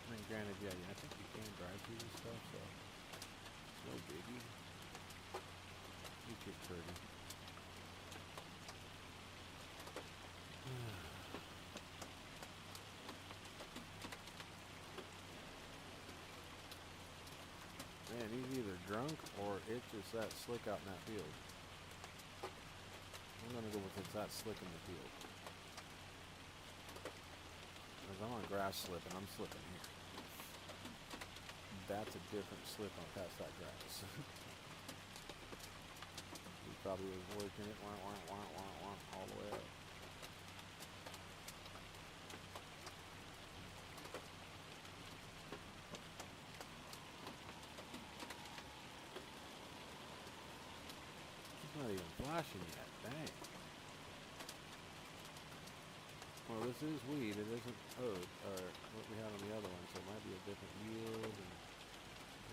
I mean, granted, yeah, I think you can drive through this stuff, so it's no biggie. You get pretty. Man, he's either drunk or it's just that slick out in that field. I'm gonna go with it's that slick in the field. Because I'm on grass slip and I'm slipping here. That's a different slip on past that grass. He probably was working it all the way up. Not even flashing yet, dang. Well, this is weed, it isn't oat, or what we had on the other one, so it might be a different yield and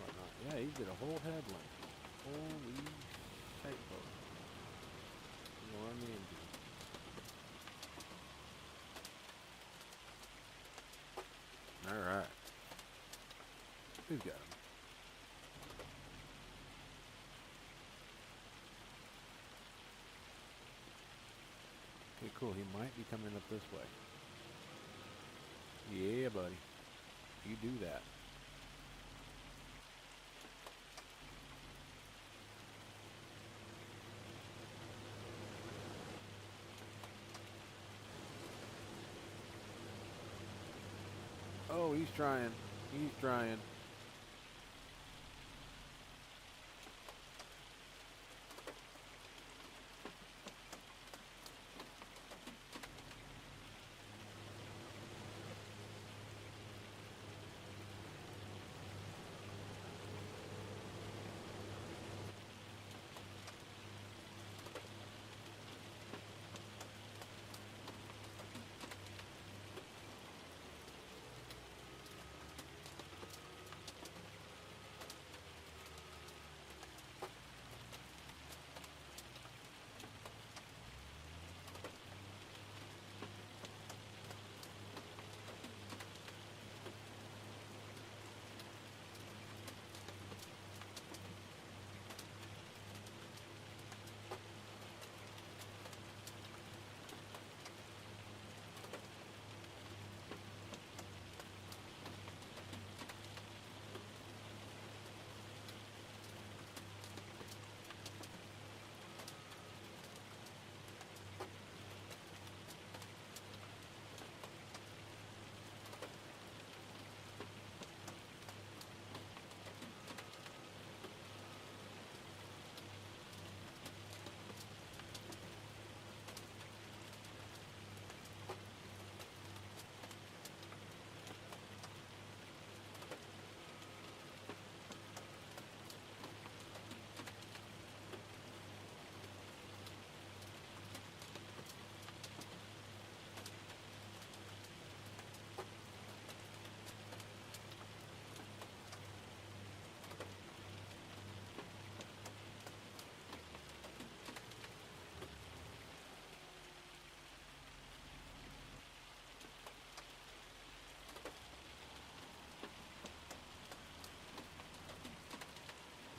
whatnot. Yeah, he did a whole head length. Holy shit, folks. I'm gonna run the engine. Alright. Who's got him? Okay, cool. He might be coming up this way. Yeah, buddy. You do that. Oh, he's trying. He's trying.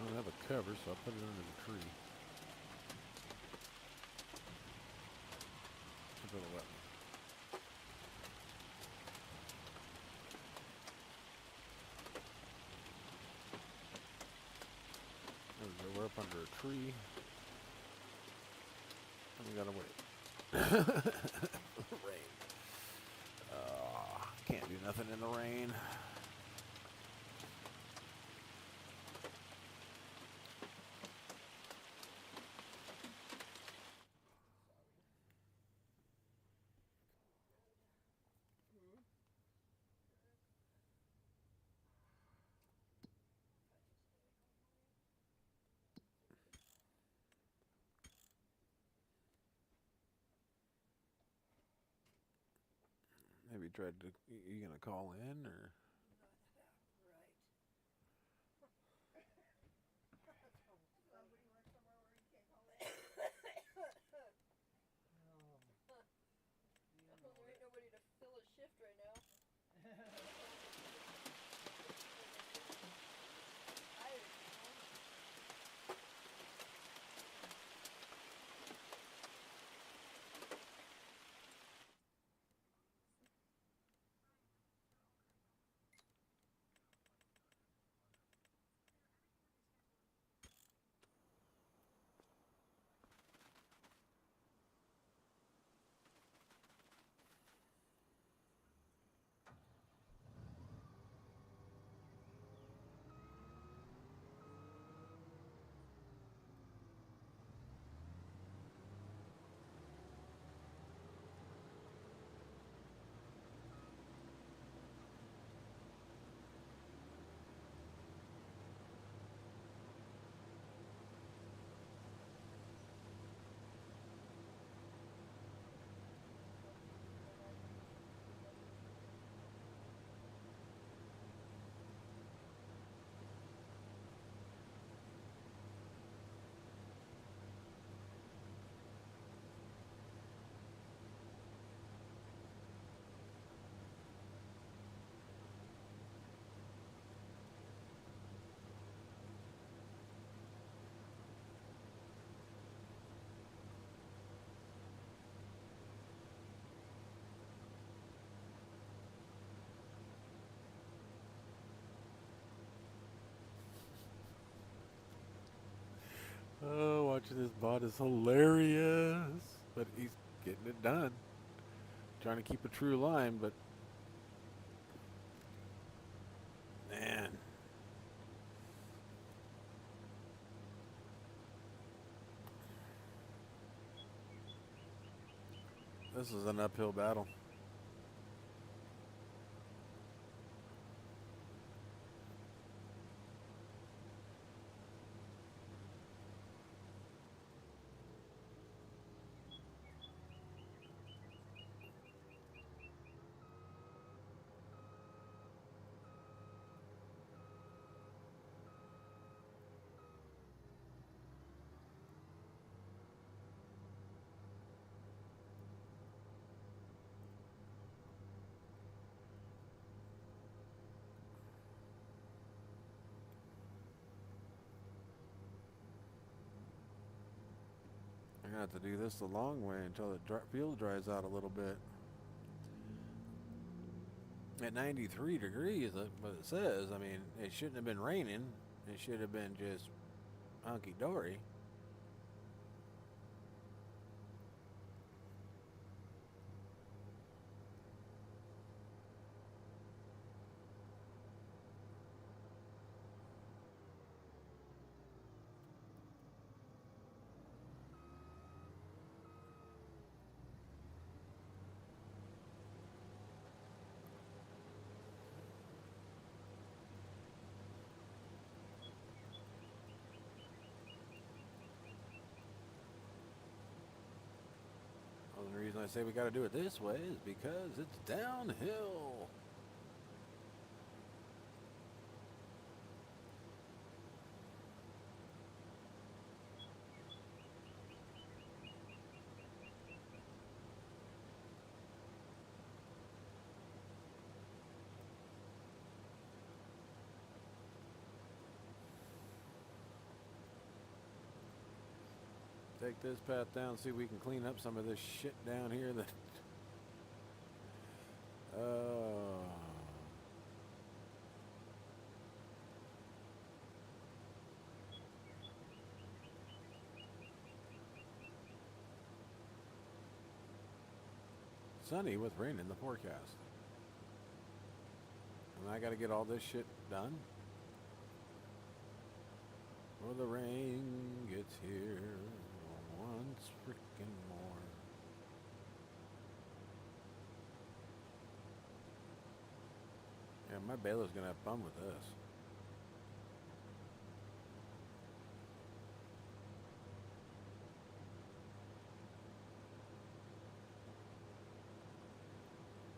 I don't have a cover, so I'll put it under the tree. It's a little wet. There we go, we're up under a tree. And we gotta wait. Rain. Can't do nothing in the rain. Have you tried to, you gonna call in or? Watching this bot is hilarious, but he's getting it done. Trying to keep a true line, but man. This is an uphill battle. I'm gonna have to do this the long way until the field dries out a little bit. At 93 degrees, what it says, I mean, it shouldn't have been raining. It should have been just hunky-dory. Well, the reason I say we got to do it this way is because it's downhill. Take this path down, see if we can clean up some of this shit down here that sunny with rain in the forecast. And I got to get all this shit done before the rain gets here once freaking more. Yeah, my baler's gonna have fun with this.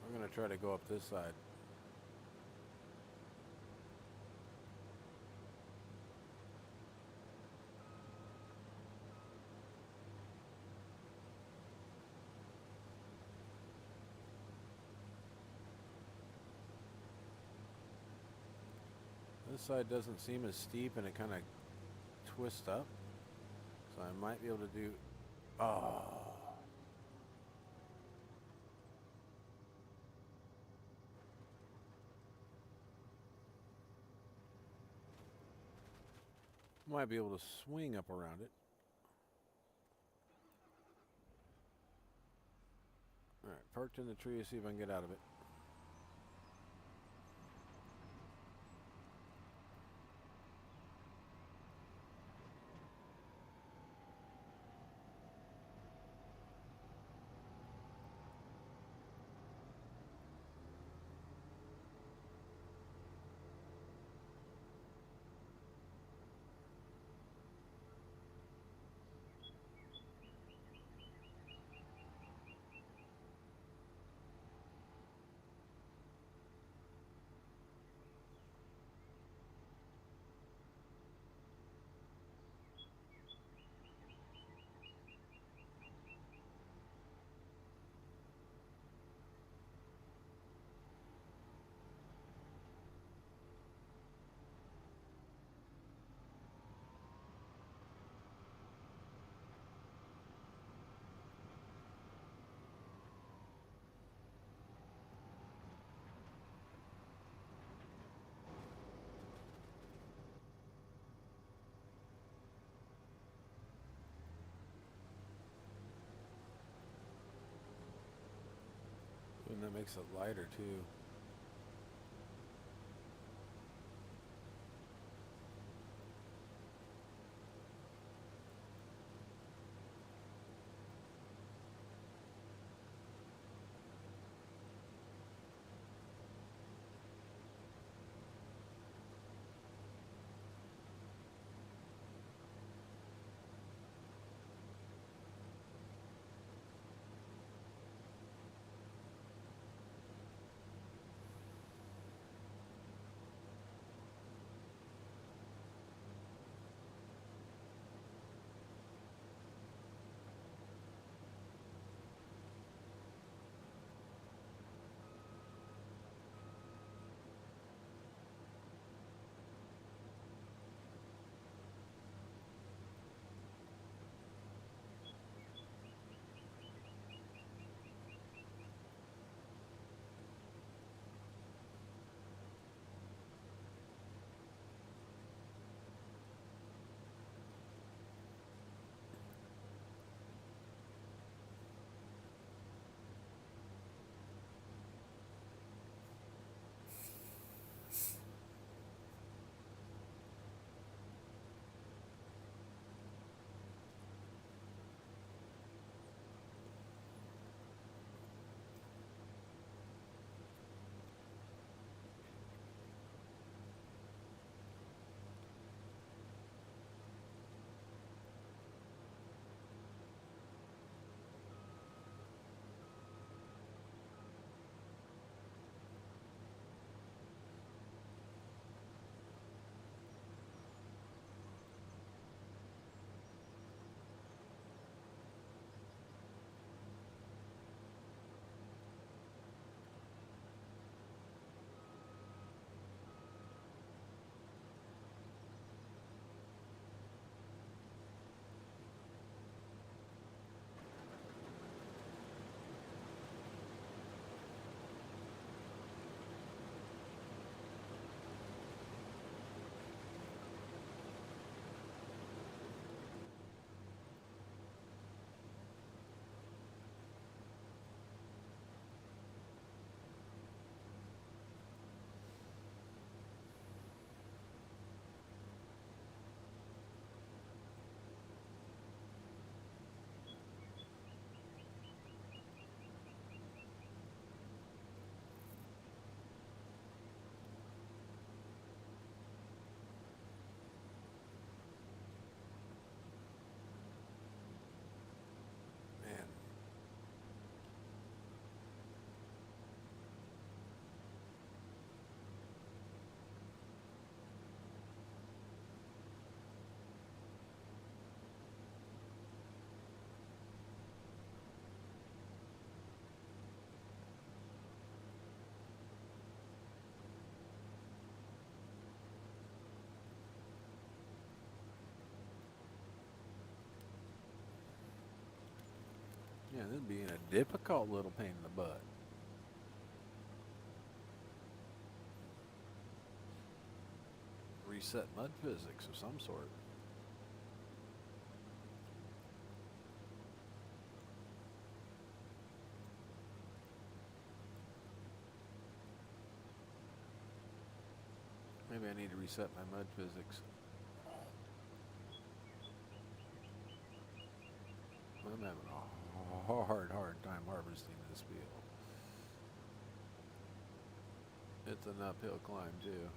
I'm gonna try to go up this side. This side doesn't seem as steep and it kind of twists up. So I might be able to do... Oh. Might be able to swing up around it. Alright, parked in the tree, see if I can get out of it. Makes it lighter too. Man. Yeah, this being a difficult little pain in the butt. Reset mud physics of some sort. Maybe I need to reset my mud physics. I'm having a hard time harvesting this field. It's an uphill climb too.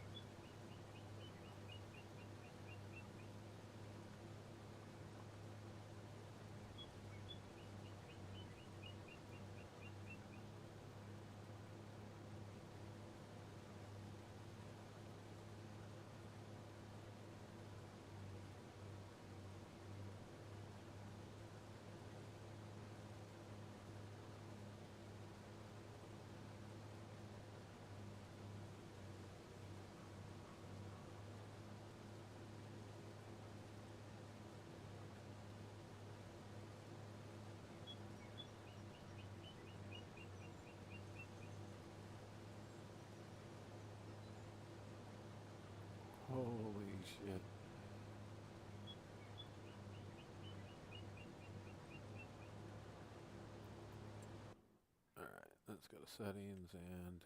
let's go to settings and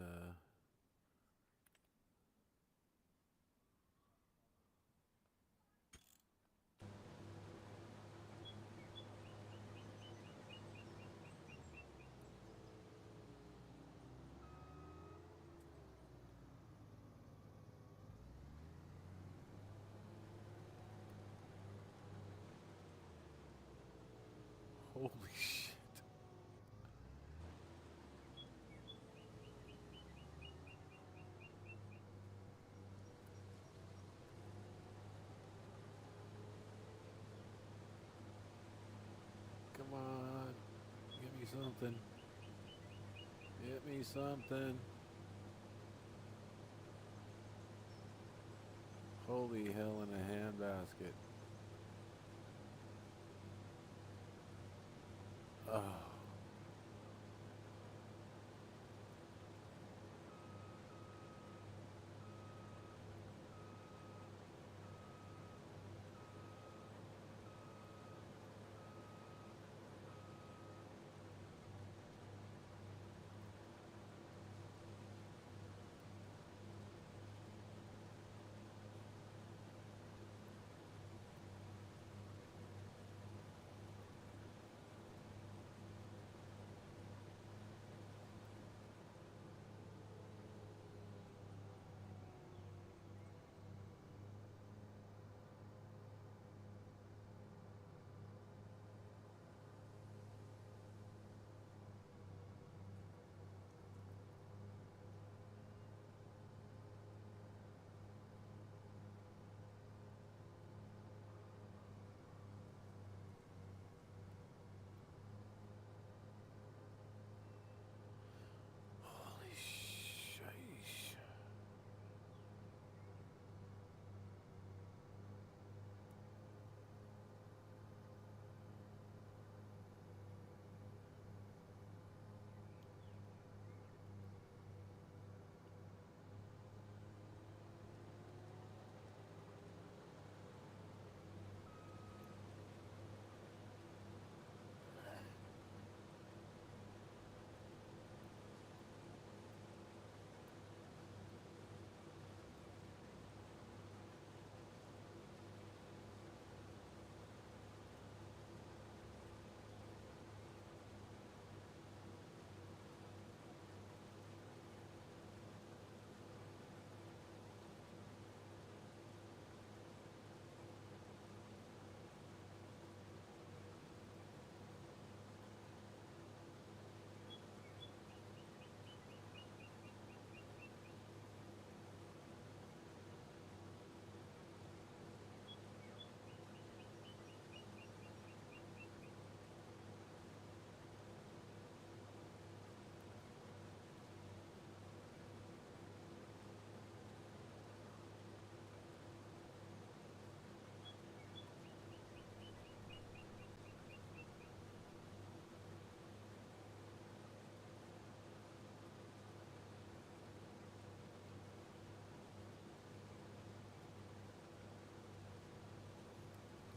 holy shit. Come on. Give me something. Get me something. Holy hell in a handbasket. Oh. Holy sheesh.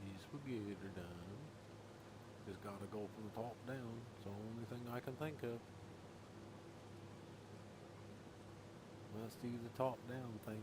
Yes, we'll get her done. Just gotta go from the top down. It's the only thing I can think of. Let's do the top down thing.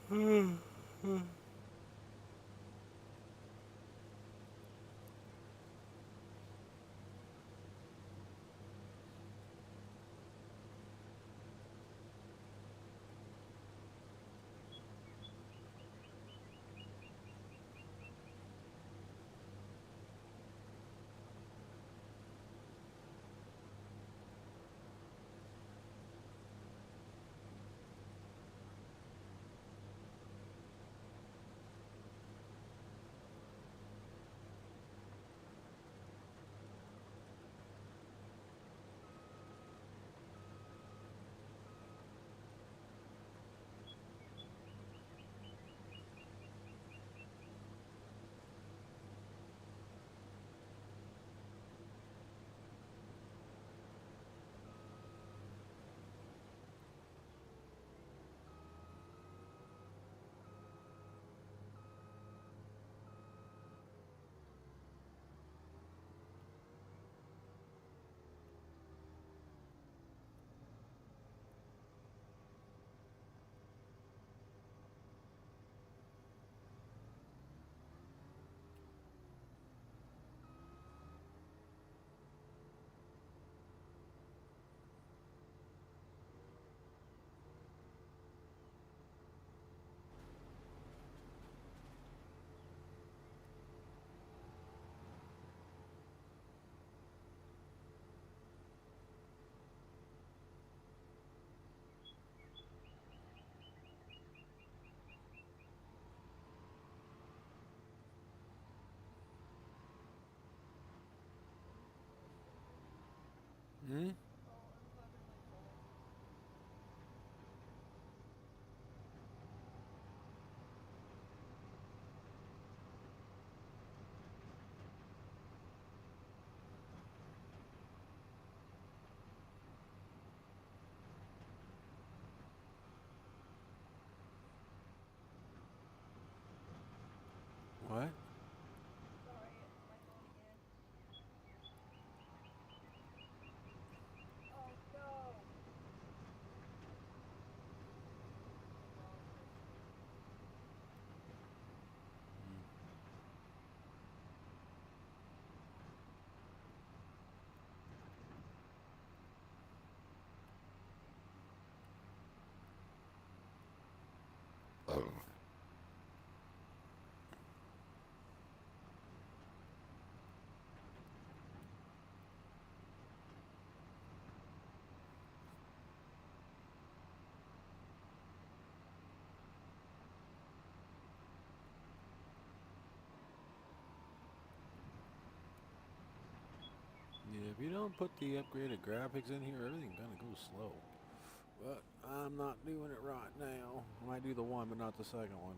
Hmm? What? Yeah, if you don't put the upgraded graphics in here, everything kind of goes slow. But I'm not doing it right now. I might do the one, but not the second one.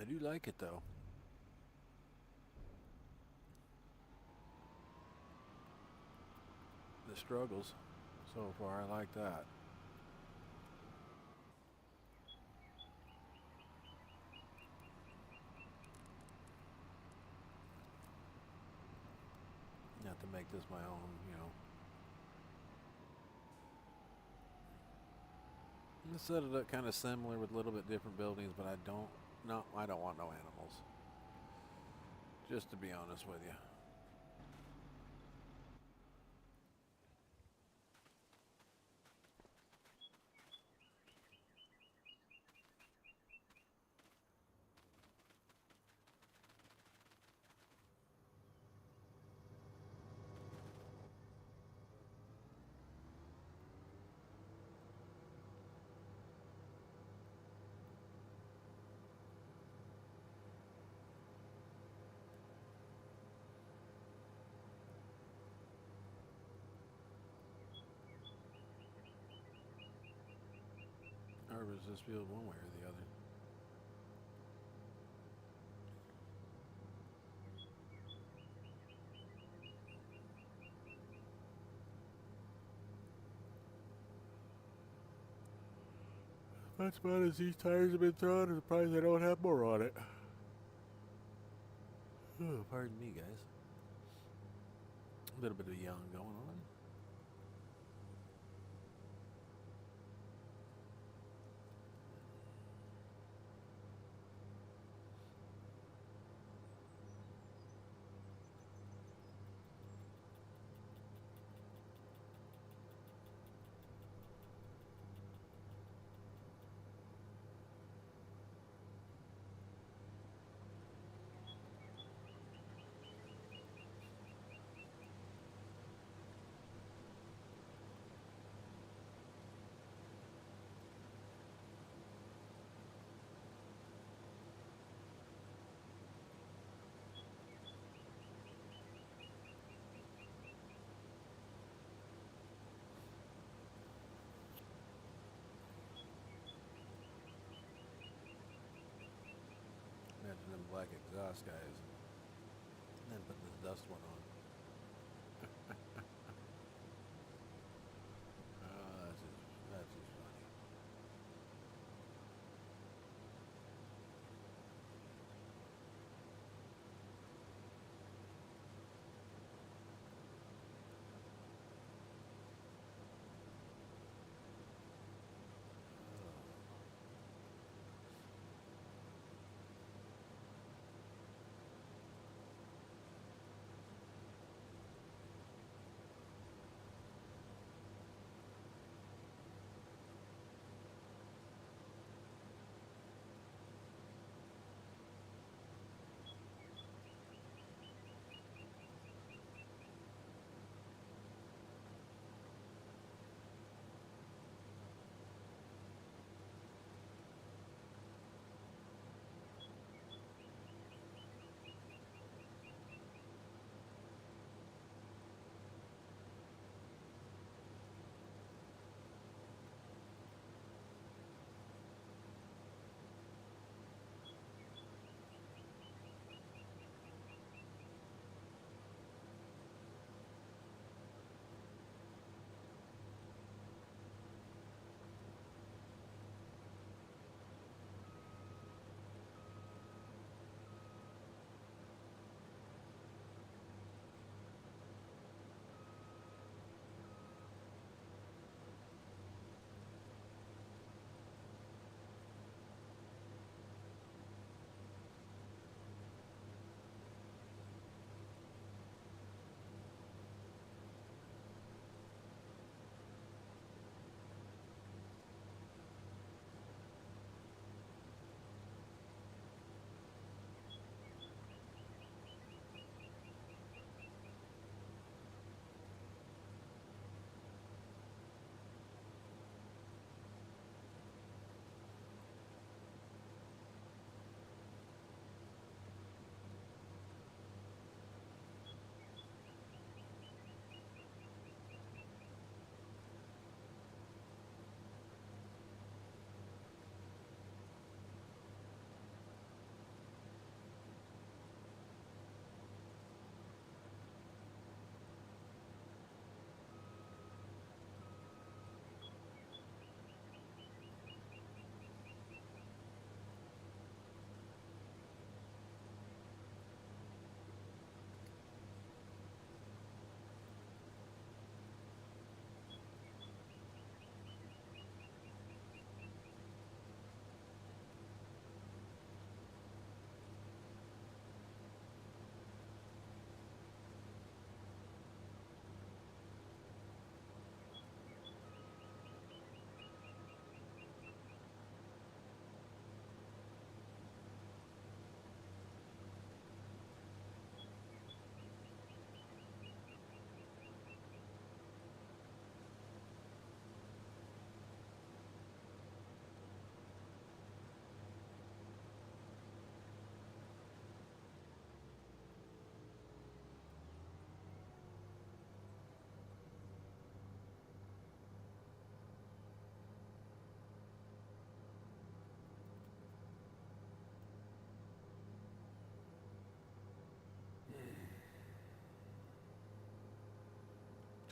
I do like it though. The struggles so far, I like that. Not to make this my own, you know. I set it up kind of similar with a little bit different buildings, but I don't want no animals. Just to be honest with you. Or was this field one way or the other? That's about as these tires have been thrown. I'm surprised I don't have more on it. Oh, pardon me, guys. A little bit of yelling going on. Imagine them black exhaust guys. And then put this dust one on. That's just funny.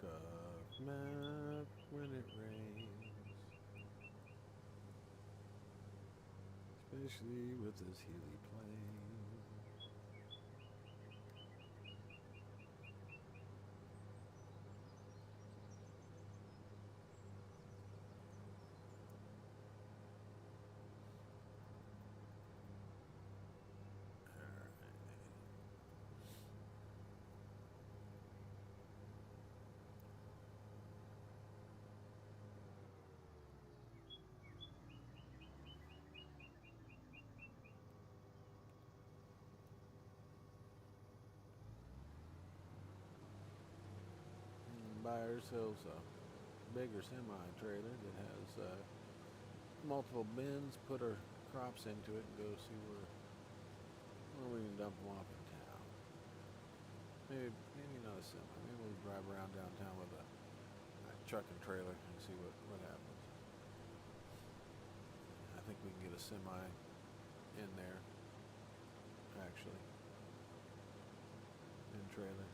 Tough map when it rains. Especially with this Healy plane. Buy ourselves a bigger semi-trailer that has multiple bins, put our crops into it, and go see where we can dump them off in town. Maybe not a semi. Maybe we'll drive around downtown with a truck and trailer and see what happens. I think we can get a semi in there, actually, in trailer.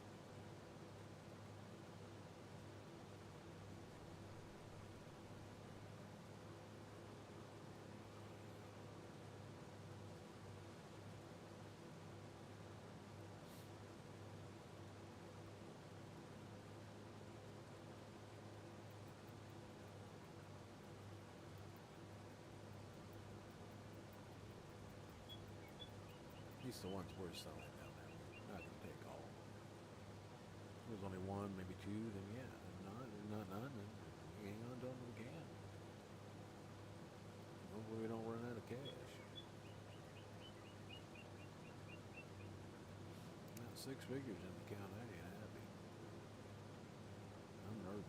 These are the ones we're selling down there. Not gonna take all. If there's only one, maybe two, then yeah. If not none, then we hang on to them if we can. Hopefully we don't run out of cash. Not 6 figures in the account, I ain't happy. I'm nervous.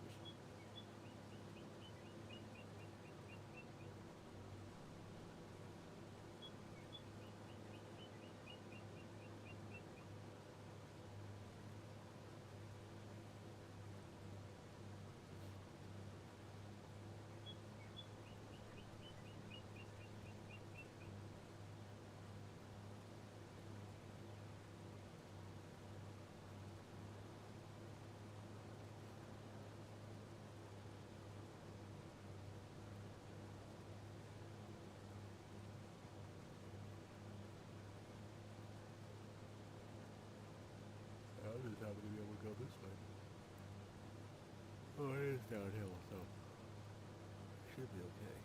I just happen to be able to go this way. Oh, it is downhill, so should be okay.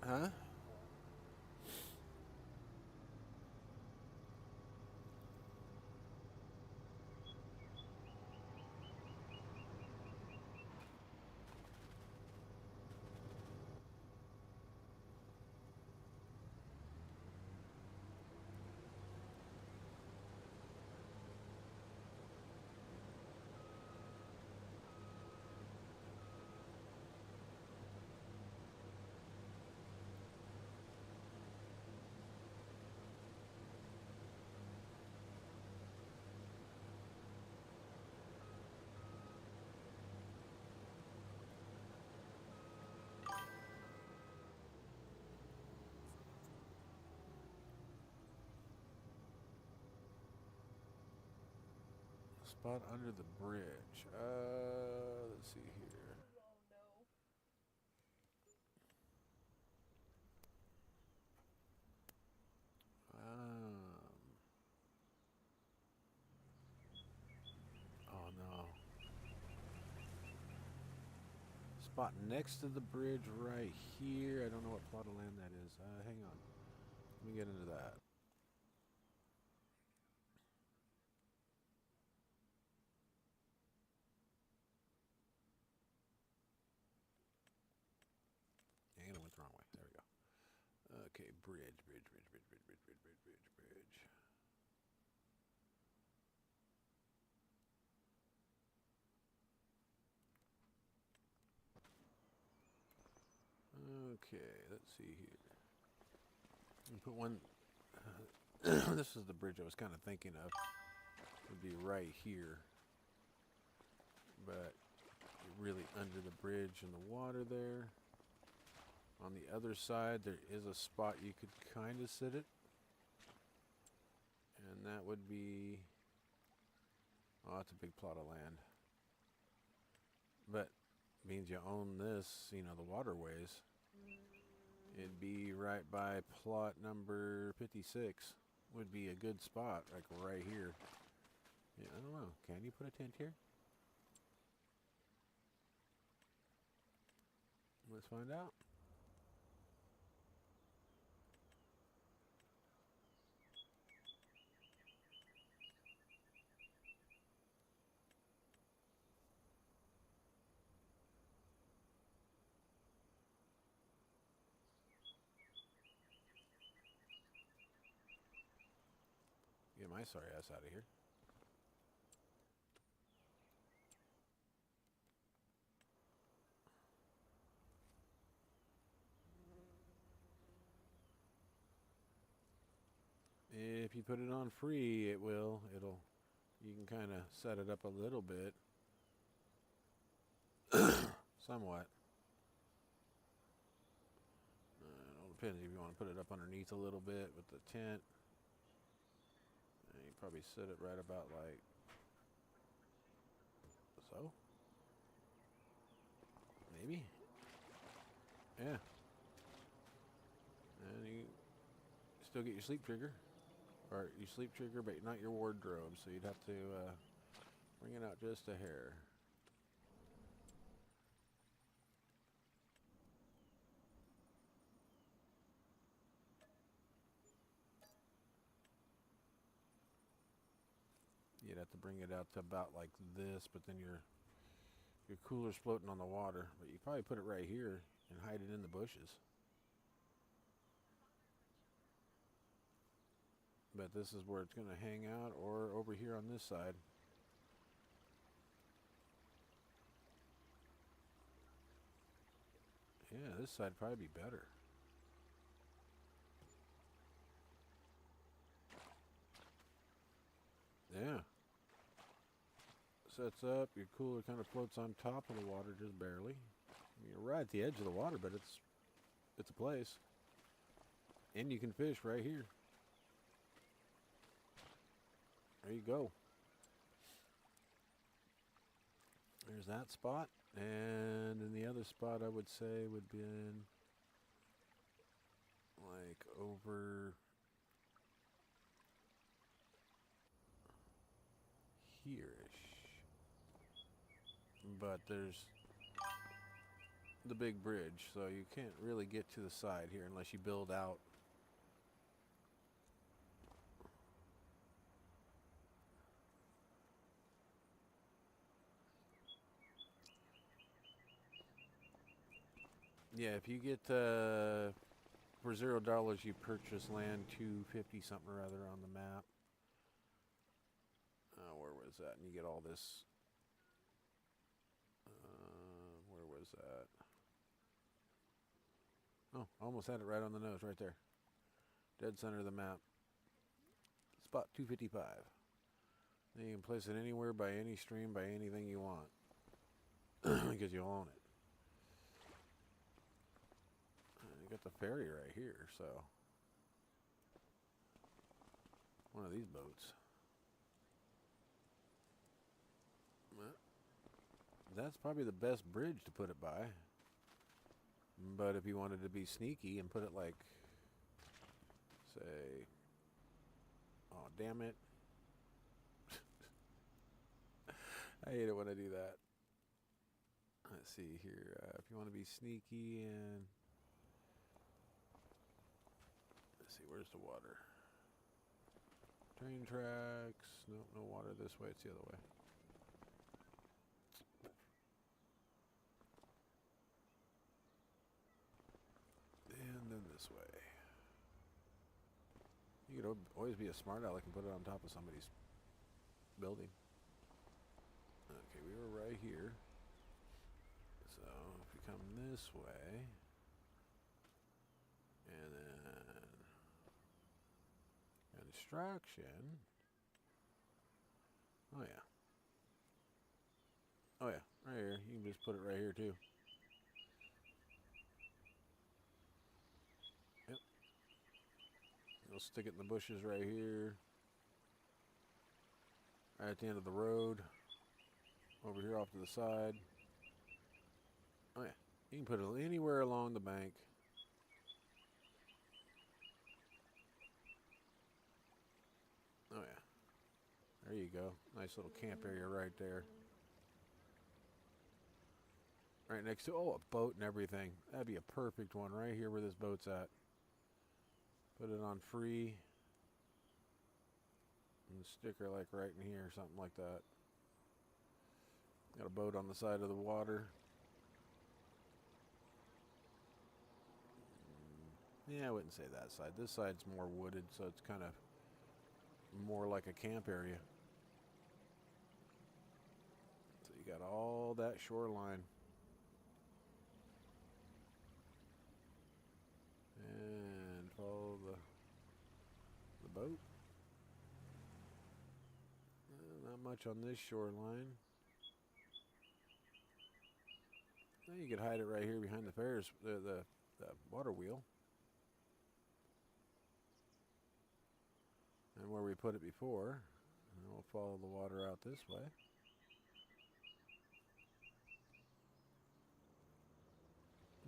Huh? spot under the bridge. Let's see here. Oh no. Spot next to the bridge right here. I don't know what plot of land that is. Hang on. Let me get into that. Dang it, I went the wrong way. There we go. Okay, bridge. Okay, let's see here. Put one. This is the bridge I was kind of thinking of. Would be right here, but really under the bridge and the water there. On the other side, there is a spot you could kind of sit it, and that would be. Oh, that's a big plot of land. But means you own this, you know, the waterways. It'd be right by plot number 56. Would be a good spot, like right here. Yeah, I don't know. Can you put a tent here? Let's find out. Get my sorry ass out of here. If you put it on free, it'll, you can kind of set it up a little bit. Somewhat. It all depends if you want to put it up underneath a little bit with the tent. You probably set it right about like so. Maybe. Yeah. And you still get your sleep trigger. Or you sleep trigger, but not your wardrobe. So you'd have to bring it out just a hair. You'd have to bring it out to about like this, but then your cooler's floating on the water. But you probably put it right here and hide it in the bushes. But this is where it's going to hang out, or over here on this side. Yeah, this side would probably be better. Yeah. Sets up, your cooler kind of floats on top of the water just barely. You're right at the edge of the water, but it's a place. And you can fish right here. There you go. There's that spot. And then the other spot I would say would be in like over here-ish. But there's the big bridge, so you can't really get to the side here unless you build out. Yeah, if you get for $0 you purchase land 250 something or other on the map. Where was that? And you get all this. Where was that? Oh, almost had it right on the nose, right there. Dead center of the map. Spot 255. Then you can place it anywhere by any stream, by anything you want. Because you own it. You got the ferry right here, so. One of these boats. that's probably the best bridge to put it by. But if you wanted to be sneaky and put it like, say, oh damn it. I hate it when I do that. Let's see here. If you want to be sneaky and... Let's see, where's the water? Train tracks. Nope, no water this way. It's the other way. And then this way. You could always be a smart aleck and put it on top of somebody's building. Okay, we were right here. So if we come this way, and then construction. Oh yeah. Oh yeah, right here. You can just put it right here too. Yep. You'll stick it in the bushes right here. Right at the end of the road. Over here off to the side. Oh yeah. You can put it anywhere along the bank. Oh yeah. There you go. Nice little camp area right there. Right next to, oh, a boat and everything. That'd be a perfect one right here where this boat's at. Put it on free. And stick her like right in here, something like that. Got a boat on the side of the water. Yeah, I wouldn't say that side. This side's more wooded, so it's kind of more like a camp area. So you got all that shoreline. And follow the boat. Not much on this shoreline. Now you could hide it right here behind the Ferris, the water wheel. And where we put it before. And we'll follow the water out this way.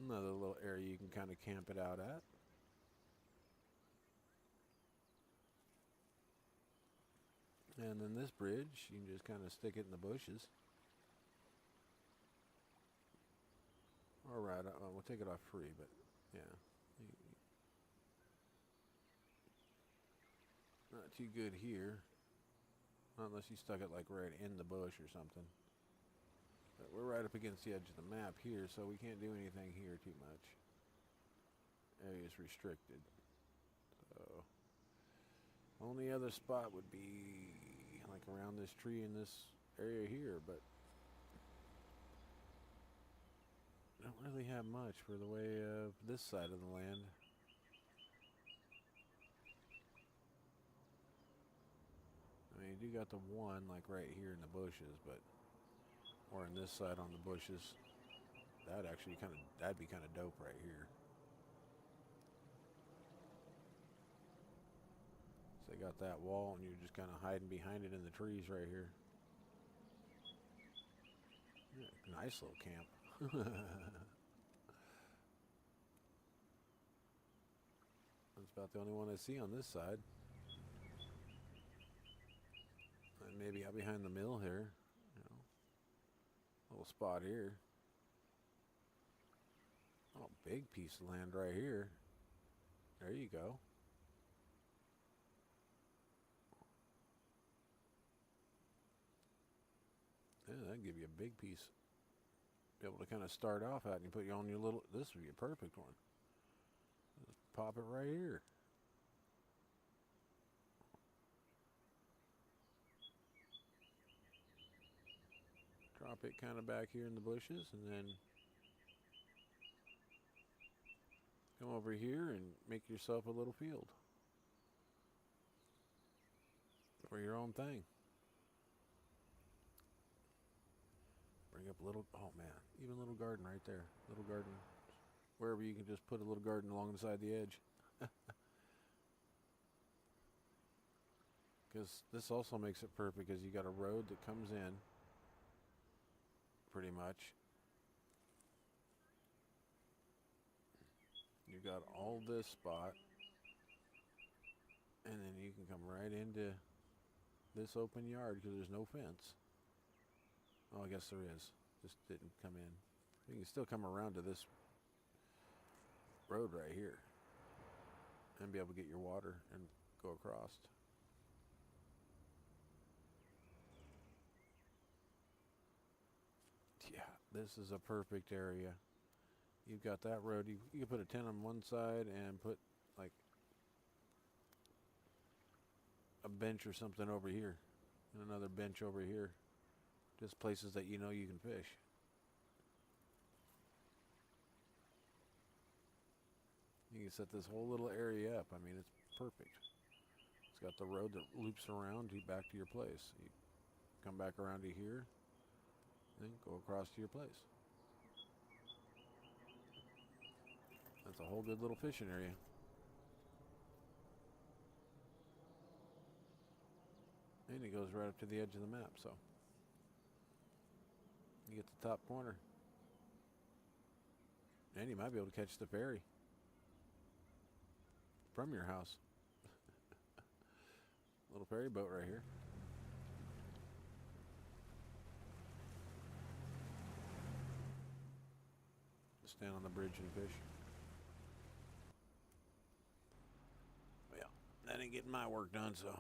Another little area you can kind of camp it out at. And then this bridge, you can just kind of stick it in the bushes. Alright, we'll take it off free, but yeah. Not too good here. Not unless you stuck it like right in the bush or something. But we're right up against the edge of the map here, so we can't do anything here too much. Area's restricted. So, only other spot would be like around this tree in this area here, but don't really have much for the way of this side of the land. I mean, you do got the one like right here in the bushes, but or on this side on the bushes. That'd be kind of dope right here. So they got that wall, and you're just kind of hiding behind it in the trees right here. Yeah, nice little camp. That's about the only one I see on this side. And maybe out behind the mill here, you know, little spot here. Oh, big piece of land right here. There you go. Yeah, that'd give you a big piece. Be able to kind of start off at, and you put you on your little. This would be a perfect one. Just pop it right here. Drop it kind of back here in the bushes, and then come over here and make yourself a little field for your own thing. Bring up a little, oh man, even a little garden right there. Little garden, wherever you can just put a little garden along the side of the edge. Because this also makes it perfect because you got a road that comes in pretty much. You got all this spot, and then you can come right into this open yard because there's no fence. Oh, I guess there is. Just didn't come in. You can still come around to this road right here and be able to get your water and go across. Yeah, this is a perfect area. You've got that road. You can put a tent on one side and put like a bench or something over here and another bench over here. Just places that you know you can fish. You can set this whole little area up. I mean, it's perfect. It's got the road that loops around you back to your place. You come back around to here, then go across to your place. That's a whole good little fishing area. And it goes right up to the edge of the map, so you get the top corner. And you might be able to catch the ferry from your house. Little ferry boat right here. Stand on the bridge and fish. Well, that ain't getting my work done, so.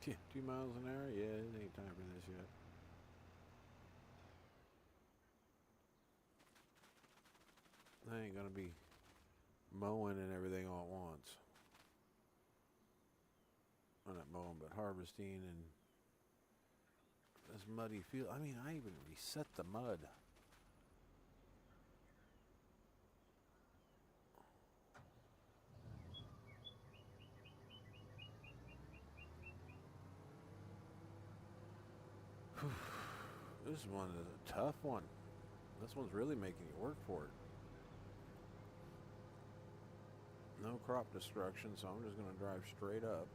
Yeah, 2 miles an hour? Yeah, it ain't time for this yet. I ain't gonna be mowing and everything all at once. Well, not mowing, but harvesting and this muddy field. I mean, I even reset the mud. This one is a tough one. This one's really making you work for it. No crop destruction, so I'm just going to drive straight up.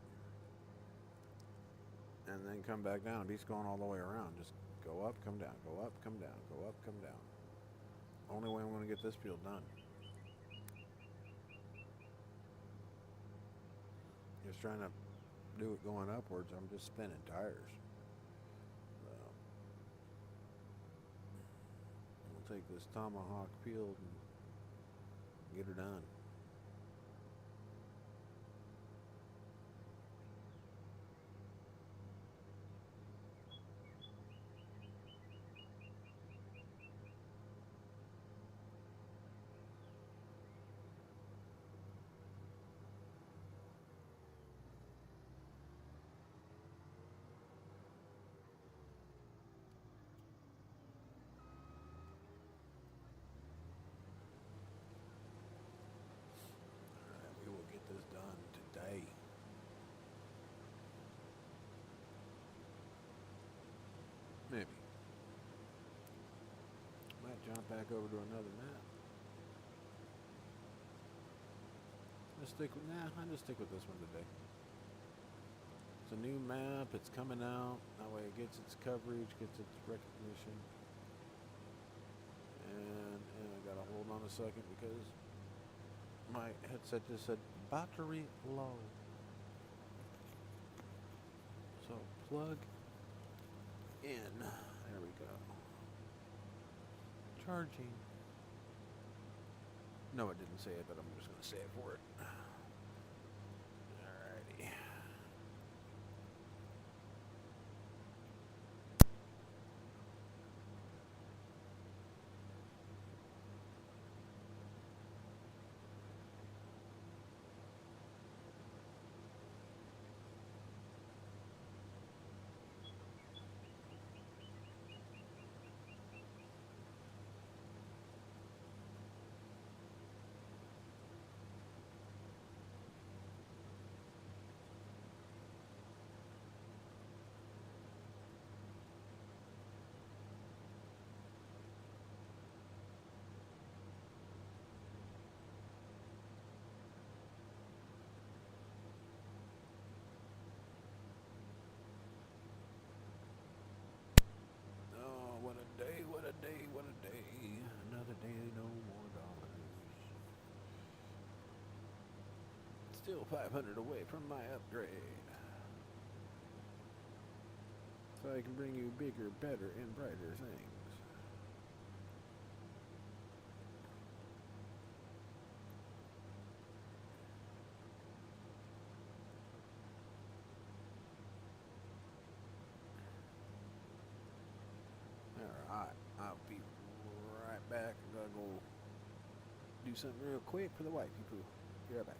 And then come back down. He's going all the way around. Just go up, come down, go up, come down, go up, come down. Only way I'm going to get this field done. Just trying to do it going upwards. I'm just spinning tires. We'll take this tomahawk field and get her done. Maybe. Might jump back over to another map. I'll just stick with this one today. It's a new map, it's coming out. That way it gets its coverage, gets its recognition. And I gotta hold on a second because my headset just said battery low. So plug in. There we go. Charging. No, it didn't say it, but I'm just going to say it for it. Alrighty. Still 500 away from my upgrade. So I can bring you bigger, better, and brighter things. Alright, I'll be right back. I'm gonna go do something real quick for the white people. Be right back.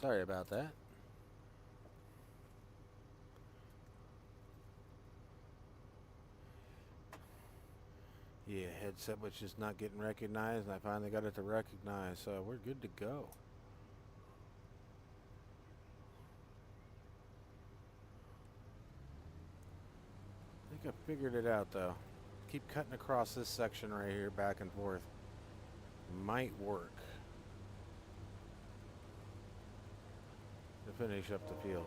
Sorry about that. Yeah, headset was just not getting recognized, and I finally got it to recognize, so we're good to go. I think I figured it out, though. Keep cutting across this section right here, back and forth. Might work to finish up the field.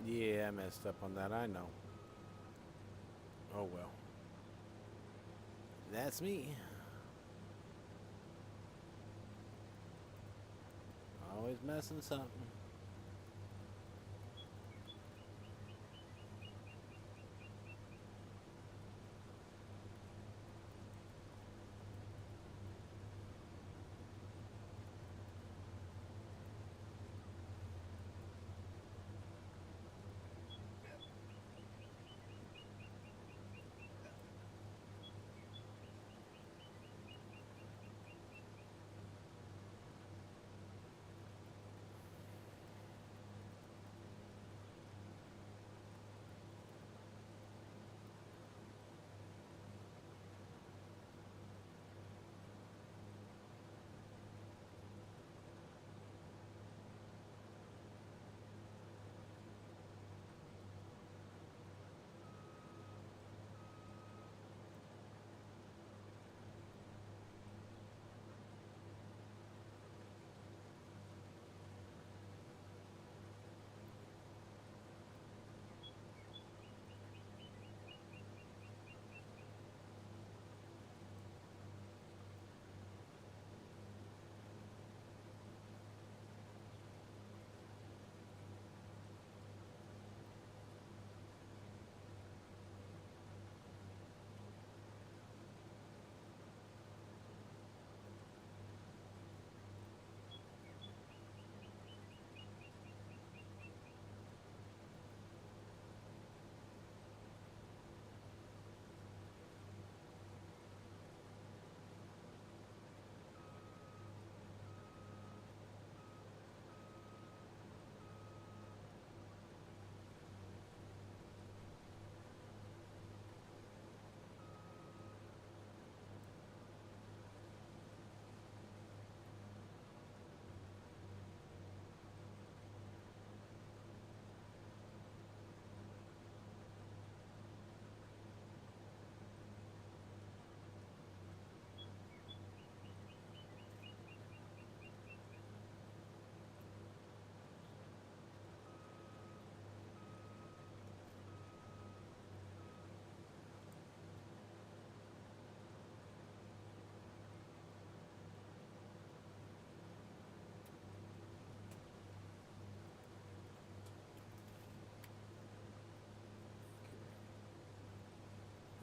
Yeah, I messed up on that, I know. Oh well. That's me. Always messing something.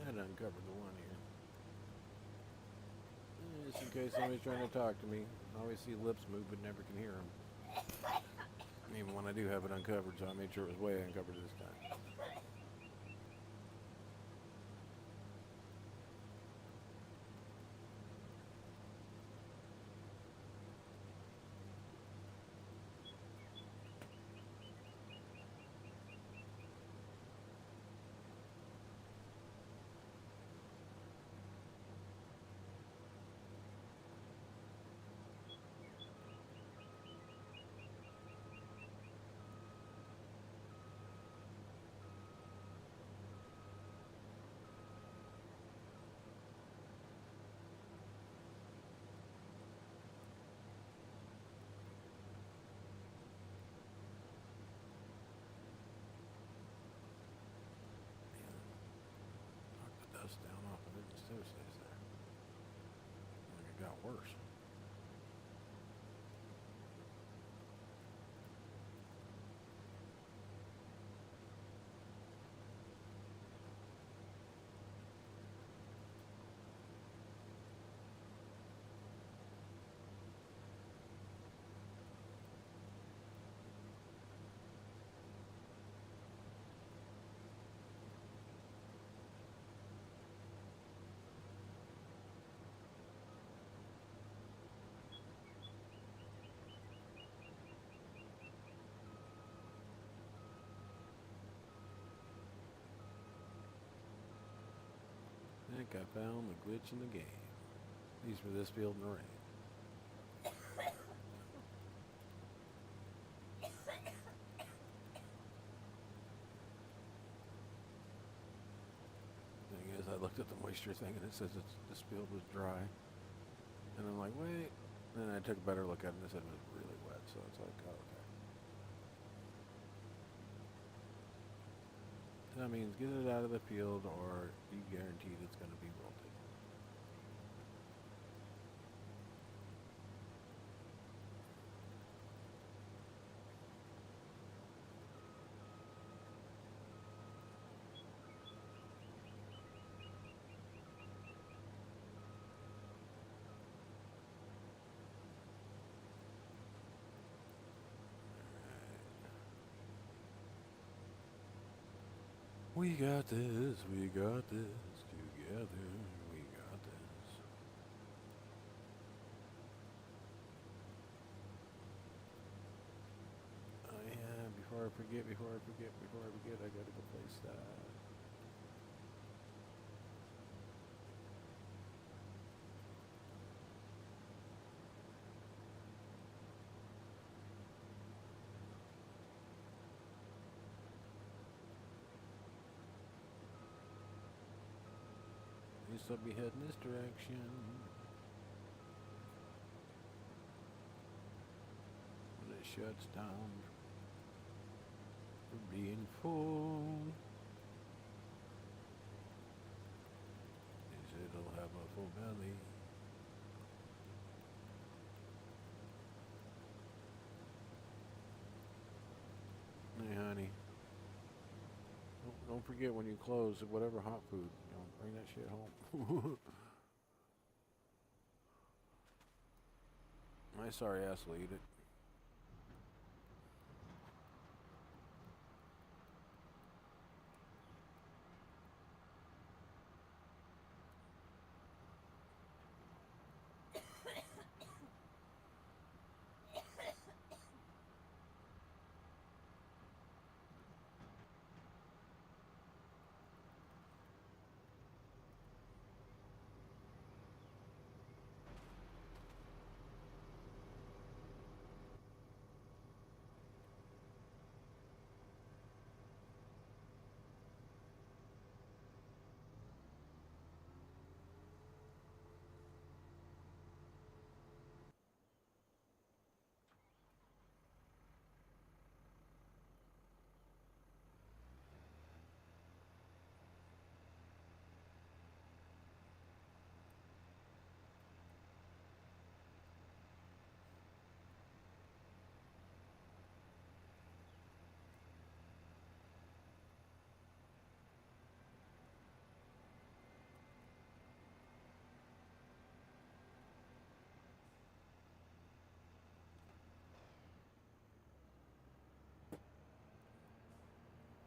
That uncovered the one here. Let's in case somebody's trying to talk to me. I always see lips move but never can hear them. Even when I do have it uncovered, so I made sure it was way uncovered this time. Knock the dust down off of it and still stays there. Like it got worse. I think I found the glitch in the game. At least for this field in the rain. Thing is, I looked at the moisture thing and it says this field was dry. And I'm like, wait. Then I took a better look at it and it said it was really wet. So it's like, oh, okay. That means get it out of the field or be guaranteed it's going to be wilted. We got this, we got this, together, we got this. Oh yeah, before I forget, I gotta go place that. At least I'll be heading this direction. When it shuts down for being full. Is it'll have a full belly. Hey honey. Don't forget when you close whatever hot food. Bring that shit home. My sorry ass will eat it.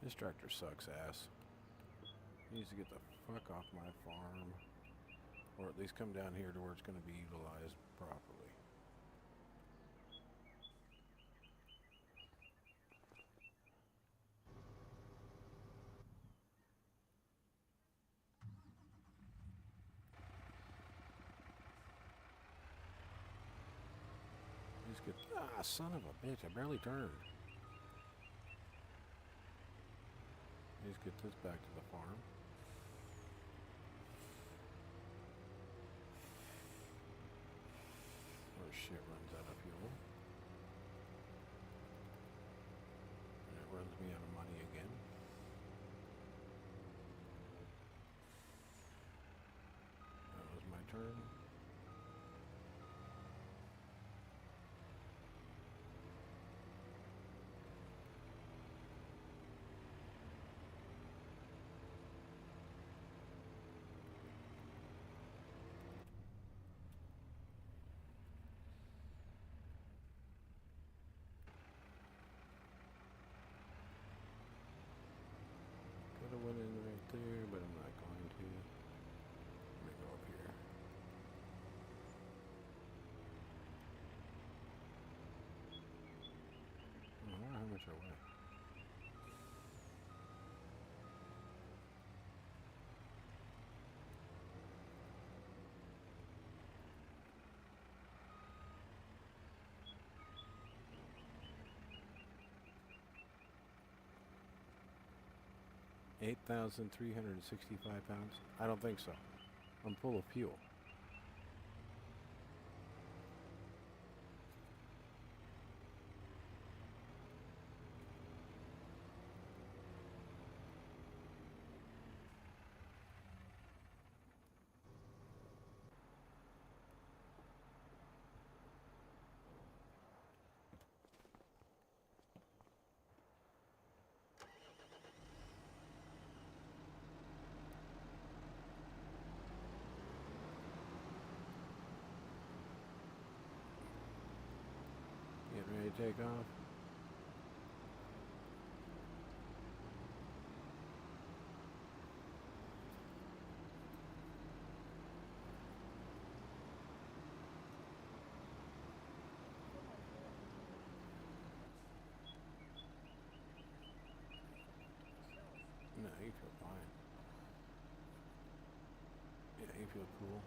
This tractor sucks ass. He needs to get the fuck off my farm. Or at least come down here to where it's going to be utilized properly. He's good. Ah, son of a bitch. I barely turned. Let's get this back to the farm. Or shit runs out of fuel. And it runs me out of money again. That was my turn. Could have went in right there, but I'm not going to. Let me go up here. I wonder how much I weigh. £8,365. I don't think so. I'm full of fuel. Getting ready to take off. No, you feel fine. Yeah, you feel cool.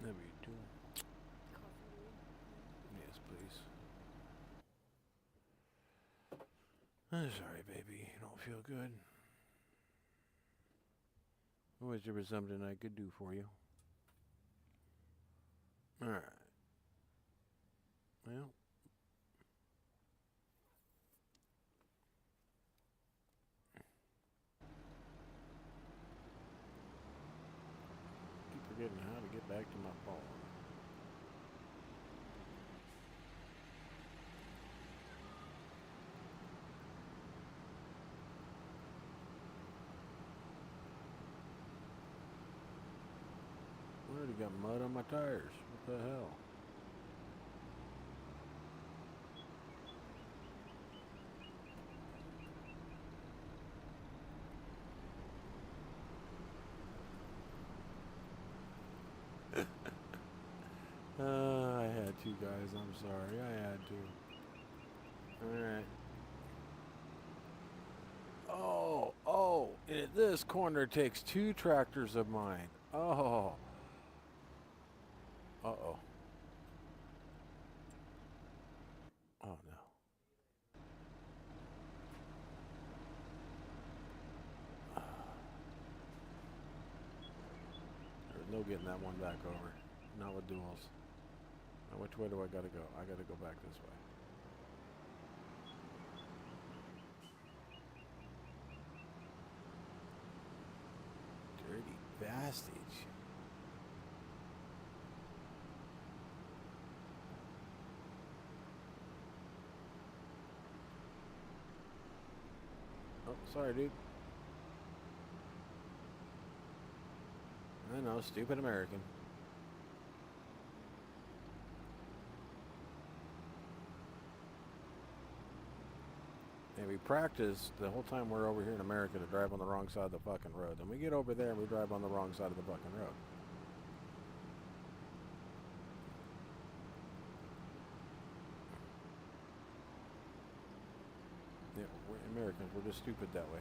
Love you too. Yes, please. I'm sorry, baby. You don't feel good. Was there something I could do for you? Alright. Well. Keep forgetting how to get back to my farm. I already got mud on my tires. What the hell? I had to, guys. I'm sorry. I had to. Alright. Oh. This corner takes 2 tractors of mine. Oh. Uh-oh. Oh, no. There's no getting that one back over. Not with duals. Now, which way do I gotta go? I gotta go back this way. Dirty bastard. Oh, sorry, dude. I know, stupid American. And we practice the whole time we're over here in America to drive on the wrong side of the fucking road. Then we get over there and we drive on the wrong side of the fucking road. Yeah, we're Americans. We're just stupid that way.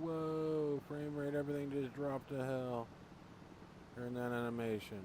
Whoa, frame rate, everything just dropped to hell during that animation.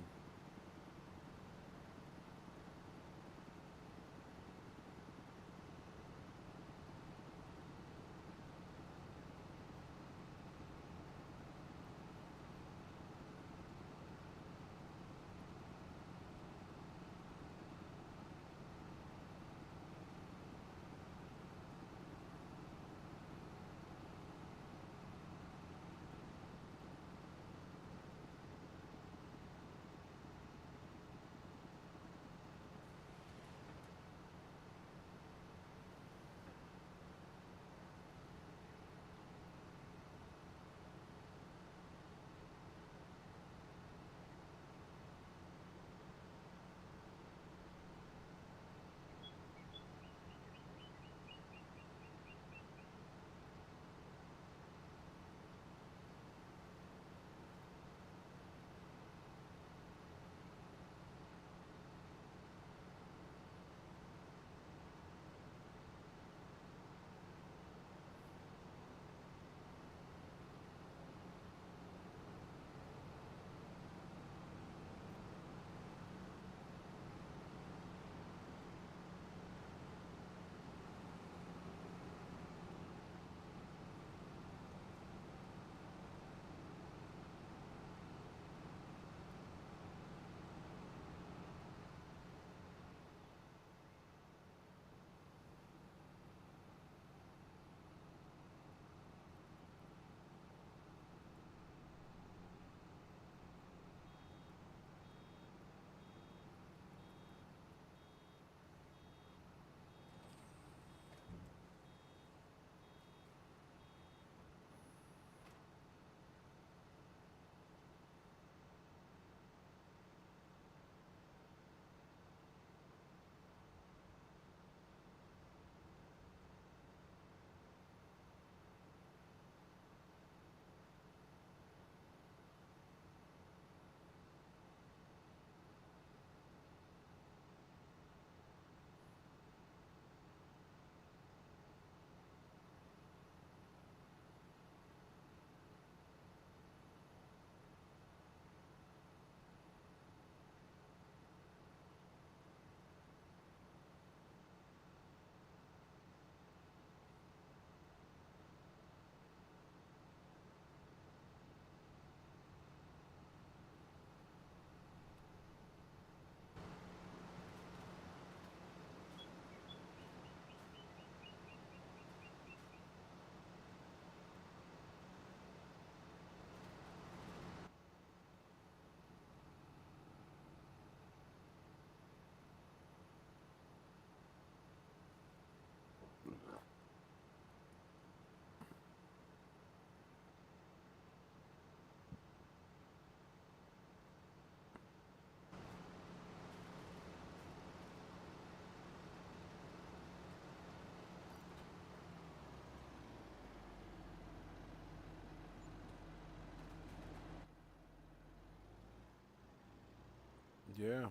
Yeah,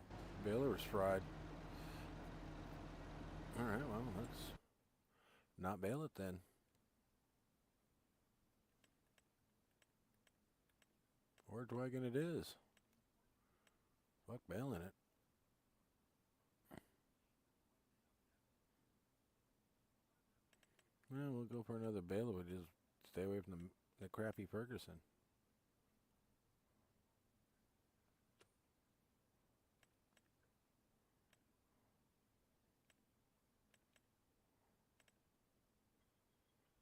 baler was fried. All right, well, let's not bail it then. Or Dwagon it is. Fuck bailing it. Well, we'll go for another baler. We'll just stay away from the crappy Ferguson.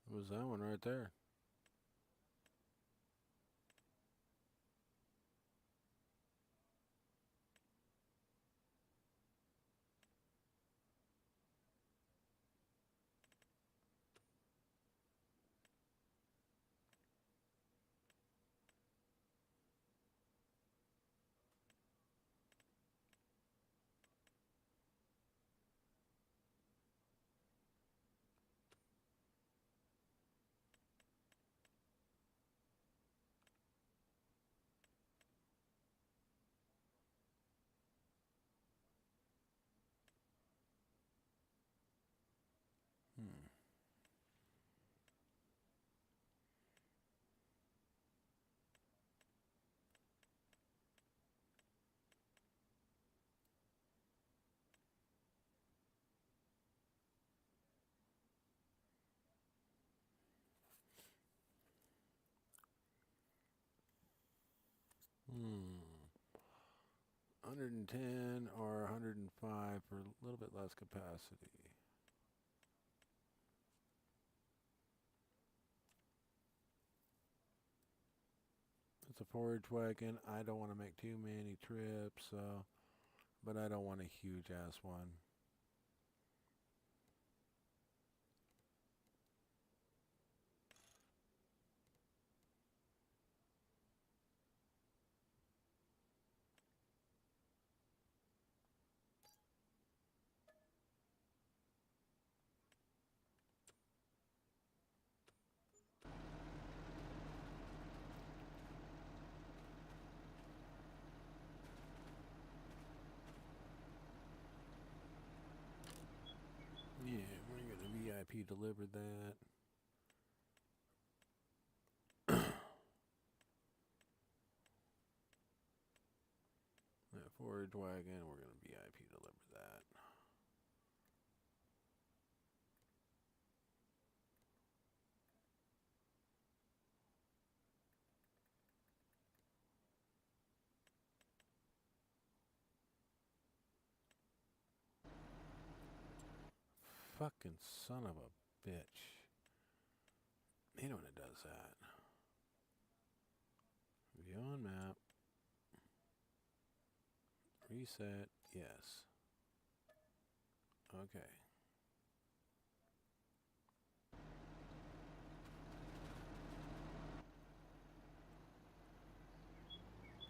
What was that one right there? Hmm. Hmm. 110 or 105 for a little bit less capacity. It's a forage wagon. I don't want to make too many trips, but I don't want a huge ass one. Yeah, we're gonna VIP deliver that. That forage wagon, we're gonna VIP deliver that. Fucking son of a bitch. You know when it does that. View on map. Reset. Yes. Okay.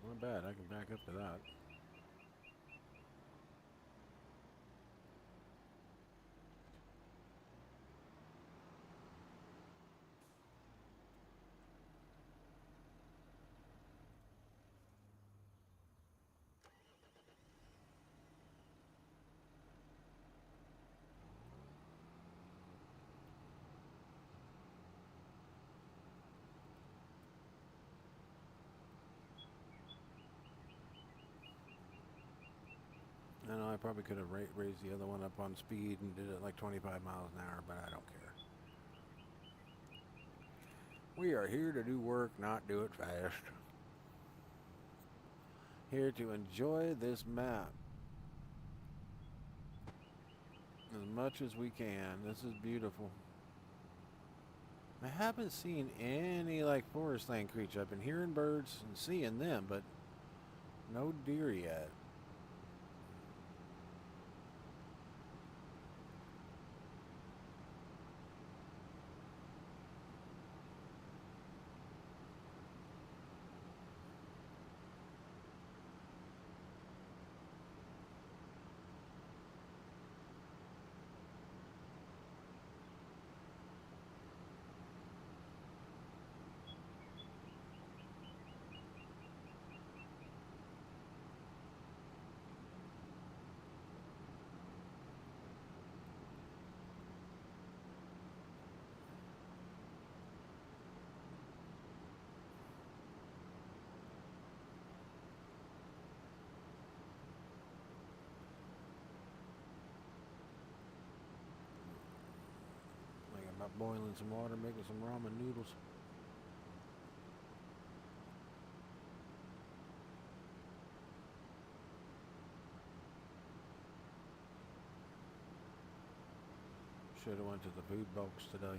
Not bad. I can back up to that. I know I probably could have raised the other one up on speed and did it like 25 miles an hour, but I don't care. We are here to do work, not do it fast. Here to enjoy this map as much as we can. This is beautiful. I haven't seen any like forest land creature. I've been hearing birds and seeing them, but no deer yet. boiling some water, making some ramen noodles. Should have went to the food box today.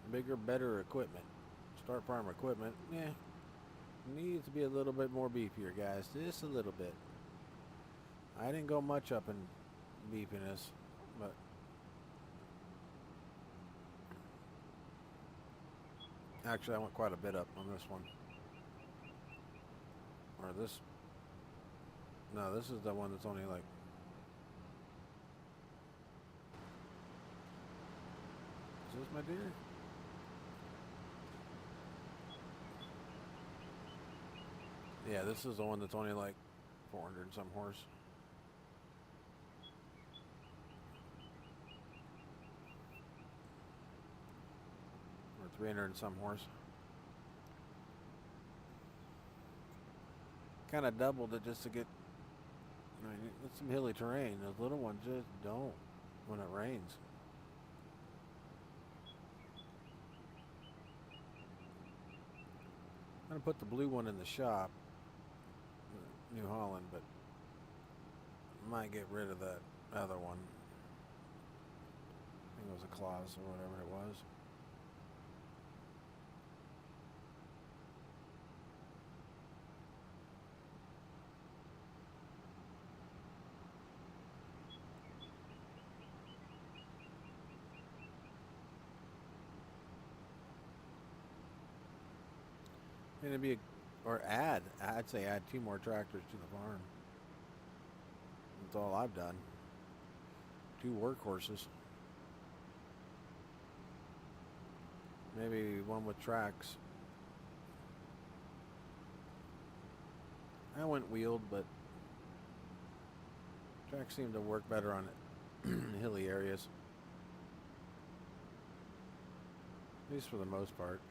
Bigger, better equipment. Start farm equipment, yeah, needs to be a little bit more beefier, guys. Just a little bit. I didn't go much up in beefiness, but actually I went quite a bit up on this one. Or this. No, this is the one that's only like. Is this my deer? Yeah, this is the one that's only like 400 and some horse. Or 300 and some horse. Kind of doubled it just to get. I mean, it's some hilly terrain. Those little ones just don't when it rains. I'm gonna put the blue one in the shop, New Holland, but might get rid of that other one. I think it was a Claus or whatever it was. And it'd be, I'd say add 2 more tractors to the farm. That's all I've done. 2 workhorses. Maybe one with tracks. I went wheeled, but tracks seem to work better on hilly areas. At least for the most part.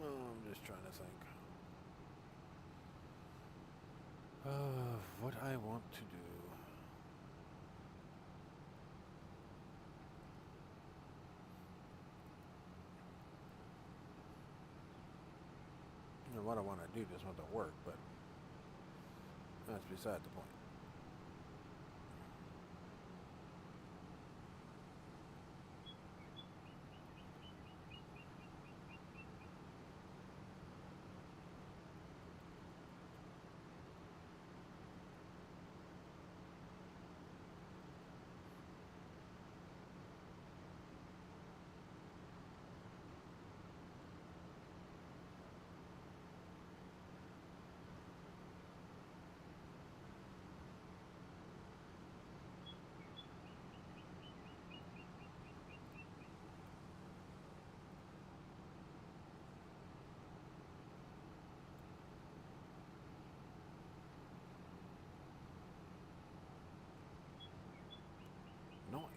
I'm just trying to think of what I want to do. And what I want to do just want to work, but that's beside the point.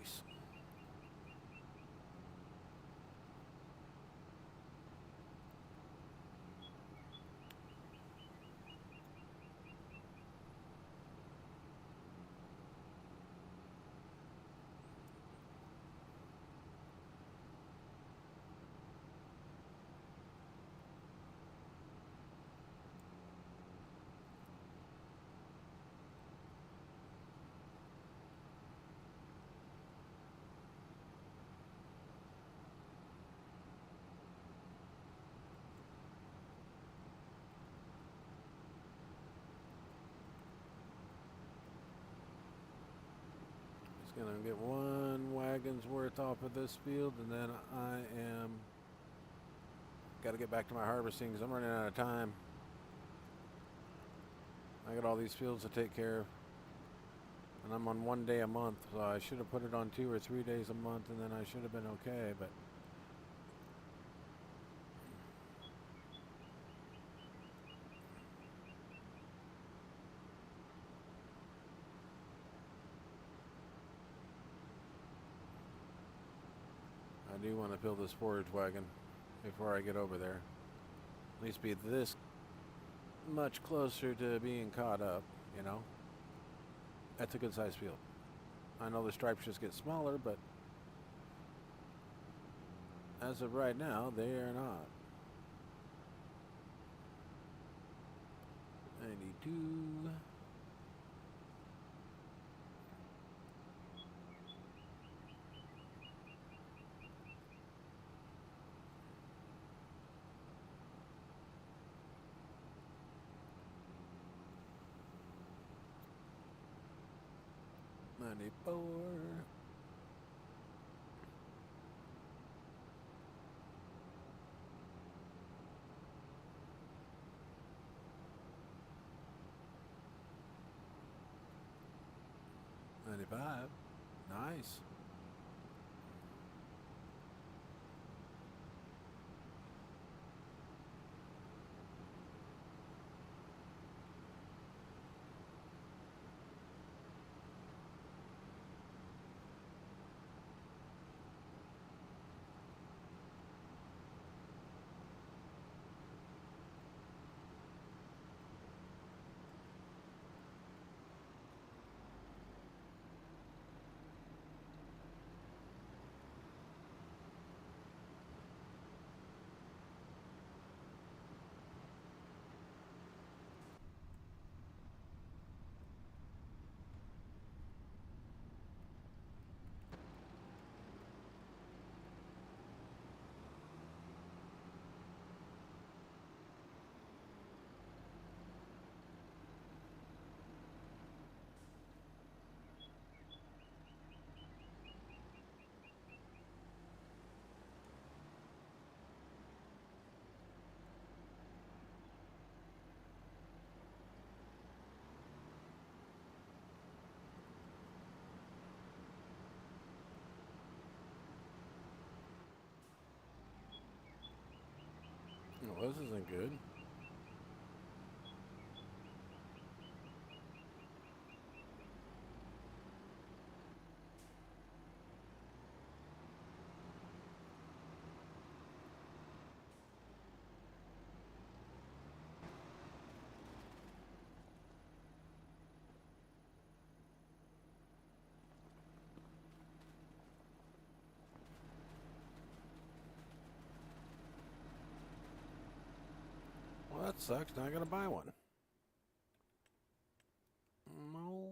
Nice. Just gonna get one wagon's worth off of this field, and then I am got to get back to my harvesting because I'm running out of time. I got all these fields to take care of, and I'm on 1 day a month, so I should have put it on 2 or 3 days a month, and then I should have been okay, but I do want to fill this forage wagon before I get over there. At least be this much closer to being caught up, you know. That's a good sized field. I know the stripes just get smaller, but as of right now, they are not. 92. $94. $95. Nice. Well, this isn't good. Well, that sucks. Now I gotta buy one. No.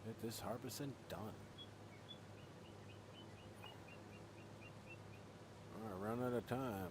Get this harvesting done. All right, run out of time.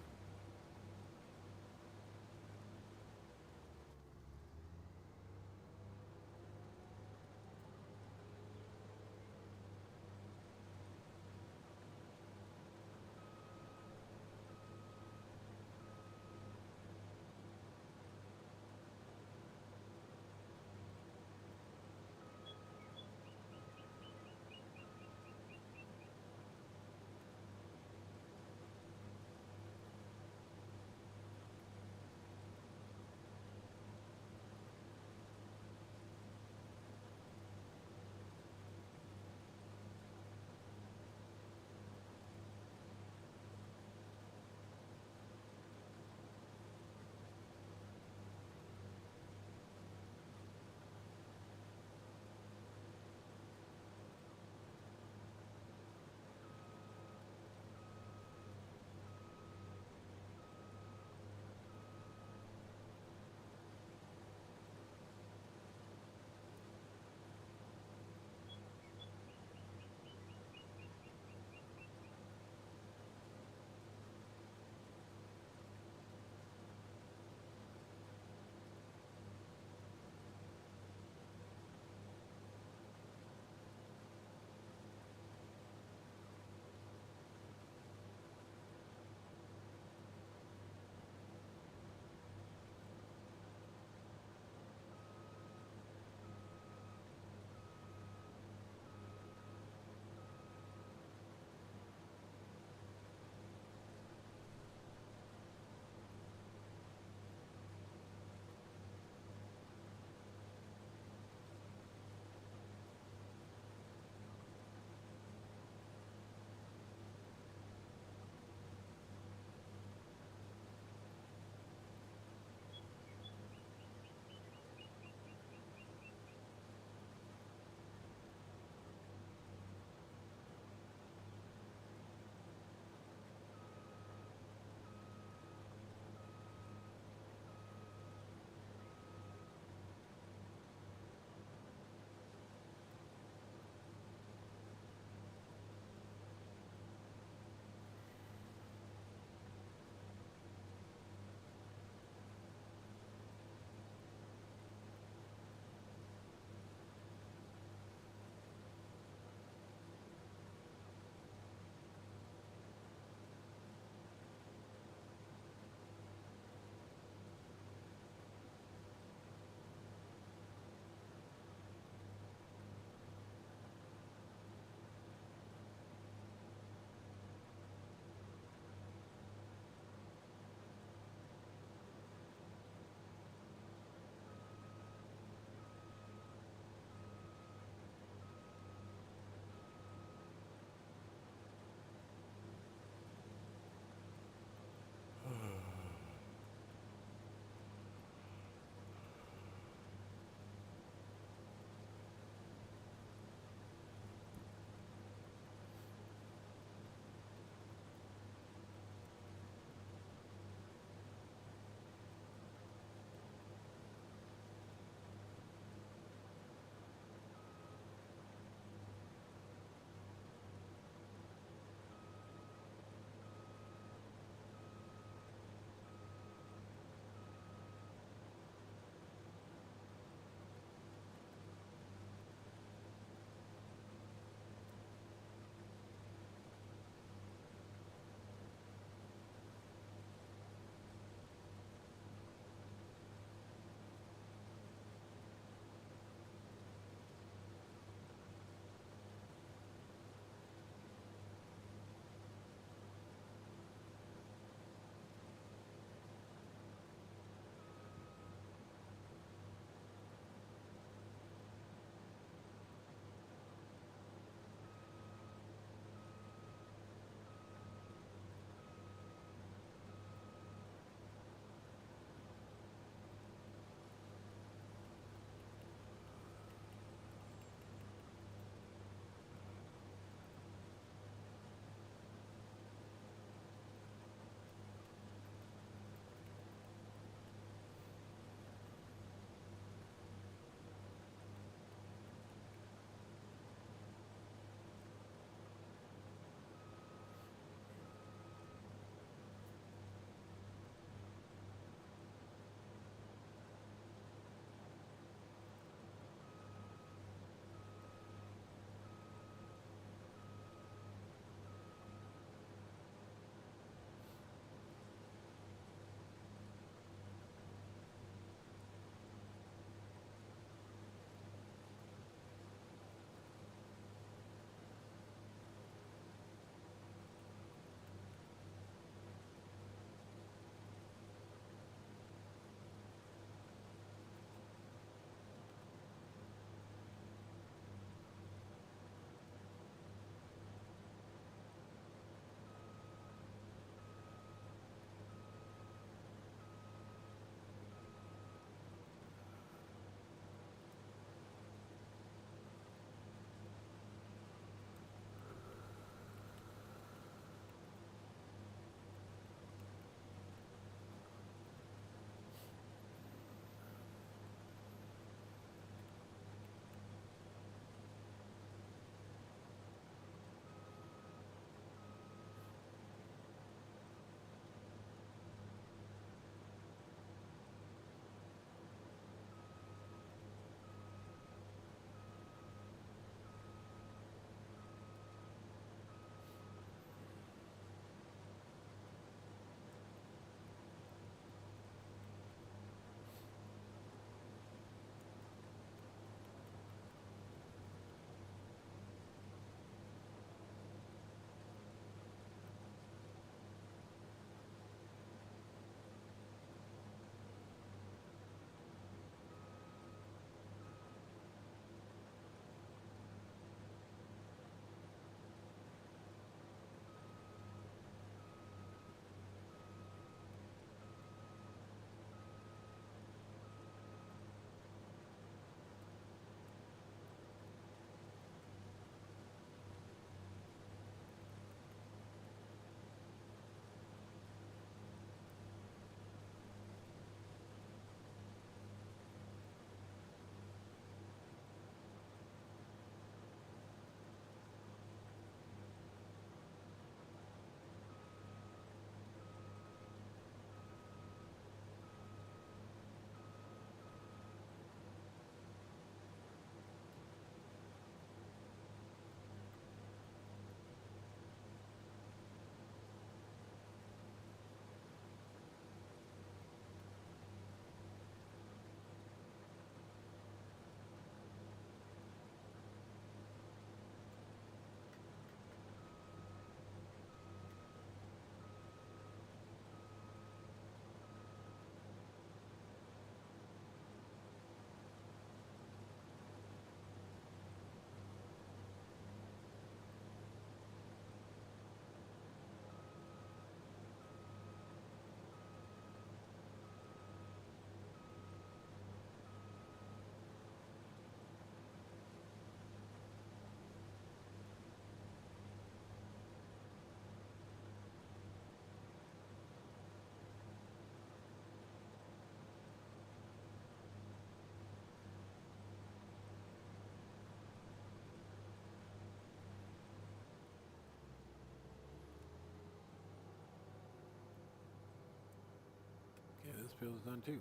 field's done too.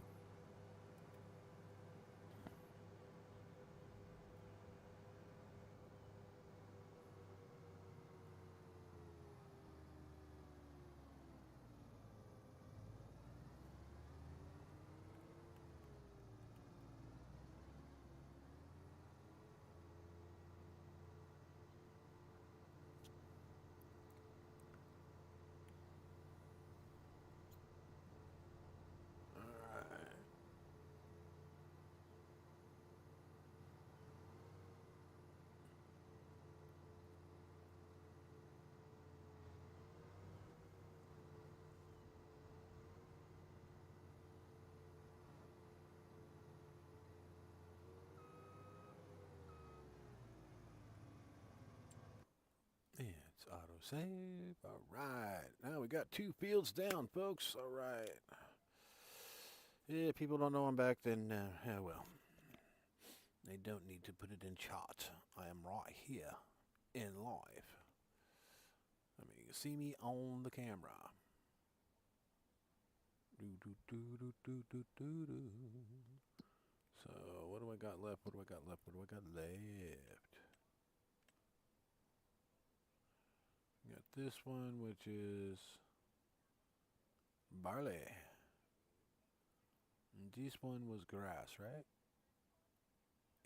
It's autosave. All right. Now we got 2 fields down, folks. All right. If people don't know I'm back, then, yeah, well, they don't need to put it in chat. I am right here in live. I mean, you can see me on the camera. So, what do I got left? What do I got left? What do I got left? Got this one, which is barley. And this one was grass, right?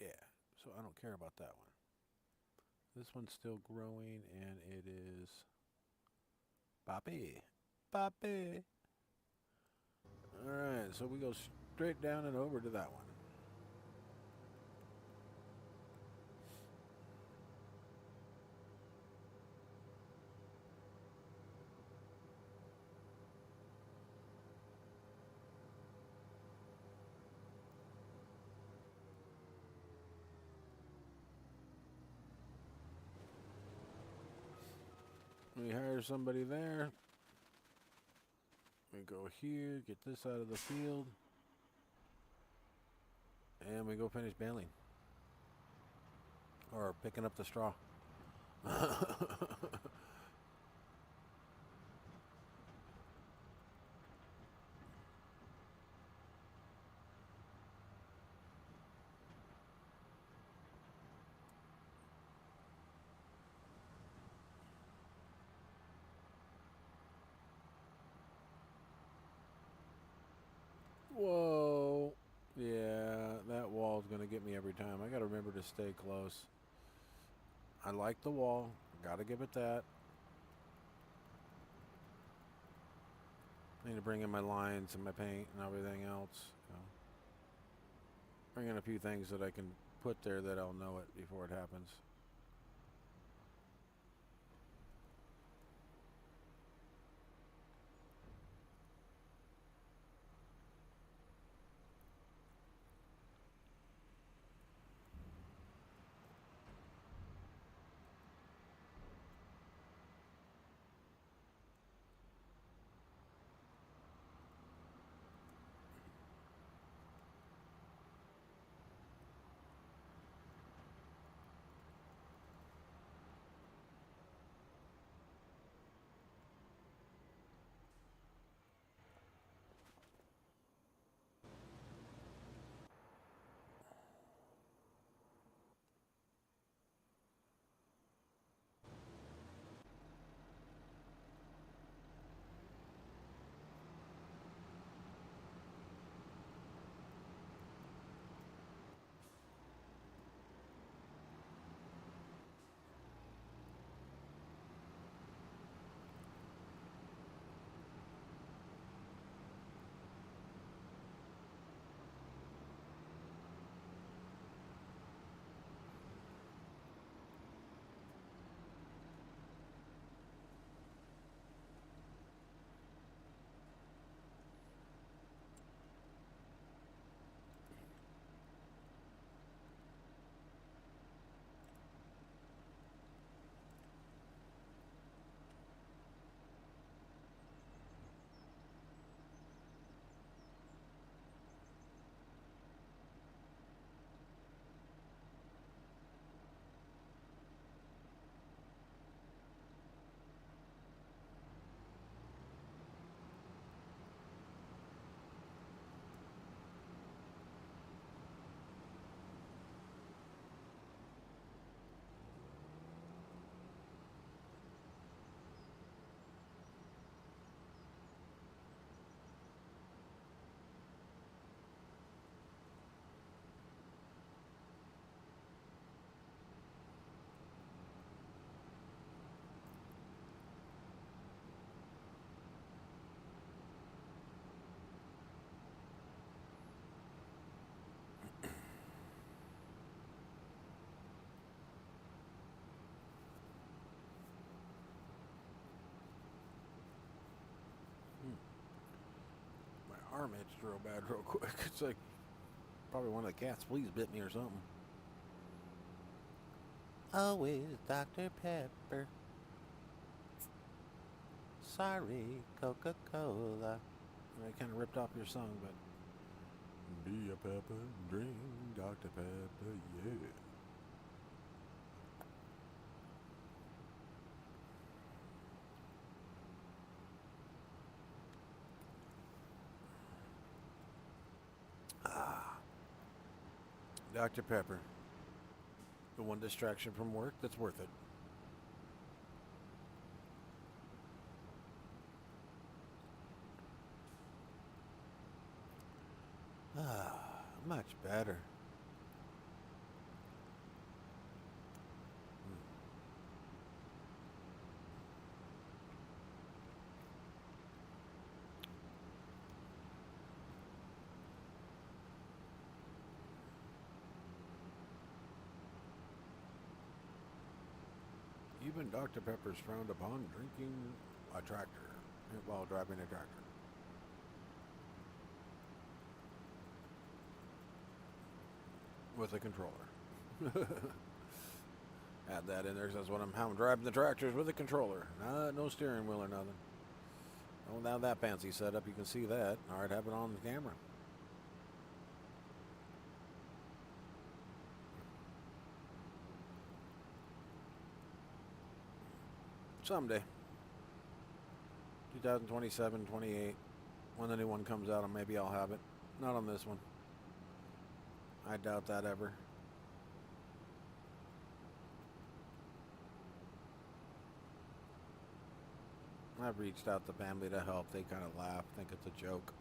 Yeah, so I don't care about that one. This one's still growing, and it is poppy. Poppy. Alright, so we go straight down and over to that one. We hire somebody there. We go here, get this out of the field. And we go finish baling. Or picking up the straw. Whoa. Yeah, that wall's going to get me every time. I got to remember to stay close. I like the wall. Got to give it that. I need to bring in my lines and my paint and everything else. You know. Bring in a few things that I can put there that I'll know it before it happens. arm itched real bad real quick. It's like probably one of the cat's fleas bit me or something. Always Dr. Pepper. Sorry, Coca-Cola. I kind of ripped off your song, but be a pepper, drink Dr. Pepper, yeah. Dr. Pepper. The one distraction from work that's worth it. Much better. Even Dr. Pepper's frowned upon drinking a tractor while driving a tractor. With a controller. Add that in there because that's what how I'm driving the tractors, with a controller. No steering wheel or nothing. Don't have that fancy setup, you can see that. Alright, have it on the camera. Someday. 2027, 28. When the new one comes out, maybe I'll have it. Not on this one. I doubt that ever. I've reached out to family to help. They kind of laugh, think it's a joke.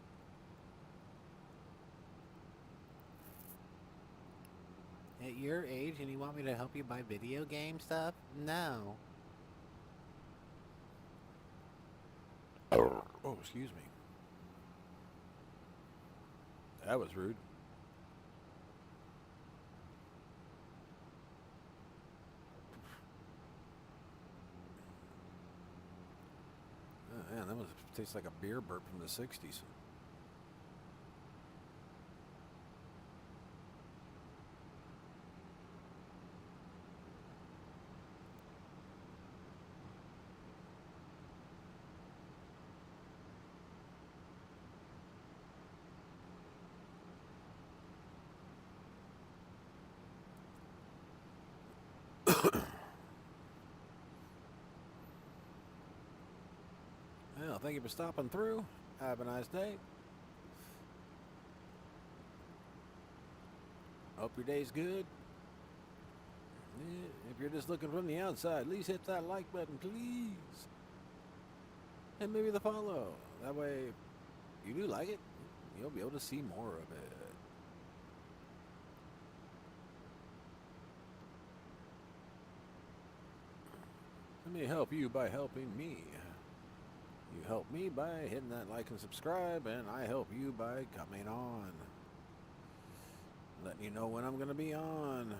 At your age, and you want me to help you buy video game stuff? No. Oh, excuse me. That was rude. Oh, man, that tastes like a beer burp from the 60s. Well, thank you for stopping through. Have a nice day. Hope your day's good. Yeah, if you're just looking from the outside, at least hit that like button, please. And maybe the follow. That way, if you do like it, you'll be able to see more of it. Let me help you by helping me. You help me by hitting that like and subscribe, and I help you by coming on. Letting you know when I'm going to be on.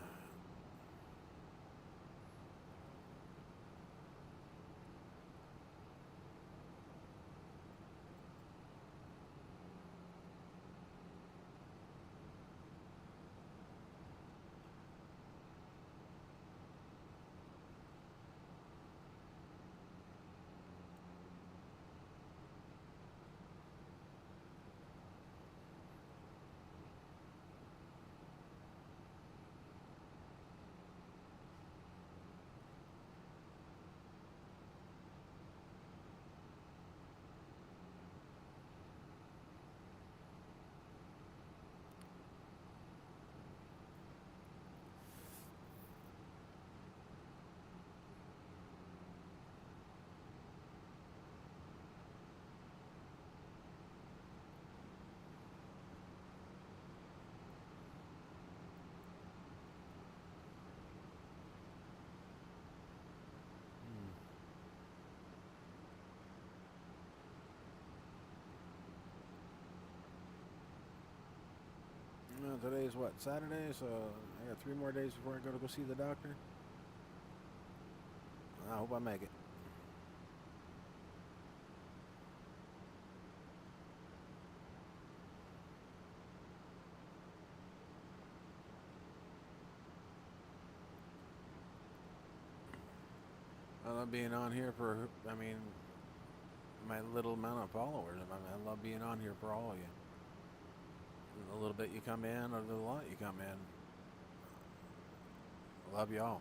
Today's what, Saturday? So I got 3 more days before I go see the doctor. I hope I make it. I love being on here for, I mean, my little amount of followers. I mean, I love being on here for all of you. The little bit you come in or the lot you come in. Love y'all.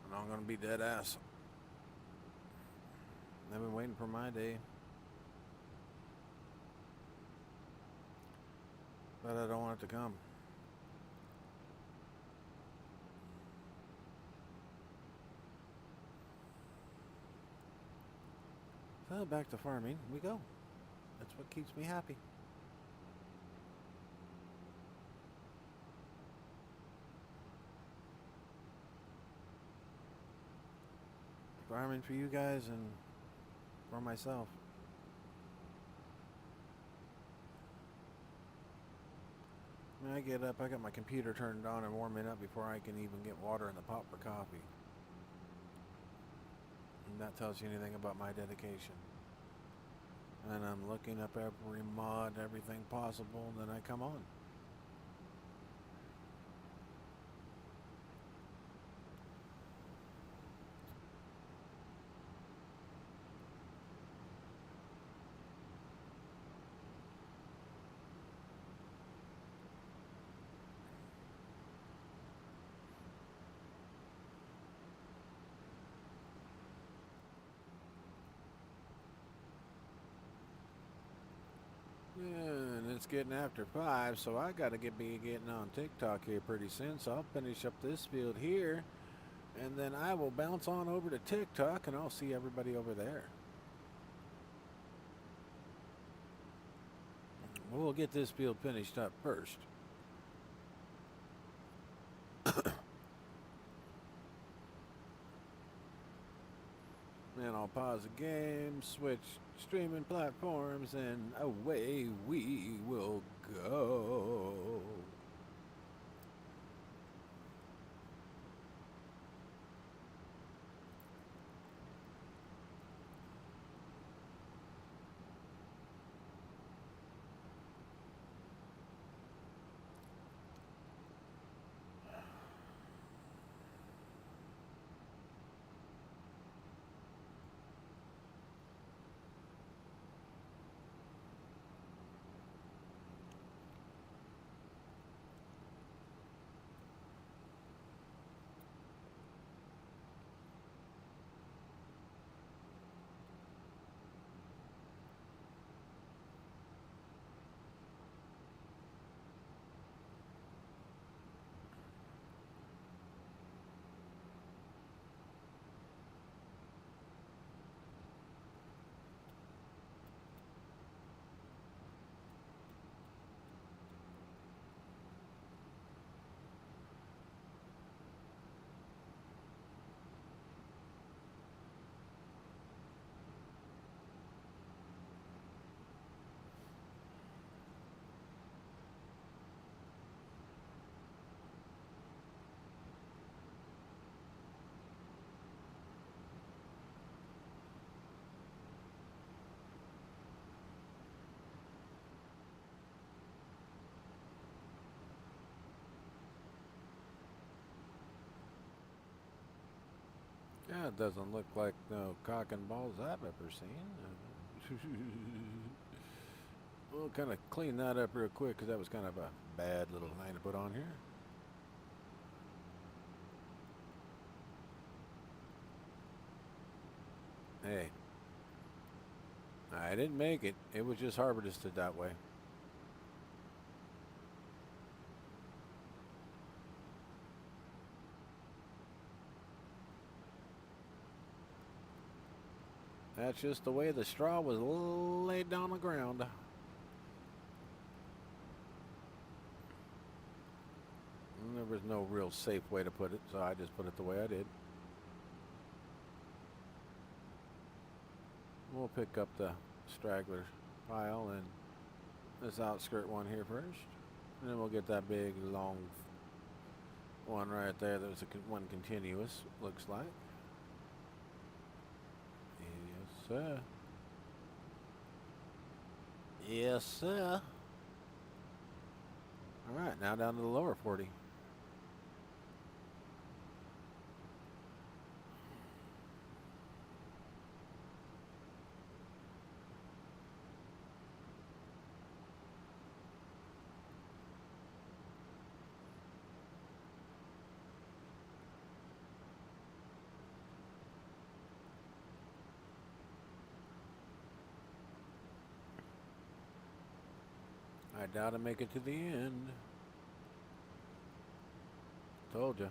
And I'm going to be dead ass. I've been waiting for my day. But I don't want it to come. So back to farming we go. That's what keeps me happy. Farming for you guys and for myself. When I get up, I got my computer turned on and warming up before I can even get water in the pot for coffee. And that tells you anything about my dedication. And I'm looking up every mod, everything possible, and then I come on. Yeah, and it's getting after 5, so I gotta be getting on TikTok here pretty soon. So I'll finish up this field here, and then I will bounce on over to TikTok, and I'll see everybody over there. We'll get this field finished up first. Then I'll pause the game, switch streaming platforms, and away we will go. Yeah, it doesn't look like no cock and balls I've ever seen. We'll kind of clean that up real quick because that was kind of a bad little line to put on here. Hey, I didn't make it. It was just harvested that way. That's just the way the straw was laid down the ground. And there was no real safe way to put it, so I just put it the way I did. We'll pick up the straggler pile and this outskirt one here first. And then we'll get that big, long one right there. There's one continuous, looks like. Yes, sir. Yes, sir. All right, now down to the lower 40. I doubt I make it to the end. Told you.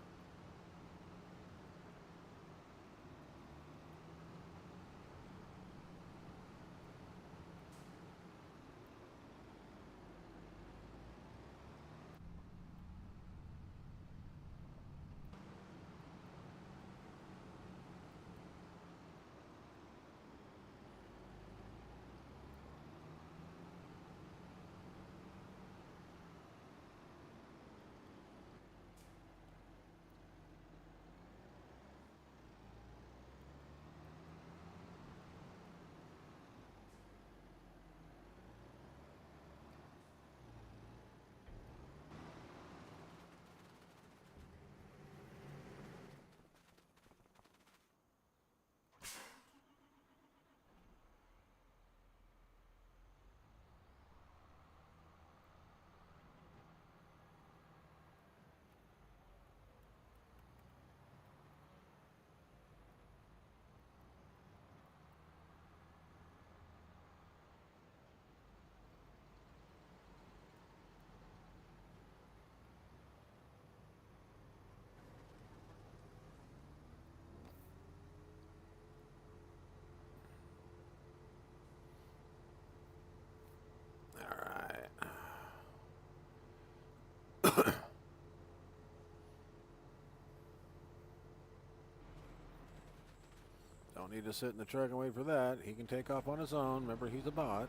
Don't need to sit in the truck and wait for that. He can take off on his own. Remember, he's a bot.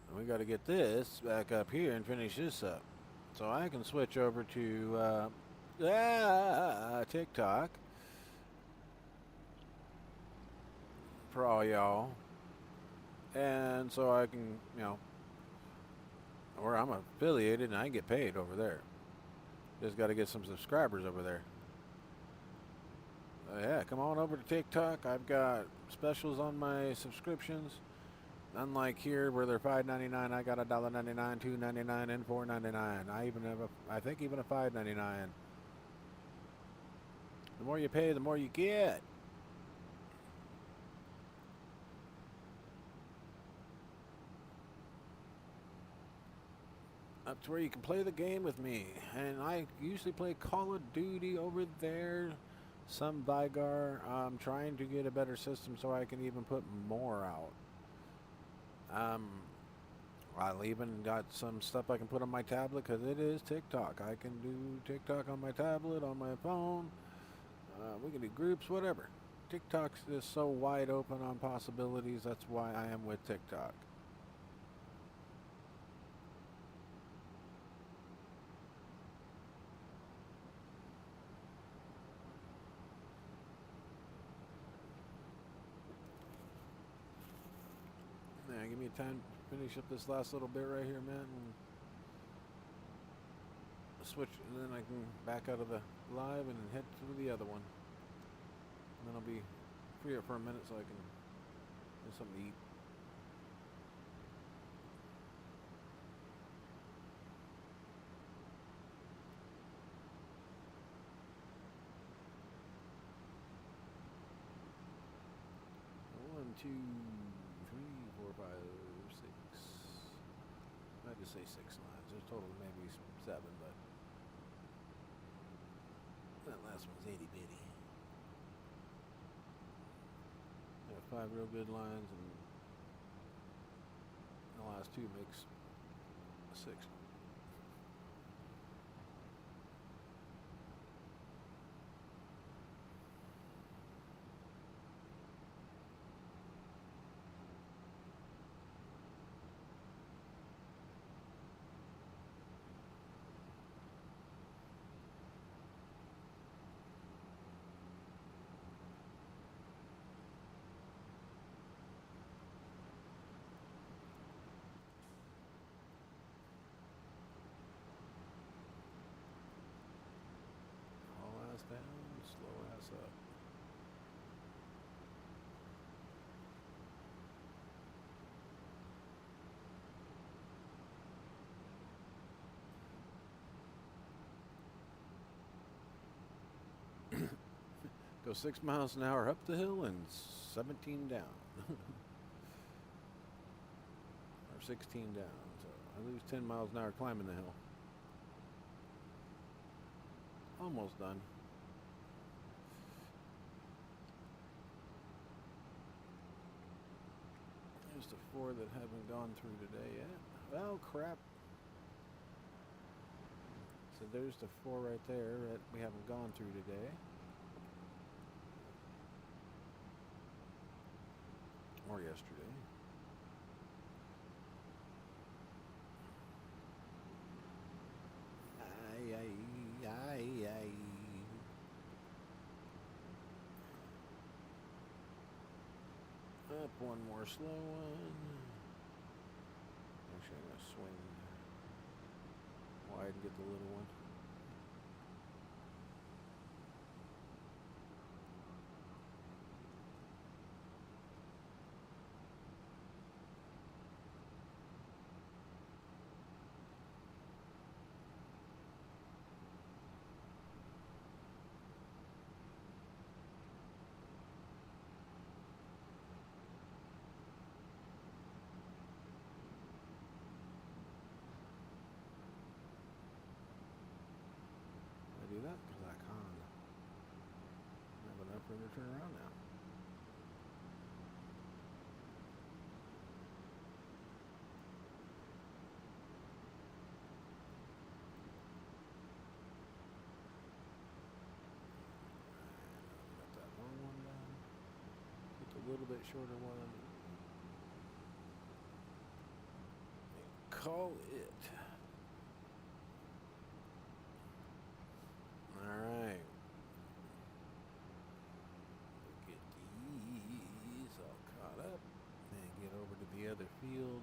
And we got to get this back up here and finish this up. So I can switch over to TikTok for all y'all. And so I can, or I'm affiliated and I get paid over there. Just got to get some subscribers over there. Yeah, come on over to TikTok. I've got specials on my subscriptions. Unlike here where they're $5.99, I got $1.99, $2.99, and $4.99. I even have I think even a $5.99. The more you pay, the more you get. Up to where you can play the game with me. And I usually play Call of Duty over there. Some Vigar. I'm trying to get a better system so I can even put more out. I even got some stuff I can put on my tablet because it is TikTok. I can do TikTok on my tablet, on my phone. We can do groups, whatever. TikTok's just so wide open on possibilities. That's why I am with TikTok. Yeah, give me time to finish up this last little bit right here, man. And switch, and then I can back out of the live and head to the other one. And then I'll be free up for a minute so I can get something to eat. One, two, three, four, five, six. I just say 6 lines. There's total maybe 7, but that last one's itty bitty. I have 5 real good lines, and the last 2 makes 6. Go 6 miles an hour up the hill and 17 down. Or 16 down. So I lose 10 miles an hour climbing the hill. Almost done. There's the 4 that haven't gone through today yet. Oh, crap. So there's the 4 right there that we haven't gone through today. Or yesterday. Aye, aye, aye, aye. Up one more slow one. Actually, I'm going to swing wide and get the little one. I do that because I can't have enough room to turn around now. Got that long one done. Get a little bit shorter one. And call it. Alright. Get these all caught up. And get over to the other field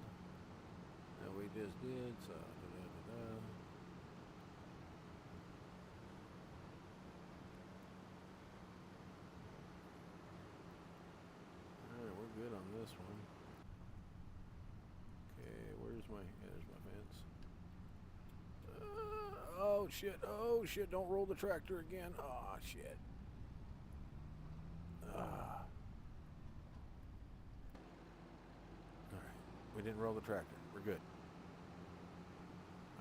that we just did. So, da-da-da-da. Alright, we're good on this one. Okay, where's my... there's my fence. Oh shit, don't roll the tractor again. Oh shit. Alright, we didn't roll the tractor. We're good.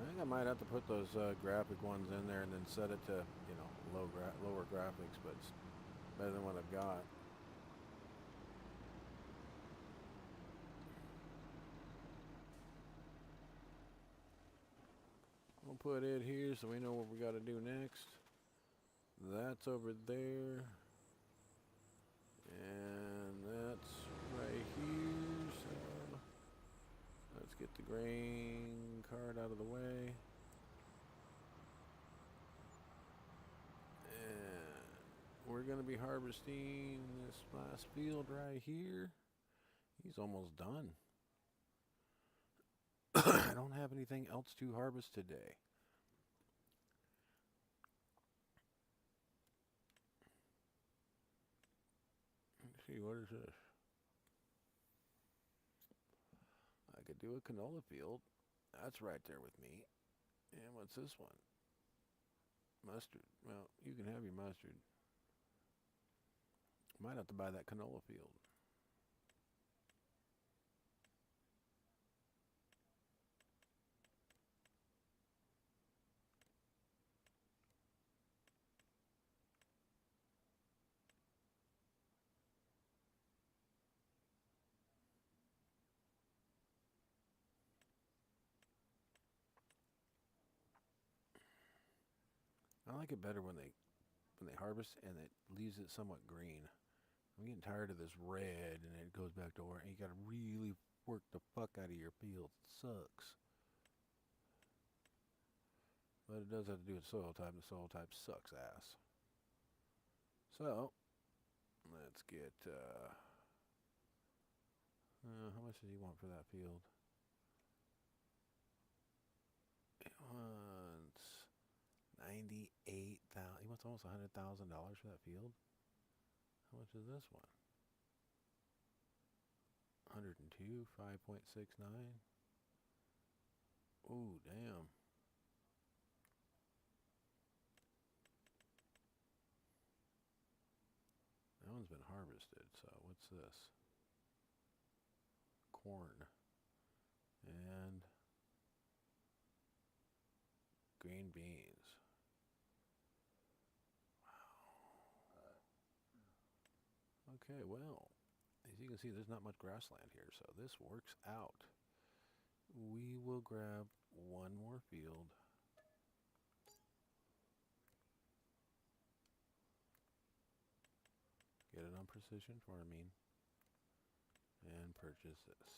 I think I might have to put those graphic ones in there and then set it to, you know, lower graphics, but it's better than what I've got. We'll put it here so we know what we got to do next. That's over there. And that's right here. So let's get the grain cart out of the way. And we're going to be harvesting this last field right here. He's almost done. I don't have anything else to harvest today. Let's see, what is this? I could do a canola field. That's right there with me. And what's this one? Mustard. Well, you can have your mustard. Might have to buy that canola field. I like it better when they harvest and it leaves it somewhat green. I'm getting tired of this red and it goes back to orange. You gotta really work the fuck out of your field. It sucks. But it does have to do with soil type. The soil type sucks ass. So let's get how much does he want for that field? He wants 98,000. He wants almost $100,000 for that field. How much is this one? 102, 5.69. Ooh, damn. one's been harvested. So what's this? Corn. And green beans. Wow. Okay, well, as you can see, there's not much grassland here, so this works out. We will grab one more field. Get it on precision farming. And purchase this.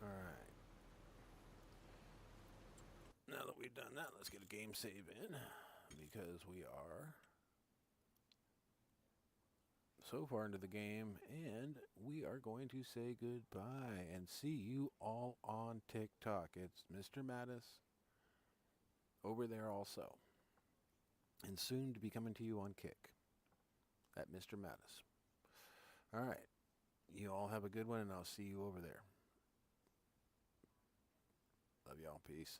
Alright. Now that we've done that, let's get a game save in. Because we are so far into the game, and we are going to say goodbye and see you all on TikTok. It's Mr.mattis over there also. And soon to be coming to you on Kick at Mr.mattis. Alright. You all have a good one, and I'll see you over there. Love y'all. Peace.